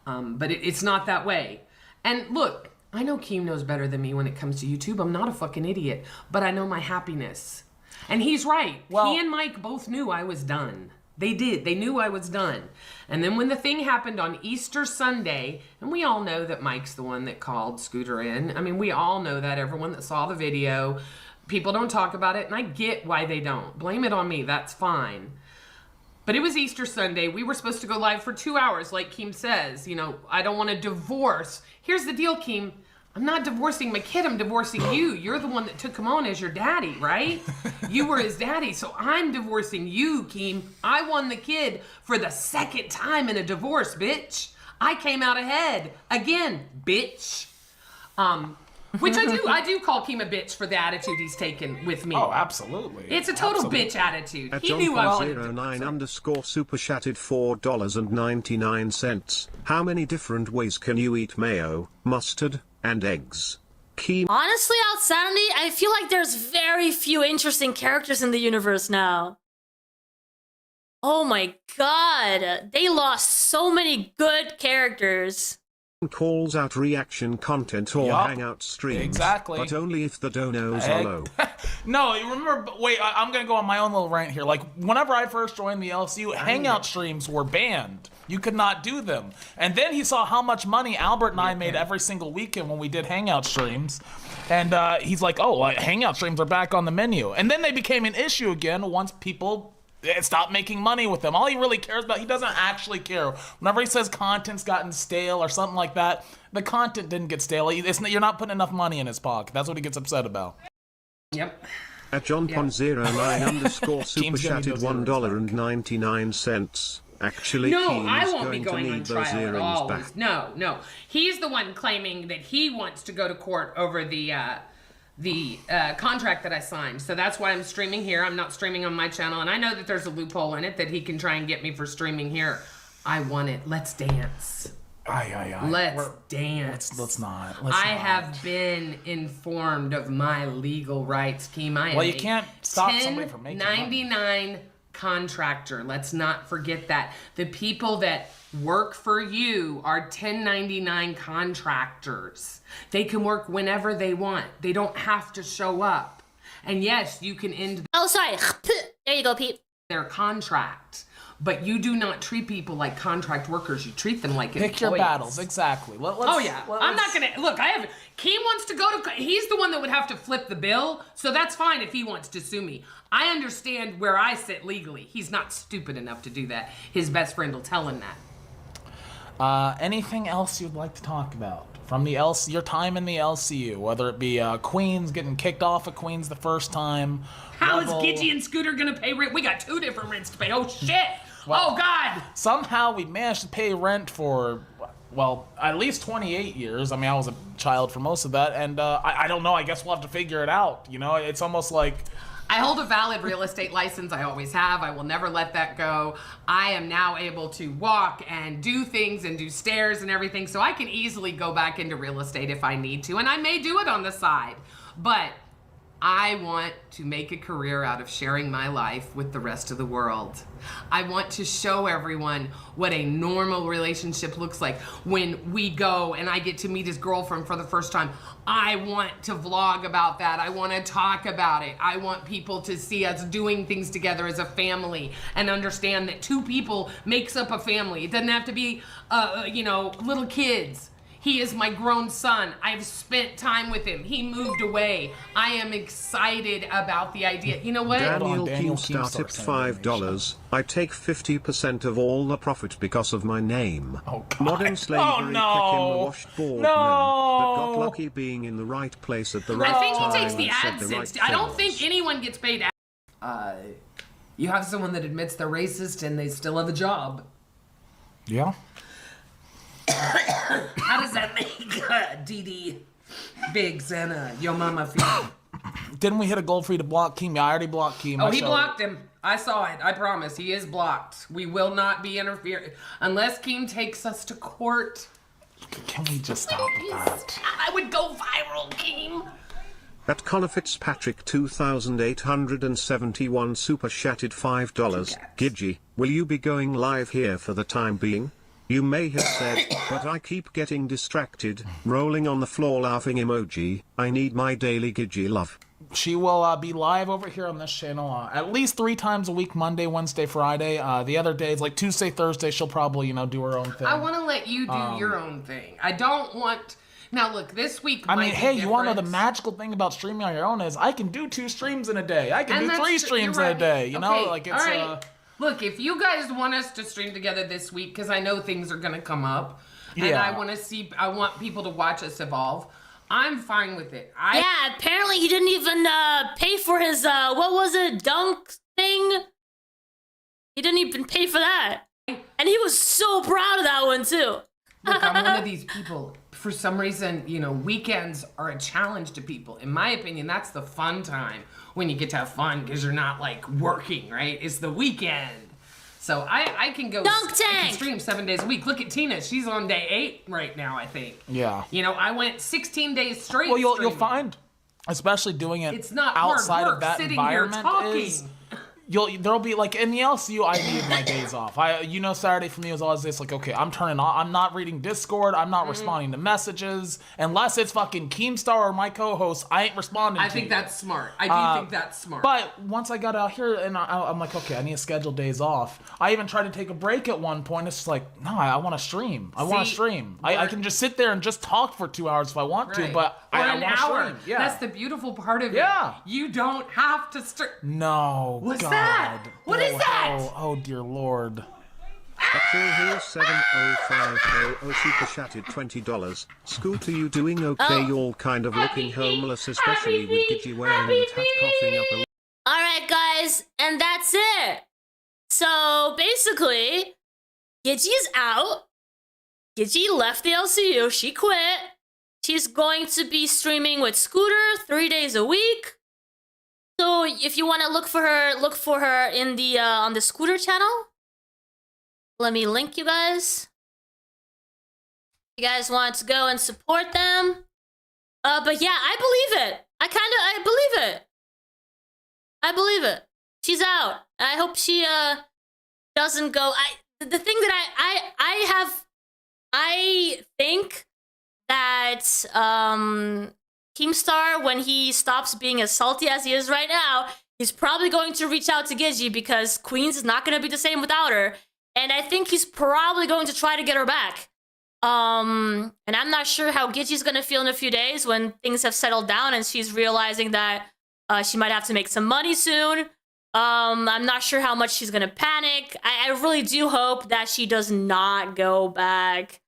Speaker 9: but it's not that way. And look, I know Keem knows better than me when it comes to YouTube. I'm not a fucking idiot, but I know my happiness, and he's right. Well, he and Mike both knew I was done. They did. They knew I was done. And then when the thing happened on Easter Sunday, and we all know that Mike's the one that called Scooter in. I mean, we all know that. Everyone that saw the video, people don't talk about it, and I get why they don't. Blame it on me. That's fine. But it was Easter Sunday. We were supposed to go live for 2 hours, like Keem says. You know, I don't want to divorce. Here's the deal, Keem. I'm not divorcing my kid, I'm divorcing you. You're the one that took him on as your daddy, right? You were his daddy, so I'm divorcing you, Keem. I won the kid for the second time in a divorce, bitch. I came out ahead. Again, bitch. Which I do call Keem a bitch for the attitude he's taken with me.
Speaker 4: Oh, absolutely.
Speaker 9: It's a total bitch attitude.
Speaker 16: At
Speaker 9: He
Speaker 16: John
Speaker 9: knew I wanted to.
Speaker 16: 09_ super chatted $4.99. How many different ways can you eat mayo, mustard, and eggs? Keem.
Speaker 2: Honestly, Outsanity, I feel like there's very few interesting characters in the universe now. Oh my god, they lost so many good characters.
Speaker 16: Calls out reaction content or
Speaker 4: Yup.
Speaker 16: hangout streams.
Speaker 4: Exactly.
Speaker 16: But only if the donos are low.
Speaker 4: No, you remember, wait, I'm going to go on my own little rant here. Like, whenever I first joined the LCU, hangout streams were banned. You could not do them. And then he saw how much money Albert and I made every single weekend when we did hangout streams. And he's like, oh, hangout streams are back on the menu. And then they became an issue again once people stop making money with them. All he really cares about, he doesn't actually care. Whenever he says content's gotten stale or something like that, the content didn't get stale. You're not putting enough money in his pocket. That's what he gets upset about.
Speaker 9: Yep.
Speaker 16: At JohnPon09_ super chatted $1.99. Actually,
Speaker 9: No,
Speaker 16: Keem's
Speaker 9: I won't be
Speaker 16: going to
Speaker 9: going on
Speaker 16: need those
Speaker 9: trial at
Speaker 16: earrings
Speaker 9: all.
Speaker 16: back.
Speaker 9: No. He's the one claiming that he wants to go to court over the contract that I signed. So that's why I'm streaming here. I'm not streaming on my channel. And I know that there's a loophole in it that he can try and get me for streaming here. I want it. Let's dance. Let's dance.
Speaker 4: Let's not.
Speaker 9: I have been informed of my legal rights, Keem. I am
Speaker 4: Well, you can't stop somebody from making money.
Speaker 9: 1099 contractor. Let's not forget that. The people that work for you are 1099 contractors. They can work whenever they want. They don't have to show up. And yes, you can end
Speaker 2: Oh, sorry. There you go, Pete.
Speaker 9: their contract. But you do not treat people like contract workers. You treat them like
Speaker 4: Pick your
Speaker 9: employees.
Speaker 4: battles, exactly.
Speaker 9: Oh yeah, I'm not gonna look. Keem wants to go to. He's the one that would have to flip the bill, so that's fine if he wants to sue me. I understand where I sit legally. He's not stupid enough to do that. His best friend will tell him that.
Speaker 4: Anything else you'd like to talk about from the your time in the LCU? Whether it be Queens getting kicked off of Queens the first time.
Speaker 9: How is Gidgy and Scooter gonna pay rent? We got 2 different rents to pay. Oh shit!
Speaker 4: Well,
Speaker 9: oh god!
Speaker 4: Somehow we managed to pay rent for, well, at least 28 years. I mean, I was a child for most of that, and I don't know. I guess we'll have to figure it out. You know, it's almost like.
Speaker 9: I hold a valid real estate license. I always have. I will never let that go. I am now able to walk and do things and do stairs and everything, so I can easily go back into real estate if I need to, and I may do it on the side. But I want to make a career out of sharing my life with the rest of the world. I want to show everyone what a normal relationship looks like when we go and I get to meet his girlfriend for the first time. I want to vlog about that. I want to talk about it. I want people to see us doing things together as a family and understand that 2 people makes up a family. It doesn't have to be, little kids. He is my grown son. I've spent time with him. He moved away. I am excited about the idea. You know what?
Speaker 16: Daniel Keemstar tipped $5. I take 50% of all the profit because of my name.
Speaker 4: Oh, God.
Speaker 16: Modern slavery,
Speaker 4: Oh, no.
Speaker 16: kick him the washed bald
Speaker 4: No.
Speaker 16: men that got lucky being in the right place at the right
Speaker 9: I think
Speaker 16: time
Speaker 9: he takes the
Speaker 16: and said the
Speaker 9: AdSense.
Speaker 16: right
Speaker 9: I don't
Speaker 16: things.
Speaker 9: think anyone gets paid. You have someone that admits they're racist and they still have a job.
Speaker 4: Yeah.
Speaker 9: How does that make Dee Biggs and Yo Mama feel?
Speaker 4: Didn't we hit a goal for you to block Keem? Yeah, I already blocked Keem.
Speaker 9: Oh, he blocked him. I saw it. I promise. He is blocked. We will not be interfering unless Keem takes us to court.
Speaker 4: Can we just stop with that?
Speaker 9: I would go viral, Keem.
Speaker 16: At Connor Fitzpatrick 2871 super chatted $5. Gidgy, will you be going live here for the time being? You may have said, but I keep getting distracted, rolling on the floor laughing emoji. I need my daily Gidgy love.
Speaker 4: She will be live over here on this channel at least 3 times a week, Monday, Wednesday, Friday. The other days, like Tuesday, Thursday, she'll probably, do her own thing.
Speaker 9: I want to let you do your own thing. I don't want... Now, look, this week
Speaker 4: I mean,
Speaker 9: might be
Speaker 4: hey, you want to know the
Speaker 9: different.
Speaker 4: magical thing about streaming on your own is I can do 2 streams in a day. I can
Speaker 9: And
Speaker 4: do
Speaker 9: that's
Speaker 4: 3
Speaker 9: true.
Speaker 4: streams
Speaker 9: You're
Speaker 4: in a
Speaker 9: right.
Speaker 4: day. You know,
Speaker 9: Okay,
Speaker 4: like it's...
Speaker 9: all right. Look, if you guys want us to stream together this week, because I know things are going to come up, and
Speaker 4: Yeah.
Speaker 9: I want people to watch us evolve, I'm fine with it.
Speaker 2: Yeah, apparently he didn't even pay for his, what was it, dunk thing? He didn't even pay for that. And he was so proud of that one, too.
Speaker 9: Look, I'm one of these people. For some reason, you know, weekends are a challenge to people. In my opinion, that's the fun time when you get to have fun because you're not like working, right? It's the weekend. So I can go I can stream 7 days a week. Look at Tina. She's on day 8 right now, I think.
Speaker 4: Yeah.
Speaker 9: You know, I went 16 days straight.
Speaker 4: Well, you'll find, especially doing it
Speaker 9: it's not
Speaker 4: outside
Speaker 9: hard work
Speaker 4: of that
Speaker 9: sitting
Speaker 4: environment
Speaker 9: here talking.
Speaker 4: is there'll be like in the LCU I need my days off. Saturday for me was always this like, okay, I'm turning off, I'm not reading Discord, I'm not responding to messages unless it's fucking Keemstar or my co-host. I ain't responding
Speaker 9: I
Speaker 4: to
Speaker 9: think
Speaker 4: you.
Speaker 9: that's smart. I do think that's smart.
Speaker 4: But once I got out here and I'm like, okay, I need to schedule days off. I even tried to take a break at one point. It's just like, no, I want to stream. I can just sit there and just talk for 2 hours if I want to, but
Speaker 9: or
Speaker 4: I
Speaker 9: an
Speaker 4: want to
Speaker 9: hour.
Speaker 4: stream. Yeah.
Speaker 9: That's the beautiful part of it.
Speaker 4: Yeah.
Speaker 9: You don't have to stream.
Speaker 4: No.
Speaker 9: What's
Speaker 4: God.
Speaker 9: that? What is that?
Speaker 4: Oh, dear Lord.
Speaker 16: Phil Hill 70500 super chatted $20. Scooter, you doing okay? You're kind of looking homeless, especially with Gidgy wearing that hat coughing up a lot.
Speaker 2: Alright, guys, and that's it. So basically, Gidgy's out. Gidgy left the LCU. She quit. She's going to be streaming with Scooter 3 days a week. So if you want to look for her in the on the Scooter channel. Let me link you guys. You guys want to go and support them. But yeah, I believe it. I believe it. I believe it. She's out. I hope she doesn't go. The thing that I think that Keemstar, when he stops being as salty as he is right now, he's probably going to reach out to Gidgy because Queens is not going to be the same without her. And I think he's probably going to try to get her back. And I'm not sure how Gidgy's going to feel in a few days when things have settled down and she's realizing that she might have to make some money soon. I'm not sure how much she's going to panic. I really do hope that she does not go back.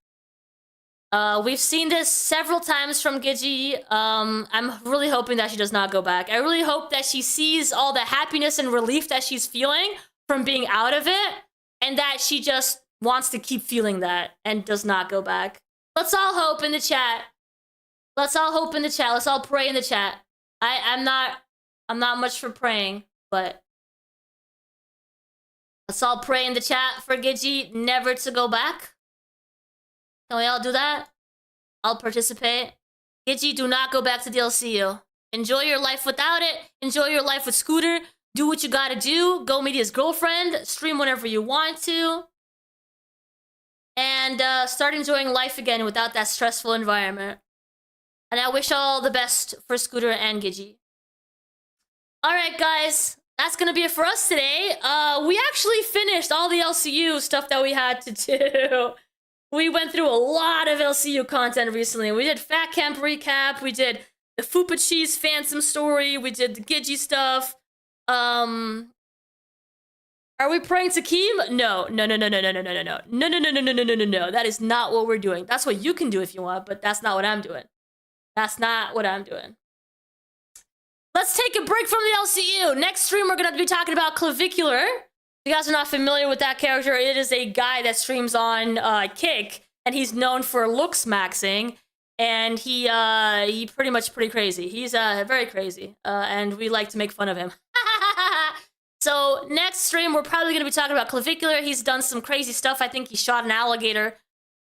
Speaker 2: We've seen this several times from Gidgy. I'm really hoping that she does not go back. I really hope that she sees all the happiness and relief that she's feeling from being out of it, and that she just wants to keep feeling that and does not go back. Let's all hope in the chat. Let's all hope in the chat. Let's all pray in the chat. I'm not much for praying, but let's all pray in the chat for Gidgy never to go back. Can we all do that? I'll participate. Gidgy, do not go back to the LCU. Enjoy your life without it. Enjoy your life with Scooter. Do what you gotta do. Go meet his girlfriend. Stream whenever you want to. And start enjoying life again without that stressful environment. And I wish all the best for Scooter and Gidgy. Alright, guys. That's gonna be it for us today. We actually finished all the LCU stuff that we had to do. We went through a lot of LCU content recently. We did Fat Camp recap. We did the Fupa Cheese Phantom story. We did the Gidgy stuff. Are we praying to Keem? No. No. That is not what we're doing. That's what you can do if you want, but that's not what I'm doing. That's not what I'm doing. Let's take a break from the LCU. Next stream, we're going to be talking about Clavicular. If you guys are not familiar with that character, it is a guy that streams on Kick, and he's known for looks maxing, and he pretty crazy. He's very crazy, and we like to make fun of him. So next stream, we're probably going to be talking about Clavicular. He's done some crazy stuff. I think he shot an alligator,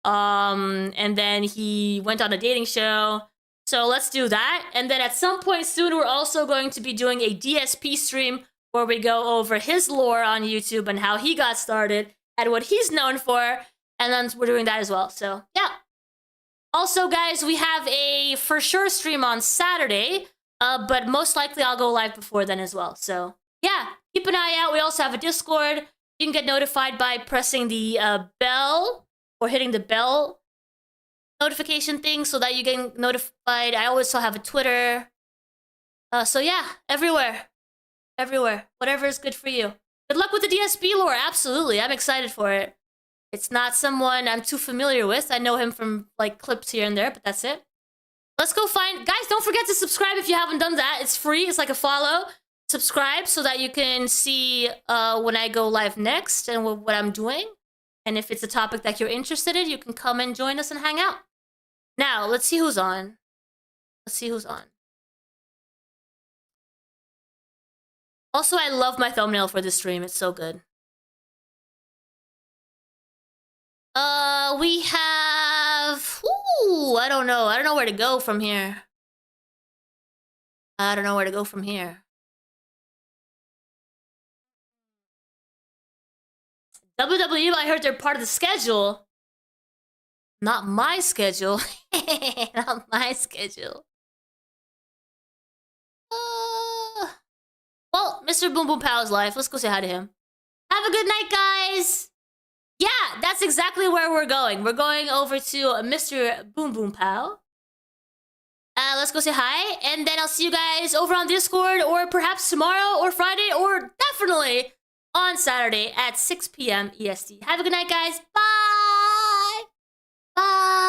Speaker 2: and then he went on a dating show. So let's do that. And then at some point soon, we're also going to be doing a DSP stream where we go over his lore on YouTube and how he got started and what he's known for. And then we're doing that as well. So, yeah. Also, guys, we have a for sure stream on Saturday, but most likely I'll go live before then as well. So, yeah, keep an eye out. We also have a Discord. You can get notified by pressing the bell or hitting the bell notification thing so that you get notified. I also have a Twitter. So, yeah, everywhere. Everywhere. Whatever is good for you. Good luck with the DSP lore. Absolutely. I'm excited for it. It's not someone I'm too familiar with. I know him from, like, clips here and there, but that's it. Let's go find... Guys, don't forget to subscribe if you haven't done that. It's free. It's like a follow. Subscribe so that you can see when I go live next and what I'm doing. And if it's a topic that you're interested in, you can come and join us and hang out. Now, let's see who's on. Let's see who's on. Also, I love my thumbnail for this stream. It's so good. We have... Ooh, I don't know. I don't know where to go from here. I don't know where to go from here. WWE, I heard they're part of the schedule. Not my schedule. Not my schedule. Well, Mr. Boom Boom Pow's live. Let's go say hi to him. Have a good night, guys. Yeah, that's exactly where we're going. We're going over to Mr. Boom Boom Pow. Let's go say hi, and then I'll see you guys over on Discord, or perhaps tomorrow, or Friday, or definitely on Saturday at 6 p.m. EST. Have a good night, guys. Bye! Bye!